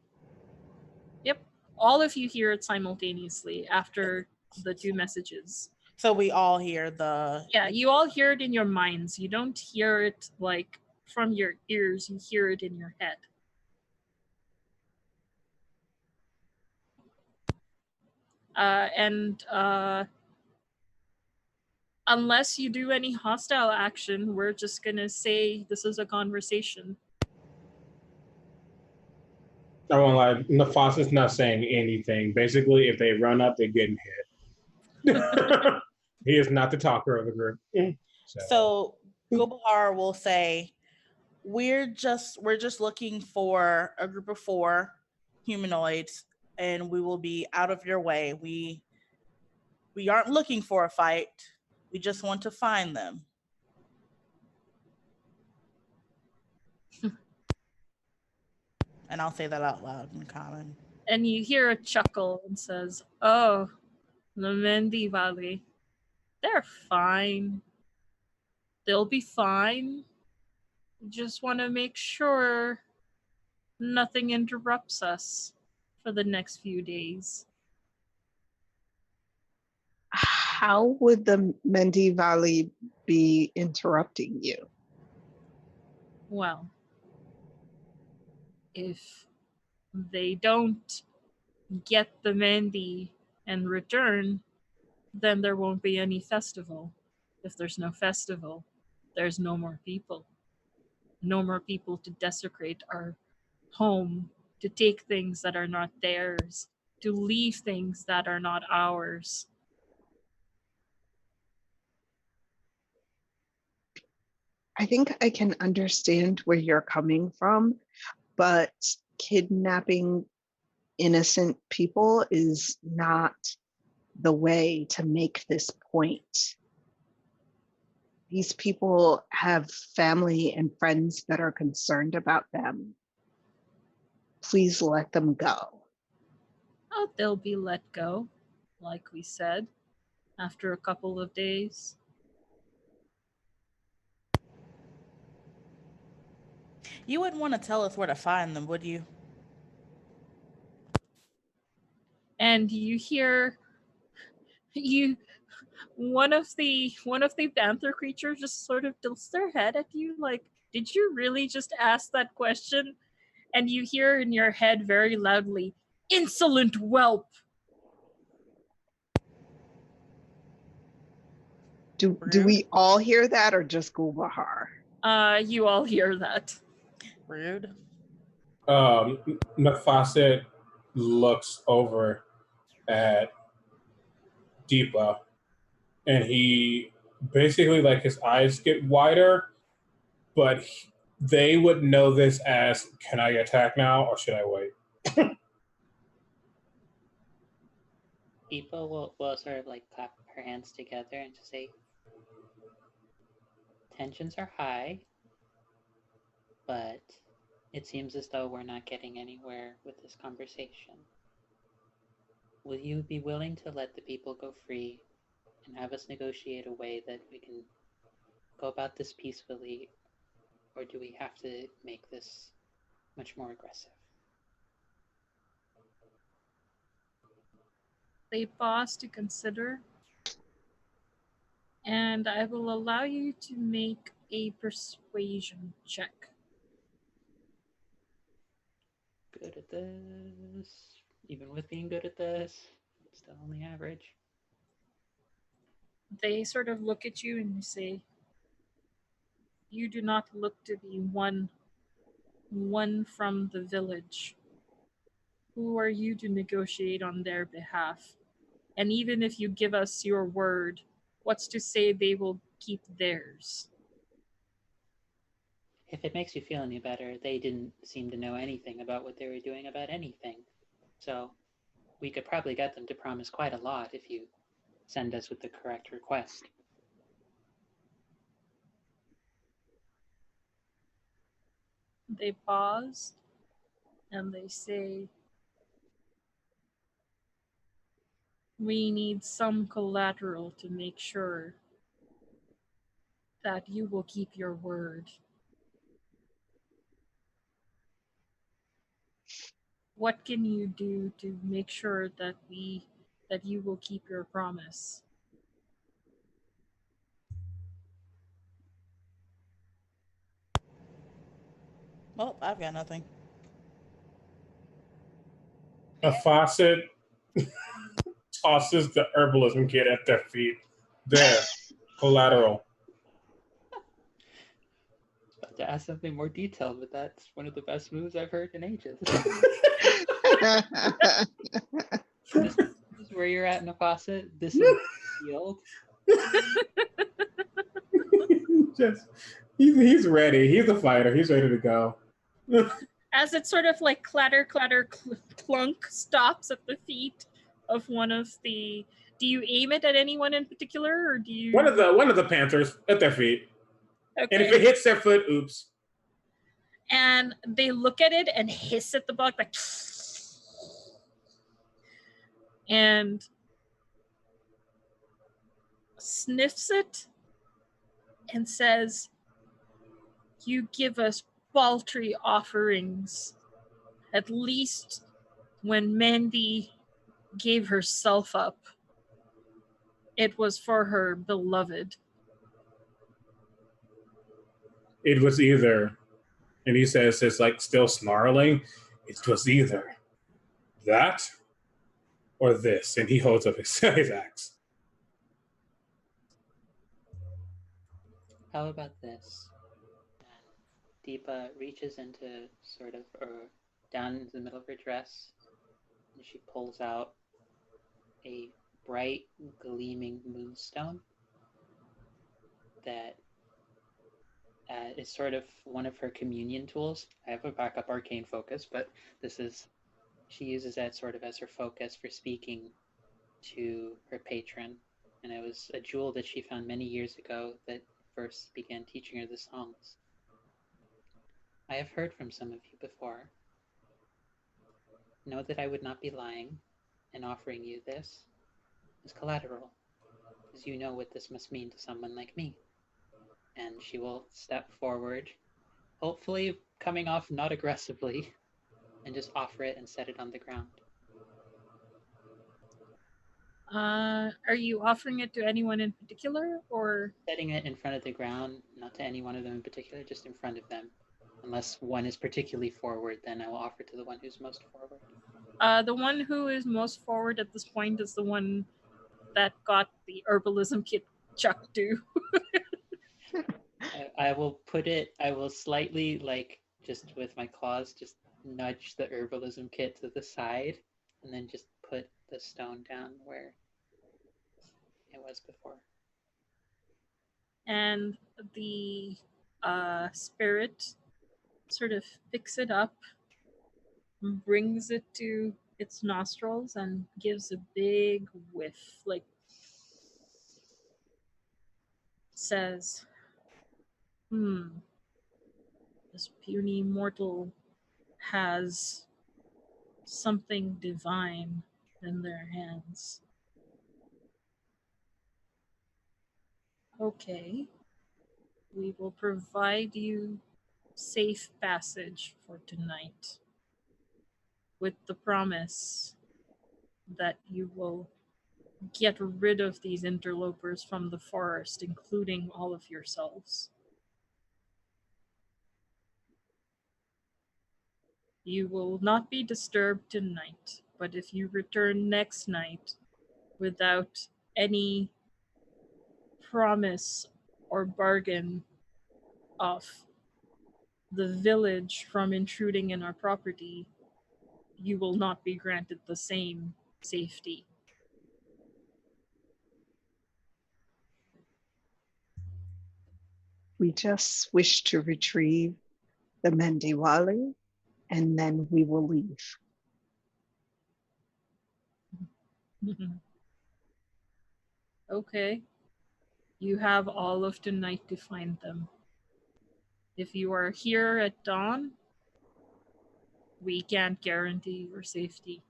Yep. All of you hear it simultaneously after the two messages. So we all hear the... Yeah, you all hear it in your minds. You don't hear it like from your ears. You hear it in your head. And unless you do any hostile action, we're just gonna say this is a conversation. I won't lie, Nefassa's not saying anything. Basically, if they run up, they're getting hit. He is not the talker of the group. So Gulbahar will say, we're just looking for a group of 4 humanoids, and we will be out of your way. We aren't looking for a fight. We just want to find them. And I'll say that out loud in common. And you hear a chuckle and says, "Oh, the Mendi Valley. They're fine. They'll be fine. We just want to make sure nothing interrupts us for the next few days." How would the Mendi Valley be interrupting you? Well, if they don't get the Mendi and return, then there won't be any festival. If there's no festival, there's no more people. No more people to desecrate our home, to take things that are not theirs, to leave things that are not ours. I think I can understand where you're coming from, but kidnapping innocent people is not the way to make this point. These people have family and friends that are concerned about them. Please let them go. Oh, they'll be let go, like we said, after a couple of days. You wouldn't want to tell us where to find them, would you? And you hear one of the panther creatures just sort of tilts their head at you like, did you really just ask that question? And you hear in your head very loudly, "Insolent whelp." Do we all hear that, or just Gulbahar? You all hear that. Rude. Nefasset looks over at Deepa, and he basically, like, his eyes get wider, but they would know this as, can I attack now or should I wait? Deepa will sort of like clap her hands together and just say, tensions are high, but it seems as though we're not getting anywhere with this conversation. Will you be willing to let the people go free and have us negotiate a way that we can go about this peacefully, or do we have to make this much more aggressive? They pause to consider, and I will allow you to make a persuasion check. good at this. Even with being good at this, still only average. They sort of look at you and say, "You do not look to be one from the village. Who are you to negotiate on their behalf? And even if you give us your word, what's to say they will keep theirs?" If it makes you feel any better, they didn't seem to know anything about what they were doing about anything. So we could probably get them to promise quite a lot if you send us with the correct request. They pause and they say, "We need some collateral to make sure that you will keep your word. What can you do to make sure that you will keep your promise?" Well, I've got nothing. A faucet tosses the herbalism kit at their feet. There, collateral. About to ask something more detailed, but that's one of the best moves I've heard in ages. This is where you're at in a faucet. This is field. He's ready. He's a fighter. He's ready to go. As it sort of like clatter, clunk stops at the feet of one of the. Do you aim it at anyone in particular, or do you? One of the panthers at their feet. Okay. And if it hits their foot, oops. And they look at it and hiss at the bug like, and sniffs it and says, "You give us paltry offerings. At least when Mandy gave herself up, it was for her beloved." It was either, and he says, it's like still snarling, it was either that or this. And he holds up his axe. How about this? And Deepa reaches into sort of down into the middle of her dress, and she pulls out a bright, gleaming moonstone that is sort of one of her communion tools. I have a backup arcane focus, but she uses that sort of as her focus for speaking to her patron. And it was a jewel that she found many years ago that first began teaching her the songs. I have heard from some of you before. Know that I would not be lying in offering you this as collateral, as you know what this must mean to someone like me. And she will step forward, hopefully coming off not aggressively, and just offer it and set it on the ground. Are you offering it to anyone in particular, or setting it in front of the ground, not to any one of them in particular, just in front of them? Unless one is particularly forward, then I will offer to the one who's most forward. The one who is most forward at this point is the one that got the herbalism kit chucked to. I will slightly, like, just with my claws, just nudge the herbalism kit to the side, and then just put the stone down where it was before. And the spirit sort of picks it up, brings it to its nostrils, and gives a big whiff, like says, "This puny mortal has something divine in their hands. Okay, we will provide you safe passage for tonight, with the promise that you will get rid of these interlopers from the forest, including all of yourselves. You will not be disturbed tonight, but if you return next night without any promise or bargain of the village from intruding in our property, you will not be granted the same safety. We just wish to retrieve the Mendiwali, and then we will leave. Okay. You have all of tonight to find them. If you are here at dawn, we can't guarantee your safety.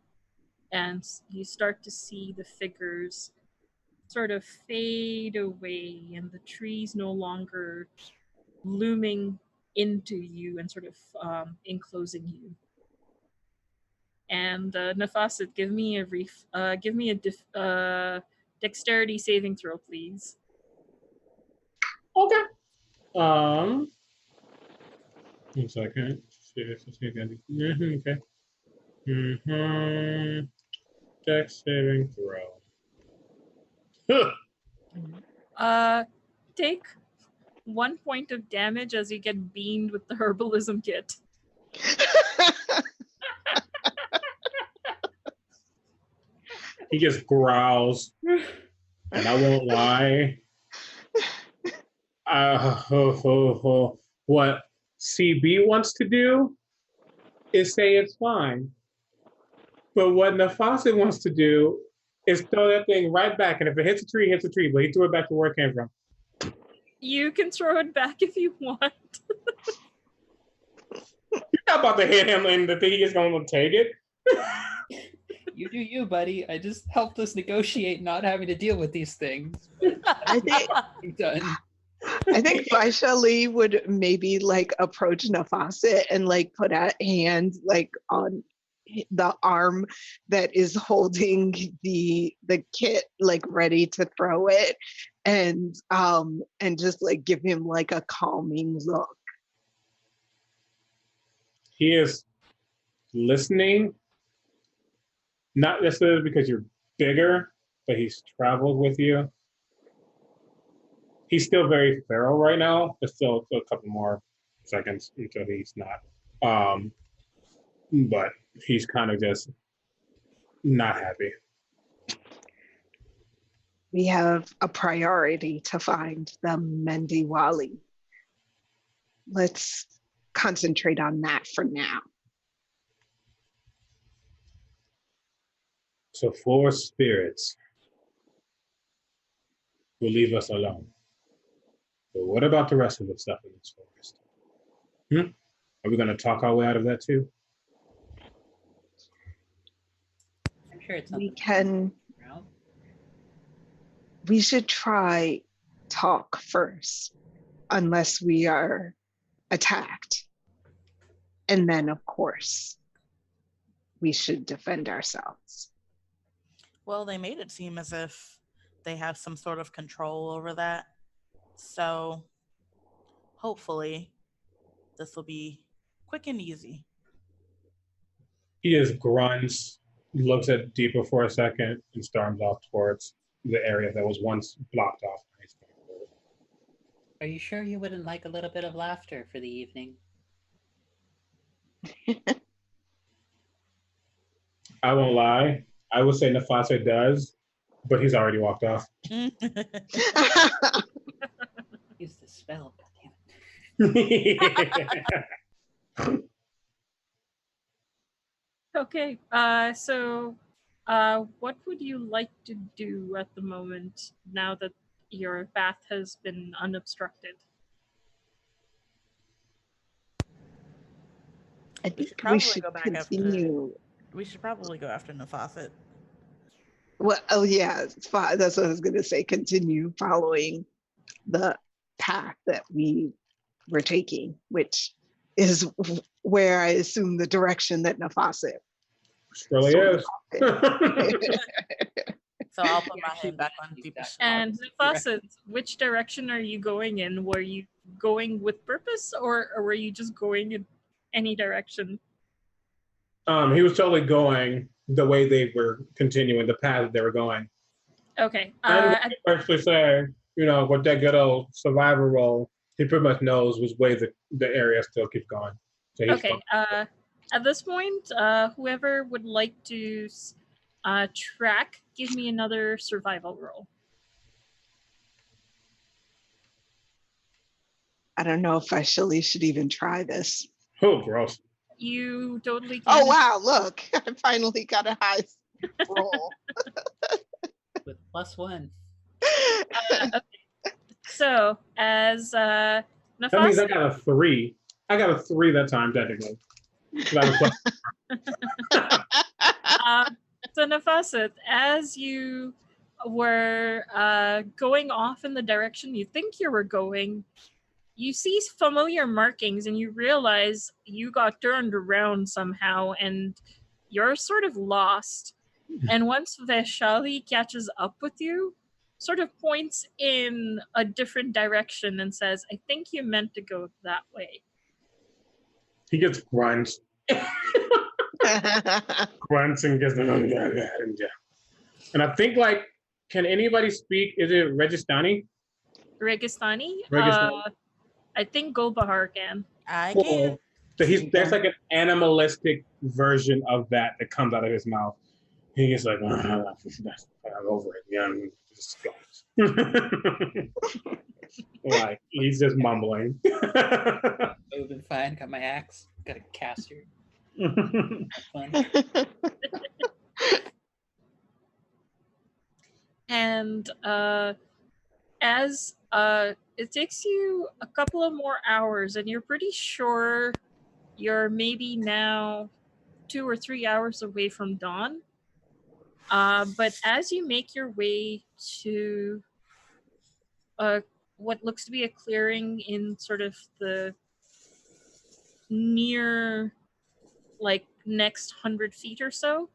And you start to see the figures sort of fade away, and the trees no longer looming into you and sort of enclosing you. And Nafasit, give me a dexterity saving throw, please. Okay. 1 second. Okay. Dex saving throw. Take 1 point of damage as you get beamed with the herbalism kit. He just growls, and I won't lie. What CB wants to do is say it's fine, but what Nafasa wants to do is throw that thing right back, and if it hits a tree, it hits a tree. But he threw it back to where it came from. You can throw it back if you want. You're not about to hit him, and the thing is going to take it. You do you, buddy. I just helped us negotiate not having to deal with these things. I think Vaishali would maybe like approach Nafasa and like put a hand like on the arm that is holding the kit, like ready to throw it, and just like give him like a calming look. He is listening, not necessarily because you're bigger, but he's traveled with you. He's still very feral right now. There's still a couple more seconds until he's not. But he's kind of just not happy. We have a priority to find the Mendiwali. Let's concentrate on that for now. So 4 spirits will leave us alone. But what about the rest of the stuff in this forest? Are we going to talk our way out of that too? I'm sure it's We can. We should try talk first, unless we are attacked. And then, of course, we should defend ourselves. Well, they made it seem as if they have some sort of control over that. So hopefully this will be quick and easy. He just grunts, looks at Deepa for a second, and storms off towards the area that was once blocked off. Are you sure you wouldn't like a little bit of laughter for the evening? I won't lie. I would say Nafasa does, but he's already walked off. Use the spell, goddammit. Okay, so what would you like to do at the moment now that your path has been unobstructed? I think we should go back continue. We should probably go after Nafasa. Well, oh yeah, that's what I was going to say. Continue following the path that we were taking, which is where I assume the direction that Nafasa Surely is. So I'll put my hand back on Deepa's. And Nafasa, which direction are you going in? Were you going with purpose, or were you just going in any direction? He was totally going the way they were continuing, the path that they were going. Okay. I'm going to actually say, with that good old survivor role, he pretty much knows which way the area still keeps going. So he's okay. At this point, whoever would like to track, give me another survival roll. I don't know if I should even try this. Oh, gross. You totally can. Oh, wow, look. I finally got a high roll. With +1. Okay. So, as That means I got a 3. I got a 3 that time, technically. So Nafasit, as you were going off in the direction you think you were going, you see familiar markings and you realize you got turned around somehow and you're sort of lost. And once Vaishali catches up with you, sort of points in a different direction and says, I think you meant to go that way. He gets grunts. Grunts and gets and I think can anybody speak? Is it Registani? Registani? Registani. I think Golbahar can. I can. So there's like an animalistic version of that comes out of his mouth. He gets like, I'm over it. Yeah, I'm just going. Like he's just mumbling. Moving fine. Got my axe. Got a caster. Fun. And as it takes you a couple of more hours, and you're pretty sure you're maybe now 2 or 3 hours away from dawn. But as you make your way to what looks to be a clearing in sort of the near, next 100 feet or so,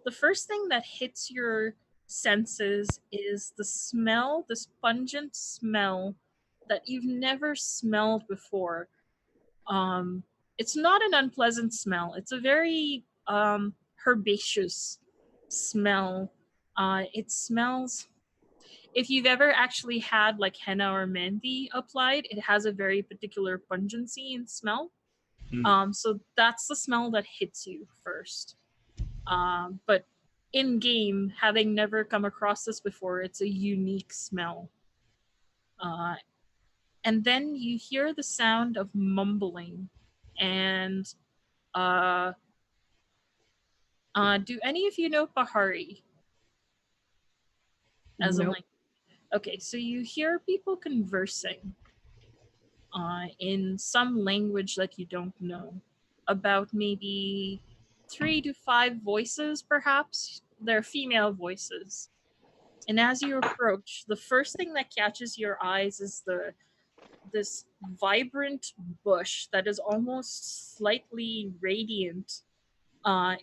the first thing that hits your senses is the smell, this pungent smell that you've never smelled before. It's not an unpleasant smell. It's a very herbaceous smell. It smells. If you've ever actually had henna or mehndi applied, it has a very particular pungency and smell. So that's the smell that hits you first. But in game, having never come across this before, it's a unique smell. And then you hear the sound of mumbling, and do any of you know Pahari as a language? Okay, so you hear people conversing in some language that you don't know, about maybe 3 to 5 voices, perhaps. They're female voices. And as you approach, the first thing that catches your eyes is this vibrant bush that is almost slightly radiant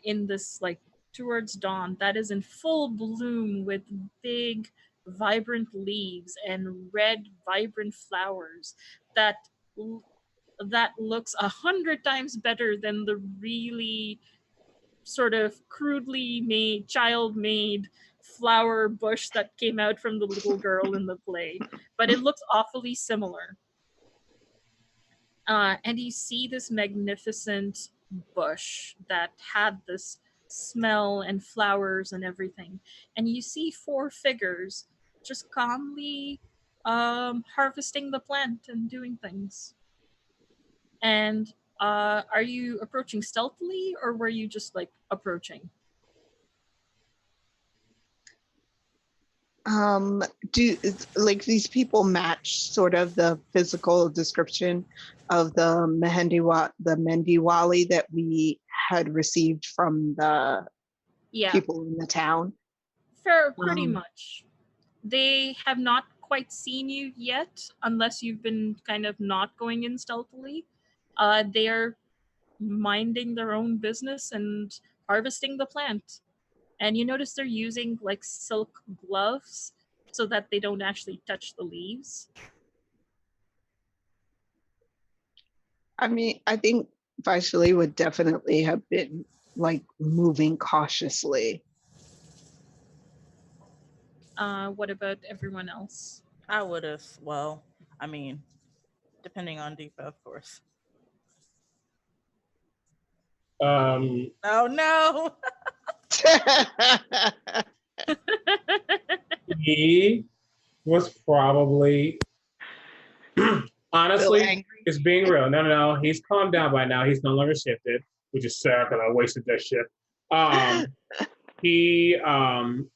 in this towards dawn, that is in full bloom with big vibrant leaves and red vibrant flowers that looks 100 times better than the really sort of crudely made, child made flower bush that came out from the little girl in the play. But it looks awfully similar. And you see this magnificent bush that had this smell and flowers and everything. And you see 4 figures just calmly harvesting the plant and doing things. And are you approaching stealthily, or were you just approaching? Do these people match sort of the physical description of the Mendiwali that we had received from the people in the town? Pretty much. They have not quite seen you yet, unless you've been kind of not going in stealthily. They are minding their own business and harvesting the plant. And you notice they're using silk gloves so that they don't actually touch the leaves. I mean, I think Vaishali would definitely have been like moving cautiously. What about everyone else? I would as well. I mean, depending on Deepa, of course. Oh no! He was probably honestly, it's being real. No. He's calmed down by now. He's no longer shifted, which is sad because I wasted that shift. He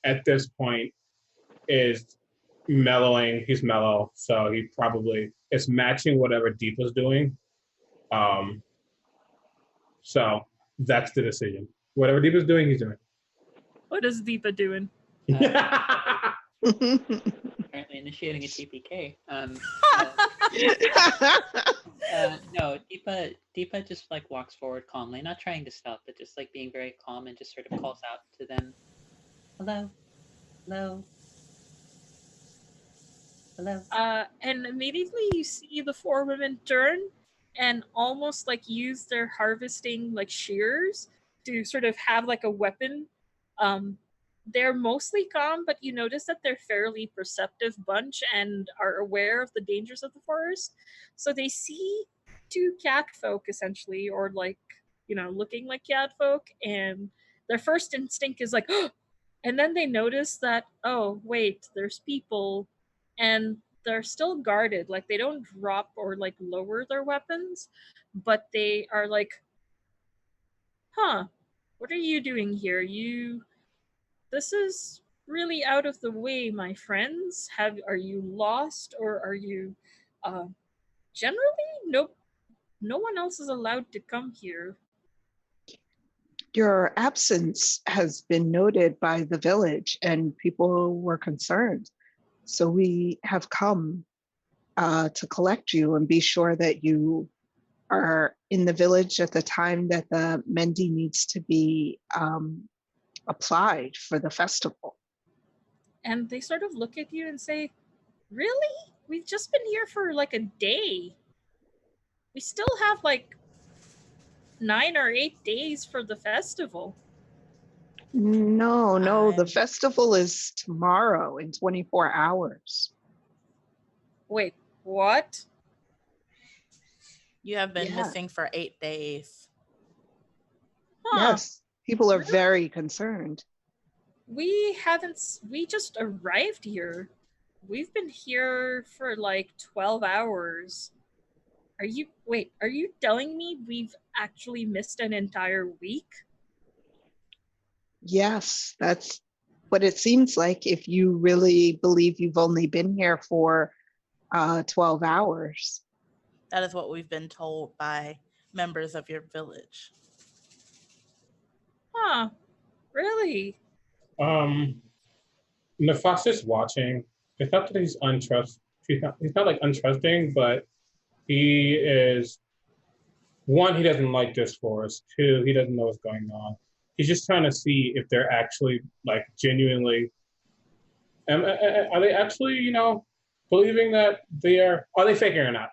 at this point is mellowing. He's mellow, so he probably is matching whatever Deep was doing. So that's the decision. Whatever Deep is doing, he's doing. What is Deepa doing? Apparently initiating a TPK. No, Deepa just like walks forward calmly, not trying to stop, but just like being very calm and just sort of calls out to them, "Hello, hello, hello." And immediately you see the four women turn and almost like use their harvesting like shears to sort of have like a weapon. They're mostly calm, but you notice that they're fairly perceptive bunch and are aware of the dangers of the forest. So they see two cat folk essentially, or like, looking like cat folk, and their first instinct is like, and then they notice that, oh, wait, there's people, and they're still guarded. Like, they don't drop or like lower their weapons, but they are like, huh, what are you doing here? This is really out of the way, my friends. Are you lost, or are you generally no one else is allowed to come here? Your absence has been noted by the village and people were concerned. So we have come to collect you and be sure that you are in the village at the time that the Mendi needs to be applied for the festival. And they sort of look at you and say, really? We've just been here for like a day. We still have like 9 or 8 days for the festival. No, the festival is tomorrow in 24 hours. Wait, what? You have been missing for 8 days. Huh. Yes, people are very concerned. We just arrived here. We've been here for like 12 hours. Are you telling me we've actually missed an entire week? Yes, that's what it seems like if you really believe you've only been here for 12 hours. That is what we've been told by members of your village. Huh. Really? Nefas is watching. It's not that he's he's not like untrusting, but he is, one, he doesn't like this forest. Two, he doesn't know what's going on. He's just trying to see if they're actually like genuinely, are they actually, believing that are they faking or not?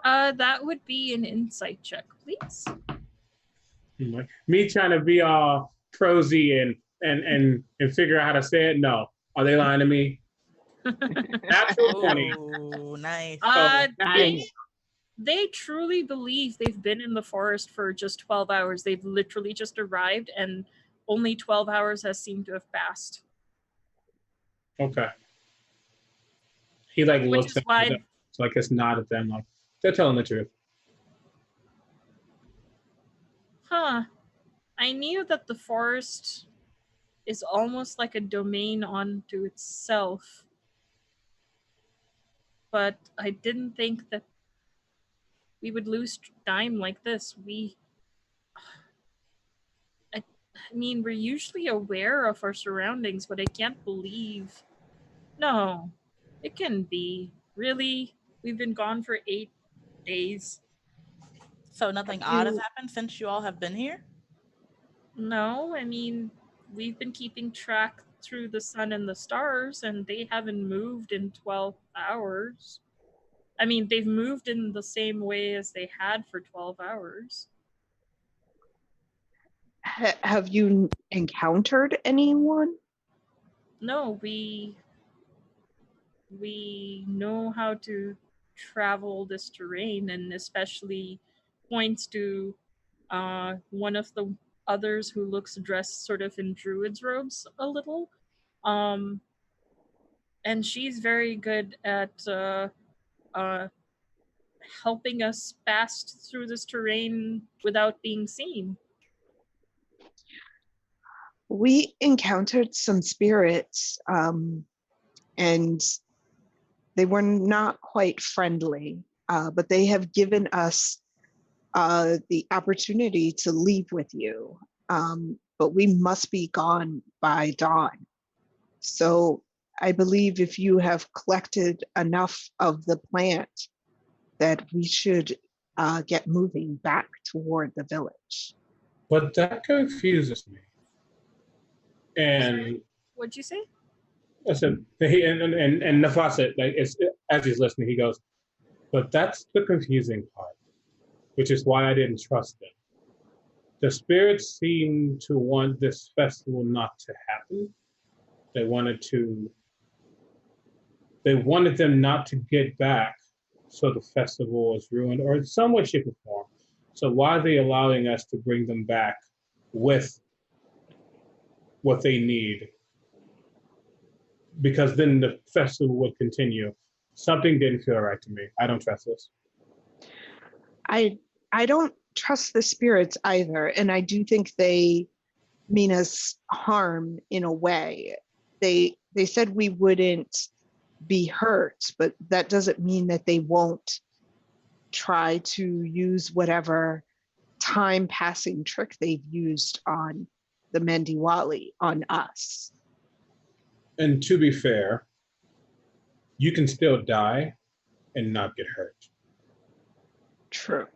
That would be an insight check, please. Me trying to be all prosy and figure out how to say it. No, are they lying to me? Natural 20. Oh, nice. They truly believe they've been in the forest for just 12 hours. They've literally just arrived, and only 12 hours has seemed to have passed. Okay. He like looks at them, so like it's nod at them, like they're telling the truth. Huh. I knew that the forest is almost like a domain unto itself, but I didn't think that we would lose time like this. I mean, we're usually aware of our surroundings, but I can't believe. No, it can be. Really? We've been gone for 8 days. So nothing odd has happened since you all have been here? No, I mean, we've been keeping track through the sun and the stars, and they haven't moved in 12 hours. I mean, they've moved in the same way as they had for 12 hours. Have you encountered anyone? No, we know how to travel this terrain, and especially points to one of the others who looks dressed sort of in druid's robes a little. And she's very good at helping us pass through this terrain without being seen. We encountered some spirits, and they were not quite friendly, but they have given us the opportunity to leave with you. But we must be gone by dawn. So I believe if you have collected enough of the plant, that we should get moving back toward the village. But that confuses me. And What'd you say? I said, and Nafas said, like, as he's listening, he goes, but that's the confusing part, which is why I didn't trust them. The spirits seem to want this festival not to happen. They wanted them not to get back, so the festival is ruined, or in some way, shape, or form. So why are they allowing us to bring them back with what they need? Because then the festival would continue. Something didn't feel right to me. I don't trust this. I don't trust the spirits either, and I do think they mean us harm in a way. They said we wouldn't be hurt, but that doesn't mean that they won't try to use whatever time passing trick they've used on the Mendiwali on us. And to be fair, you can still die and not get hurt. True.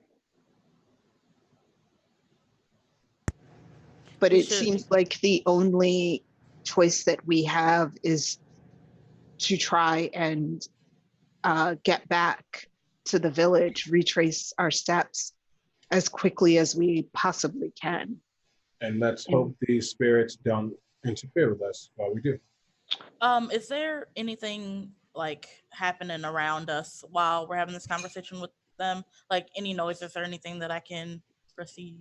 But it seems like the only choice that we have is to try and get back to the village, retrace our steps as quickly as we possibly can. And let's hope these spirits don't interfere with us while we do. Is there anything like happening around us while we're having this conversation with them? Like any noises or anything that I can perceive,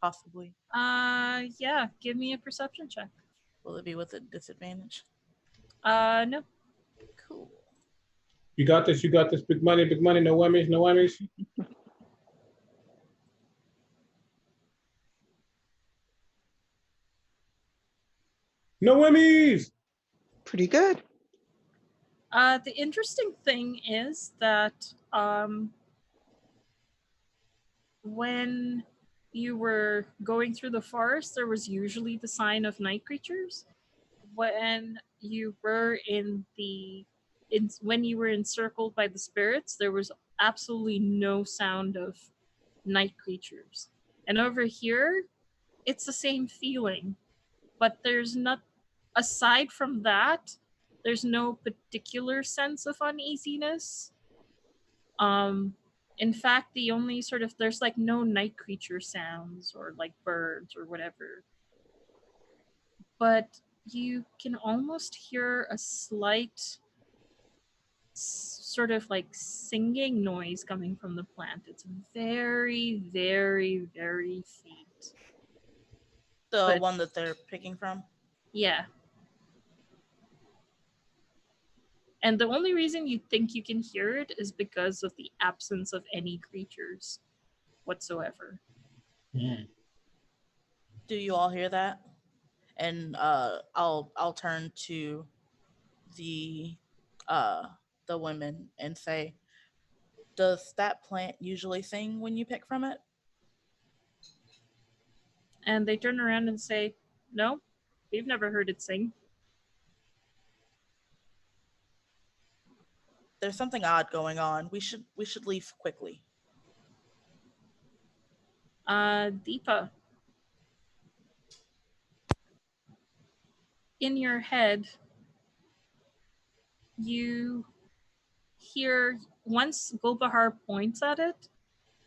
possibly? Yeah, give me a perception check. Will it be with a disadvantage? No. Cool. You got this, big money, no whammies, no whammies. No whammies! Pretty good. The interesting thing is that when you were going through the forest, there was usually the sign of night creatures. When you were when you were encircled by the spirits, there was absolutely no sound of night creatures. And over here, it's the same feeling, but there's not, aside from that, there's no particular sense of uneasiness. In fact, the only sort of, there's like no night creature sounds or like birds or whatever. But you can almost hear a slight sort of like singing noise coming from the plant. It's very, very, very faint. The one that they're picking from? Yeah. And the only reason you think you can hear it is because of the absence of any creatures whatsoever. Mm. Do you all hear that? And I'll turn to the women and say, does that plant usually sing when you pick from it? And they turn around and say, no, we've never heard it sing. There's something odd going on. We should leave quickly. Deepa, in your head, you hear, once Gulbahar points at it,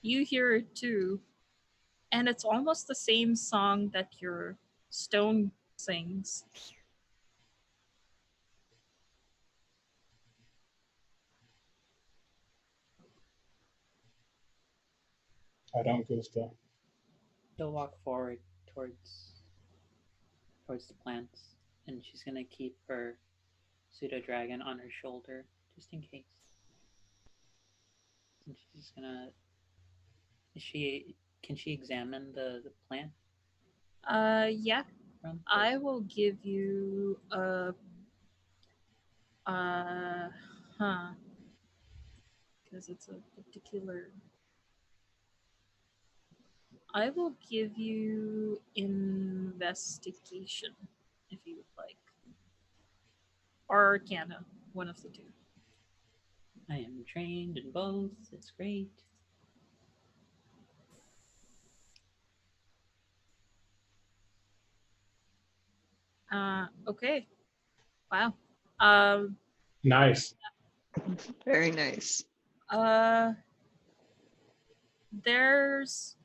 you hear it too. and it's almost the same song that your stone sings. I don't, Gusta. She'll walk forward towards the plants, and she's gonna keep her pseudo dragon on her shoulder just in case. And she's gonna. Is she? Can she examine the plant Yeah, from? I will give you a uh huh, because it's a particular. I will give you investigation if you would like, or arcana, one of the two. I am trained in both. It's great. Okay. Wow. Um. Nice. Very nice. Uh. There's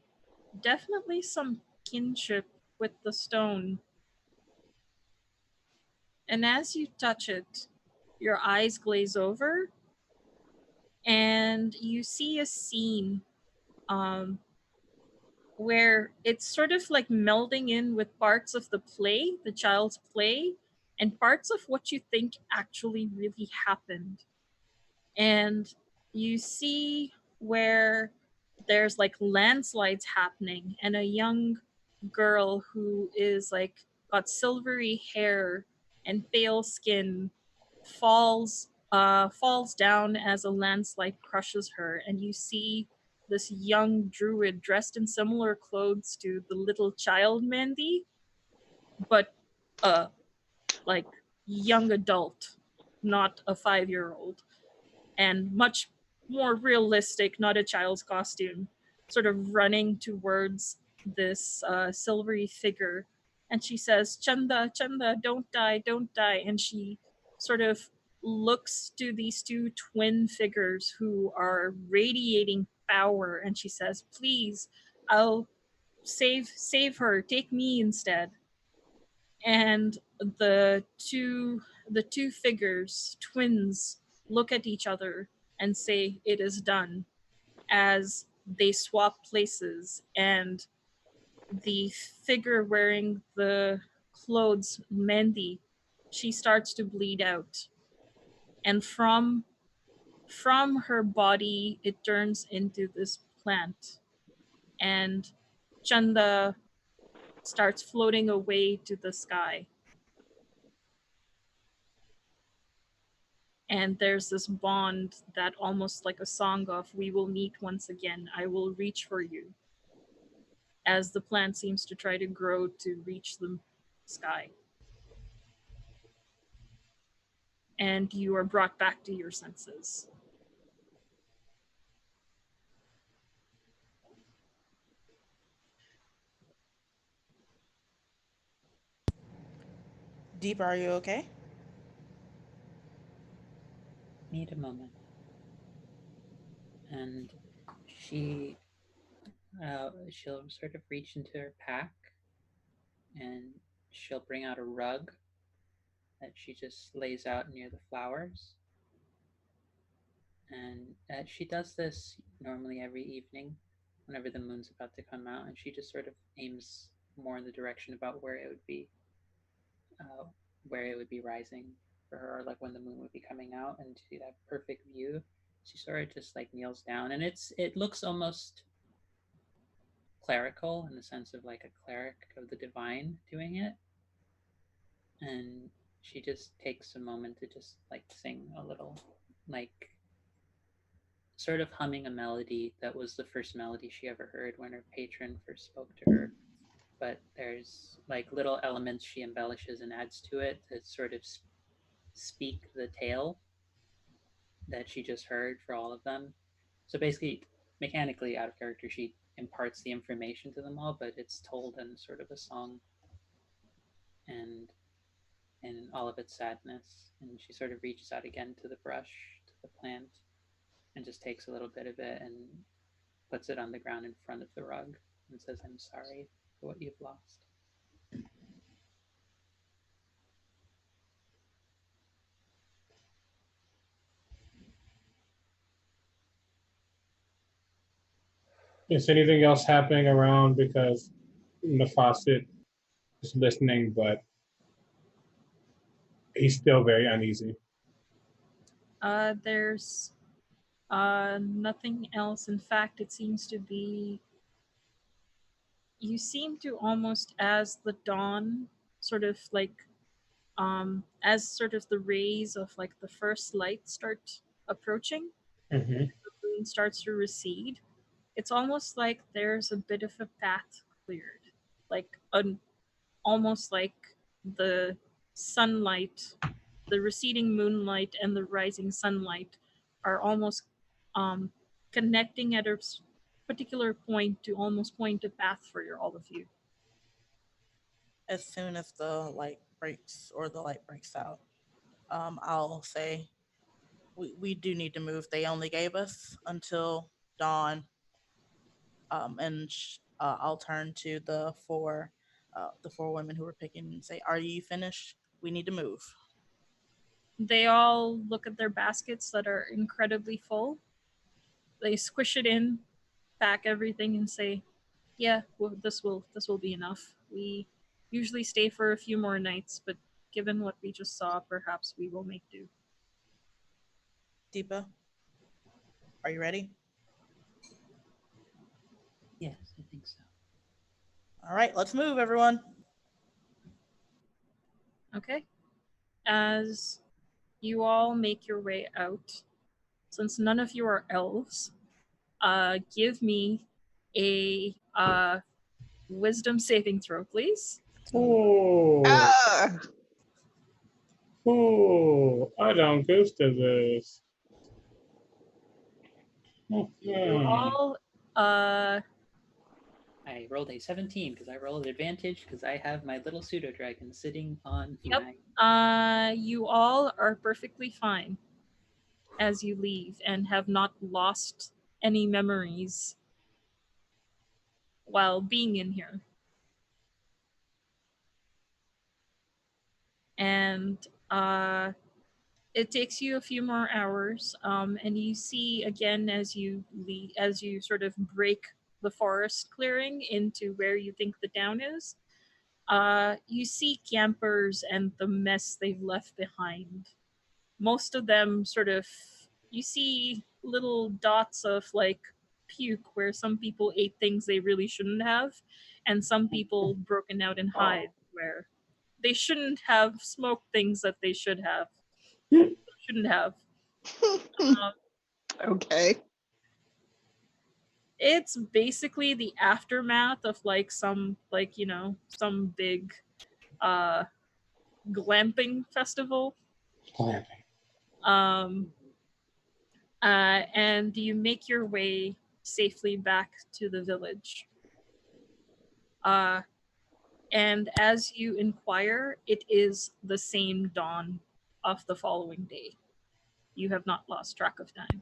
definitely some kinship with the stone, and as you touch it, your eyes glaze over, and you see a scene. Um. Where it's sort of like melding in with parts of the play, the child's play, and parts of what you think actually really happened. And you see where there's like landslides happening, and a young girl who is like got silvery hair and pale skin falls down as a landslide crushes her, and you see this young druid dressed in similar clothes to the little child Mandy, but uh like young adult, not a 5-year-old, and much more realistic, not a child's costume, sort of running towards this silvery figure. And she says, Chanda, Chanda, don't die, don't die. And she sort of looks to these two twin figures who are radiating power. And she says, please, I'll save her. Take me instead. And the two figures, twins, look at each other and say it is done as they swap places, and the figure wearing the clothes, Mandy, she starts to bleed out, and from her body it turns into this plant, and Chanda starts floating away to the sky. And there's this bond that almost like a song of we will meet once again, I will reach for you, as the plant seems to try to grow to reach the sky. And you are brought back to your senses. Deep, are you okay? Need a moment. And she she'll sort of reach into her pack, and she'll bring out a rug that she just lays out near the flowers. And she does this normally every evening whenever the moon's about to come out, and she just sort of aims more in the direction about uh, where it would be rising for her, or like when the moon would be coming out, and to that perfect view, she sort of just like kneels down, and it looks almost clerical in the sense of like a cleric of the divine doing it, and she just takes a moment to just like sing a little, like sort of humming a melody that was the first melody she ever heard when her patron first spoke to her. But there's like little elements she embellishes and adds to it to sort of speak the tale that she just heard for all of them. So basically, mechanically out of character, she imparts the information to them all, but it's told in sort of a song, and in all of its sadness. And she sort of reaches out again to the brush, to the plant, and just takes a little bit of it and puts it on the ground in front of the rug and says, "I'm sorry for what you've lost." Is anything else happening around? Because the faucet is listening, but he's still very uneasy. There's nothing else. In fact, it seems to be. You seem to almost, as the dawn, sort of like, as sort of the rays of like the first light start approaching, Mm-hmm. the moon starts to recede. It's almost like there's a bit of a path cleared, like an almost like the sunlight, the receding moonlight and the rising sunlight are almost um, connecting at a particular point to almost point a path for all of you. As soon as the light breaks or the light breaks out, I'll say we do need to move. They only gave us until dawn, I'll turn to the four women who were picking and say, "Are you finished? We need to move." They all look at their baskets that are incredibly full. They squish it in, pack everything, and say, "Yeah, well, this will be enough. We usually stay for a few more nights, but given what we just saw, perhaps we will make do." Deepa, are you ready? Yes, I think so. All right, let's move, everyone. Okay. As you all make your way out, since none of you are elves, give me a wisdom saving throw, please. Oh, Ah, I don't used to this. You all I rolled a 17 because I rolled advantage because I have my little pseudo dragon sitting on Yep. my. You all are perfectly fine as you leave and have not lost any memories while being in here. And it takes you a few more hours, and you see again as you as you sort of break the forest clearing into where you think the town is. You see campers and the mess they've left behind. Most of them sort of, you see little dots of like puke where some people ate things they really shouldn't have, and some people broken out in hives where they shouldn't have smoked things that they shouldn't have. Um, okay. it's basically the aftermath of like some some big uh glamping festival. Um and you make your way safely back to the village. Uh and as you inquire, it is the same dawn of the following day. You have not lost track of time.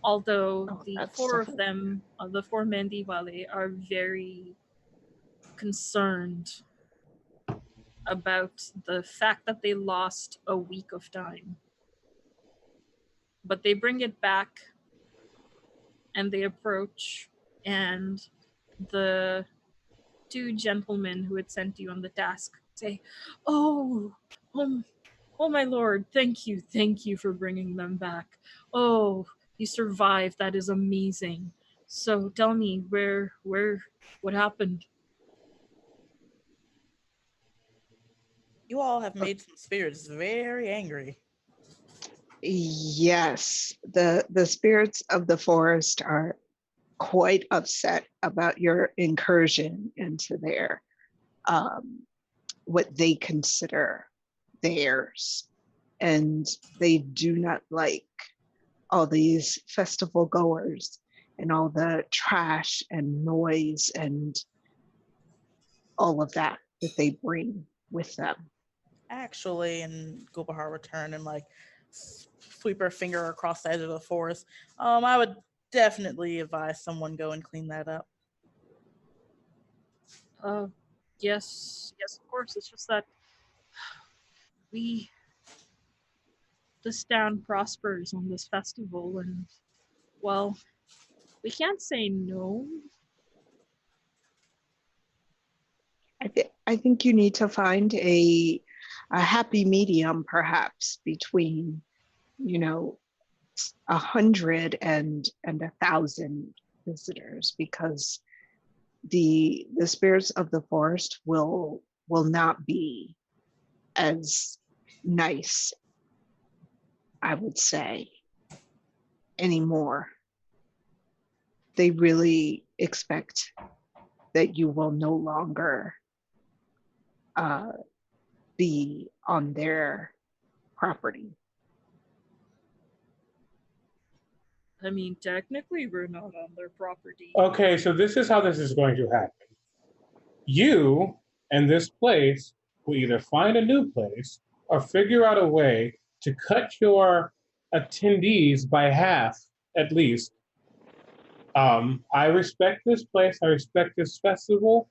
Although Oh, the that's four of something. them, the four Mendiwale, are very concerned about the fact that they lost a week of time. But they bring it back and they approach, and the two gentlemen who had sent you on the task say, "Oh, oh, oh my lord, thank you for bringing them back. Oh, you survived. That is amazing. So tell me, what happened?" You all have made some spirits very angry. Yes, the spirits of the forest are quite upset about your incursion into their what they consider theirs, and they do not like all these festival goers and all the trash and noise and all of that that they bring with them. Actually, and Gulbahar would turn and like sweep her finger across the edge of the forest. I would definitely advise someone go and clean that up. Yes, of course. It's just that we this town prospers on this festival, and well, we can't say no. I think you need to find a happy medium, perhaps between, you know, 100 and 1,000 visitors, because the spirits of the forest will not be as nice, I would say, anymore. They really expect that you will no longer uh, be on their property. I mean, technically, we're not on their property. Okay, so this is how this is going to happen. You and this place will either find a new place or figure out a way to cut your attendees by half, at least. I respect this place, I respect this festival,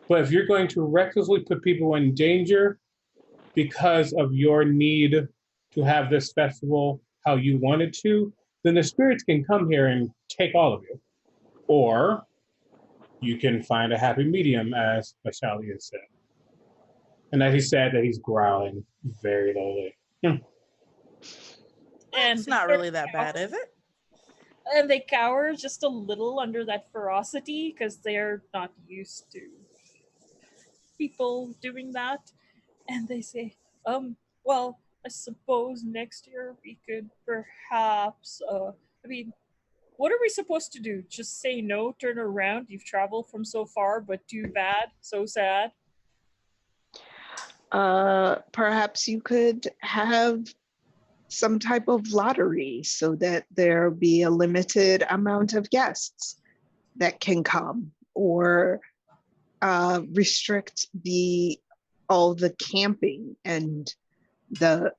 but if you're going to recklessly put people in danger because of your need to have this festival how you want it to, then the spirits can come here and take all of you. Or you can find a happy medium, as Mashali has said. And as he said, that he's growling very lowly. It's not really that bad, is it? And they cower just a little under that ferocity because they're not used to people doing that. And they say, well, I suppose next year we could perhaps, I mean, what are we supposed to do? Just say no, turn around? You've traveled from so far, but too bad, so sad. Perhaps you could have some type of lottery so that there be a limited amount of guests that can come, or restrict all the camping and the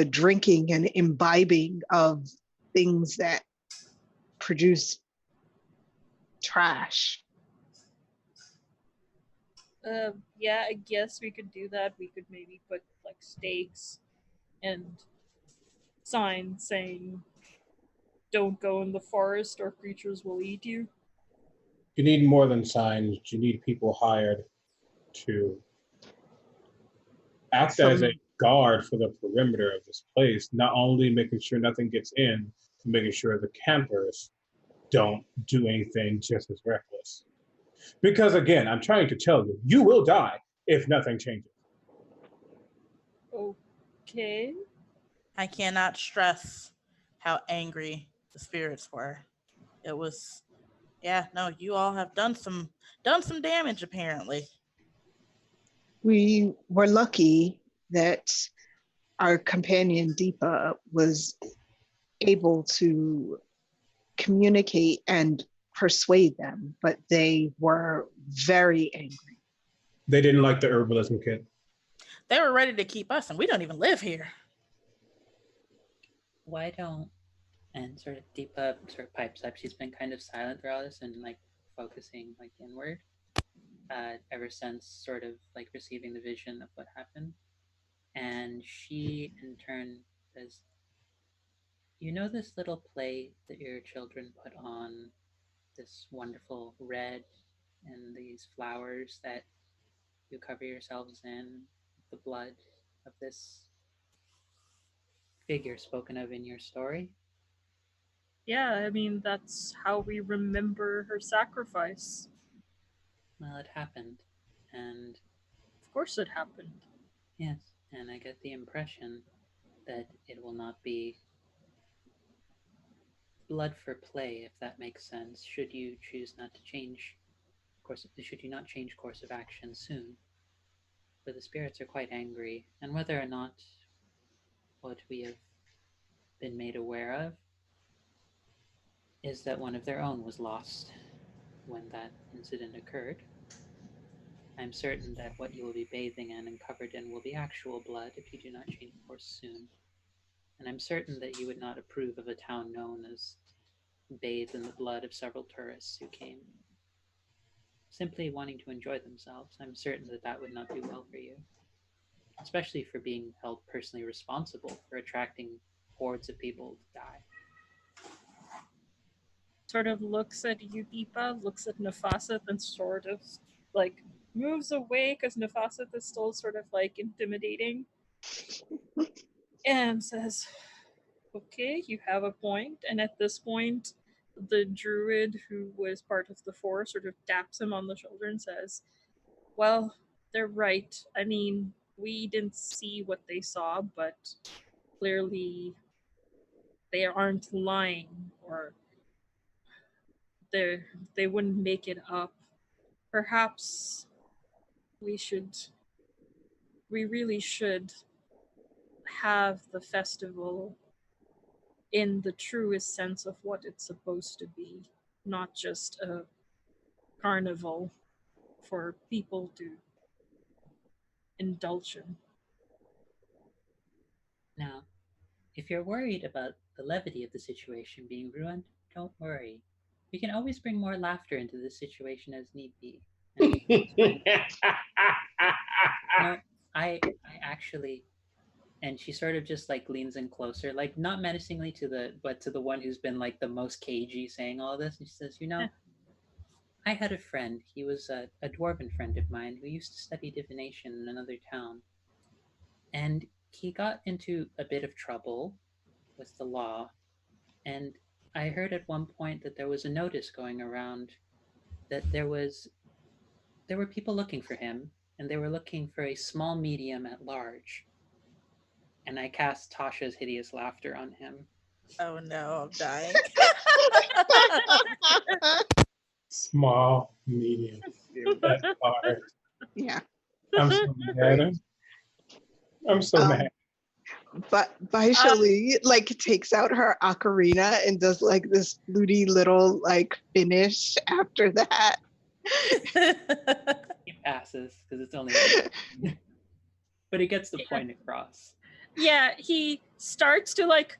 drinking and imbibing of things that produce trash. Yeah, I guess we could do that. We could maybe put like stakes and signs saying, don't go in the forest or creatures will eat you. You need more than signs, you need people hired to act as a guard for the perimeter of this place, not only making sure nothing gets in, but making sure the campers don't do anything just as reckless. Because again, I'm trying to tell you, you will die if nothing changes. Okay. I cannot stress how angry the spirits were. It was, yeah, no, you all have done some damage apparently. We were lucky that our companion Deepa was able to communicate and persuade them, but they were very angry. They didn't like the herbalism kit. They were ready to keep us, and we don't even live here. Why don't, and sort of Deepa sort of pipes up. She's been kind of silent throughout this and like focusing like inward ever since sort of like receiving the vision of what happened. And she in turn says, you know this little plate that your children put on, this wonderful red and these flowers that you cover yourselves in, the blood of this figure spoken of in your story? Yeah, I mean, that's how we remember her sacrifice. Well, it happened. And Of course it happened. yes, and I get the impression that it will not be blood for play, if that makes sense, should you choose not to change course, should you not change course of action soon. For the spirits are quite angry, and whether or not what we have been made aware of is that one of their own was lost when that incident occurred. I'm certain that what you will be bathing in and covered in will be actual blood if you do not change course soon. And I'm certain that you would not approve of a town known as bathed in the blood of several tourists who came. simply wanting to enjoy themselves, I'm certain that that would not do well for you, especially for being held personally responsible for attracting hordes of people to die. Sort of looks at you, Deepa, looks at Nafasith, and sort of like moves away because Nafasith is still sort of like intimidating and says, okay, you have a point. And at this point, the druid who was part of the force sort of taps him on the shoulder and says, well, they're right. I mean, we didn't see what they saw, but clearly they aren't lying, or they they wouldn't make it up. Perhaps we should we really should have the festival in the truest sense of what it's supposed to be, not just a carnival for people to indulge in. Now, if you're worried about the levity of the situation being ruined, don't worry. We can always bring more laughter into this situation as need be. And no, I actually, and she sort of just like leans in closer, like not menacingly to the, but to the one who's been like the most cagey saying all this. And she says, I had a friend. He was a dwarven friend of mine who used to study divination in another town. And he got into a bit of trouble with the law. And I heard at one point that there was a notice going around that there were people looking for him, and they were looking for a small medium at large. And I cast Tasha's hideous laughter on him. Oh no, I'm dying. Small, medium, that's hard. Yeah. I'm so mad. I'm so mad. But Vaishali like takes out her ocarina and does like this fluty little like finish after that. He passes because it's only, but he gets the point across. Yeah, he starts to like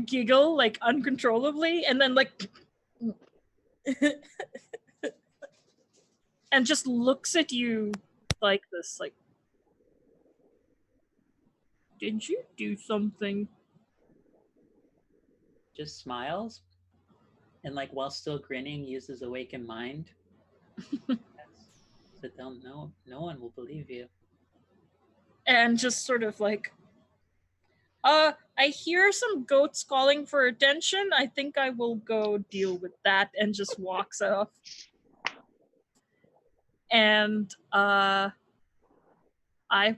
giggle like uncontrollably, and then like and just looks at you like this, like, did you do something? Just smiles and like while still grinning uses awakened mind. So they'll know no one will believe you. And just sort of like, I hear some goats calling for attention. I think I will go deal with that, and just walks off. And I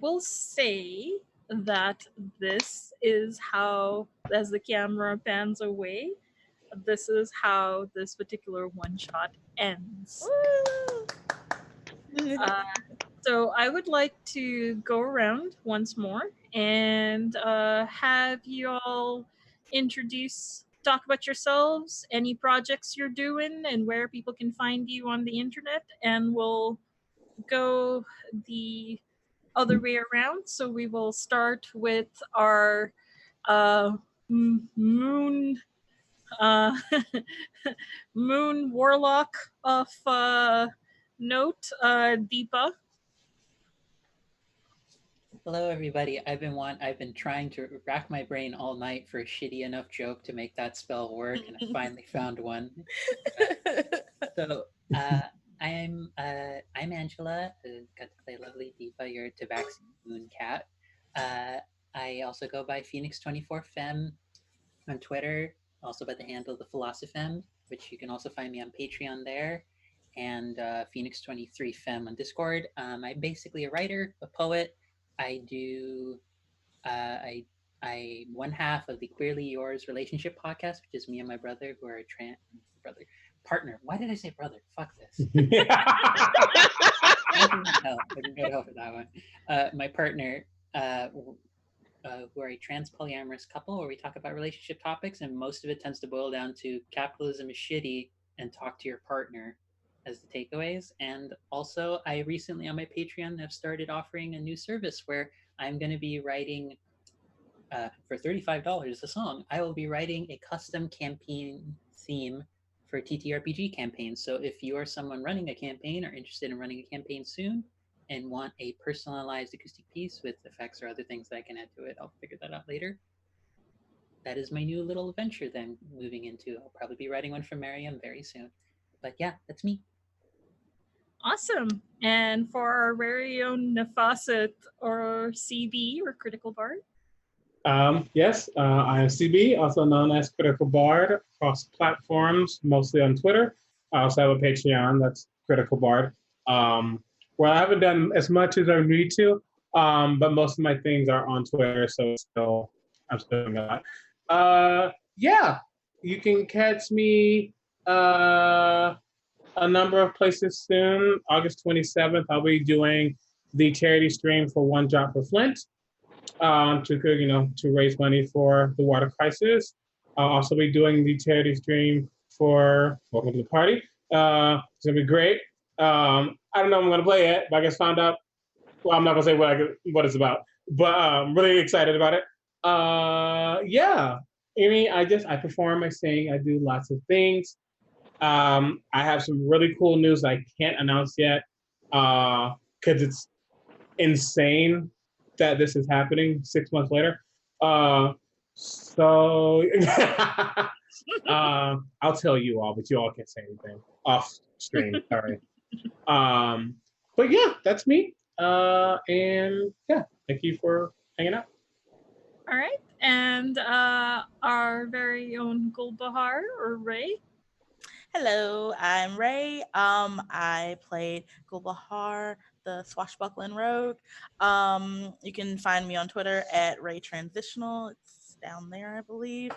will say that this is how, as the camera pans away, this is how this particular one shot ends. So I would like to go around once more and have you all talk about yourselves, any projects you're doing, and where people can find you on the internet, and we'll go the other way around. So we will start with our moon uh, moon warlock of note, Deepa. Hello, everybody. I've been trying to rack my brain all night for a shitty enough joke to make that spell work, and I finally found one. So I'm Angela. Got to play lovely Deepa, your Tabaxi moon cat. I also go by Phoenix24Fem on Twitter, also by the handle The Philosopheme, which you can also find me on Patreon there, and Phoenix23Fem on Discord. I'm basically a writer, a poet. I do. I one half of the Queerly Yours relationship podcast, which is me and my brother, who are a brother partner. Why did I say brother? Fuck this. I can go hell for that one. My partner, who are a trans polyamorous couple, where we talk about relationship topics, and most of it tends to boil down to capitalism is shitty and talk to your partner as the takeaways. And also, I recently on my Patreon have started offering a new service where I'm going to be writing for $35 a song. I will be writing a custom campaign theme for TTRPG campaigns. So if you are someone running a campaign or interested in running a campaign soon and want a personalized acoustic piece with effects or other things that I can add to it, I'll figure that out later. That is my new little adventure that I'm moving into. I'll probably be writing one for Miriam very soon. But yeah, that's me. Awesome. And for our very own Nefasset or CB or Critical Bard? Yes, I am CB, also known as Critical Bard, across platforms, mostly on Twitter. I also have a Patreon that's Critical Bard, where I haven't done as much as I need to, but most of my things are on Twitter, so I'm still doing a lot. Yeah, you can catch me a number of places soon. August 27th, I'll be doing the charity stream for One Drop for Flint. To raise money for the water crisis. I'll also be doing the charity stream for Welcome to the Party. It's gonna be great. I don't know if I'm gonna play it, but I guess found out. Well, I'm not gonna say what it's about, but I'm really excited about it. Yeah, I mean, I perform, I sing, I do lots of things. I have some really cool news I can't announce yet because it's insane that this is happening 6 months later. So I'll tell you all, but you all can't say anything off stream. Sorry. But yeah, that's me. And yeah, thank you for hanging out. All right. And our very own Gulbahar or Ray? Hello, I'm Ray. I played Gulbahar, the swashbuckling rogue. You can find me on Twitter at Ray Transitional. It's down there, I believe.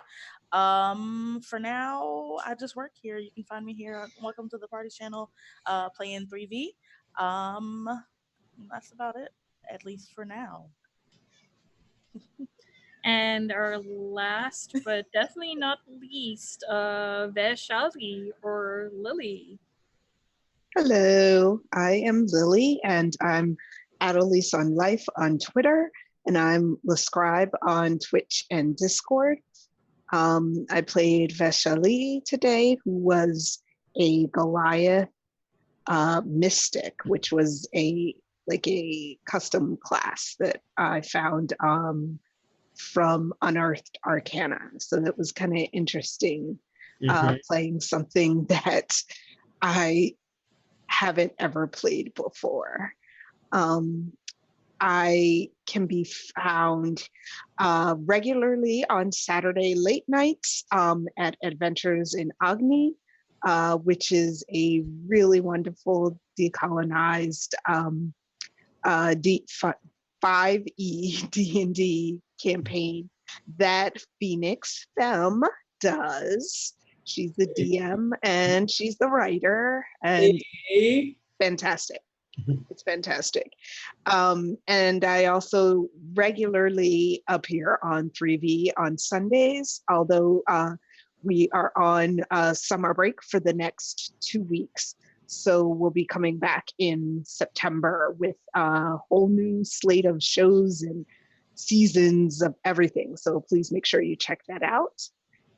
For now, I just work here. You can find me here on Welcome to the Party channel, playing 3V. That's about it, at least for now. And our last, but definitely not least, Vaishali or Lily. Hello, I am Lily, and I'm at Elise on Life on Twitter, and I'm the Scribe on Twitch and Discord. I played Vaishali today, who was a Goliath mystic, which was a custom class that I found from Unearthed Arcana. So that was kind of interesting, playing something that I haven't ever played before. I can be found regularly on Saturday late nights at Adventures in Agni, which is a really wonderful decolonized 5e D&D campaign that Phoenix Femme does. She's the DM and she's the writer, and fantastic. It's fantastic. And I also regularly appear on 3V on Sundays, although we are on summer break for the next 2 weeks. So we'll be coming back in September with a whole new slate of shows and seasons of everything. So please make sure you check that out.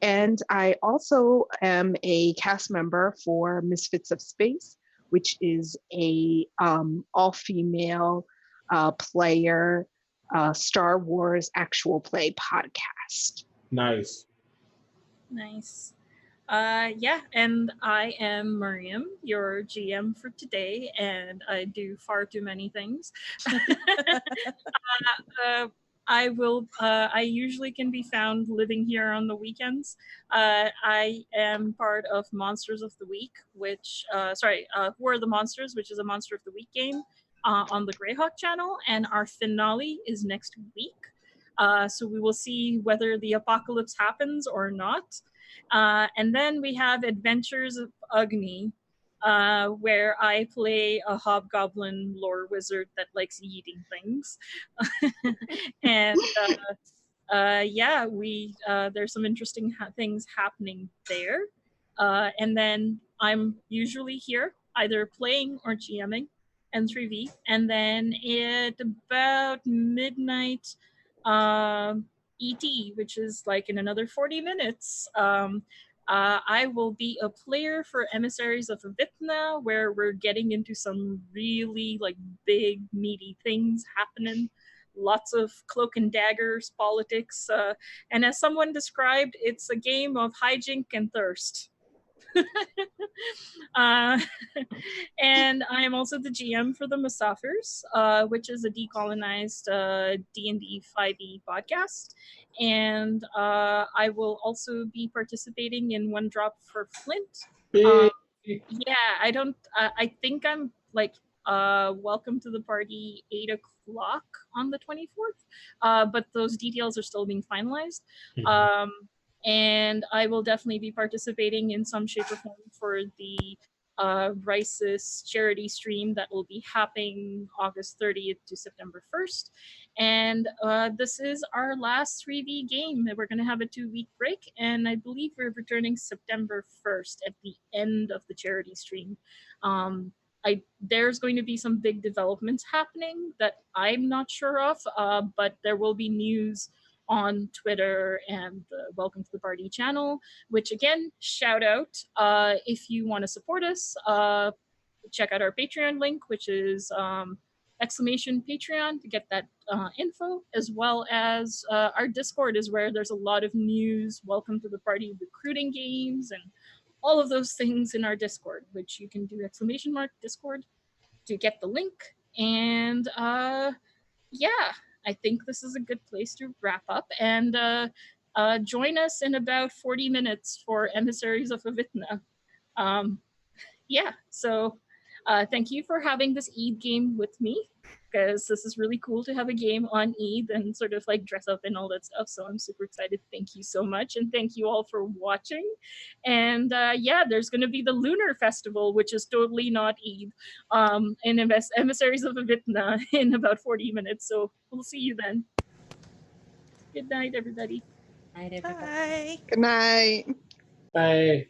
And I also am a cast member for Misfits of Space, which is a all-female player Star Wars actual play podcast. Nice. Nice. Yeah, and I am Miriam, your GM for today, and I do far too many things. I usually can be found living here on the weekends. I am part of Monsters of the Week, Who Are the Monsters, which is a Monster of the Week game on the Greyhawk channel, and our finale is next week. So we will see whether the apocalypse happens or not. And then we have Adventures of Agni, where I play a hobgoblin lore wizard that likes eating things. And yeah, there's some interesting things happening there. And then I'm usually here either playing or GMing N3V. And then at about midnight ET, which is like in another 40 minutes, I will be a player for Emissaries of Avithna, where we're getting into some really like big, meaty things happening. Lots of cloak and daggers, politics, and as someone described, it's a game of hijink and thirst. uh, and I am also the GM for the Musafirs, which is a decolonized D&D 5e podcast. And I will also be participating in One Drop for Flint. Yeah, I think I'm like welcome to the party 8 o'clock on the 24th, but those details are still being finalized. And I will definitely be participating in some shape or form for the Rice's charity stream that will be happening August 30th to September 1st. And this is our last 3V game. We're going to have a 2-week break, and I believe we're returning September 1st at the end of the charity stream. There's going to be some big developments happening that I'm not sure of, but there will be news on Twitter and the Welcome to the Party channel, which again, shout out. If you want to support us, check out our Patreon link, which is !Patreon to get that info, as well as our Discord is where there's a lot of news, Welcome to the Party recruiting games, and all of those things in our Discord, which you can do !Discord to get the link. And yeah, I think this is a good place to wrap up. And join us in about 40 minutes for Emissaries of Avithna. Yeah, so thank you for having this Eid game with me, because this is really cool to have a game on Eid and sort of like dress up and all that stuff. So I'm super excited. Thank you so much. And thank you all for watching. And yeah, there's going to be the Lunar Festival, which is totally not Eid, in Emissaries of Avithna in about 40 minutes. So we'll see you then. Good night, everybody. Night, everybody. Bye. Good night. Bye.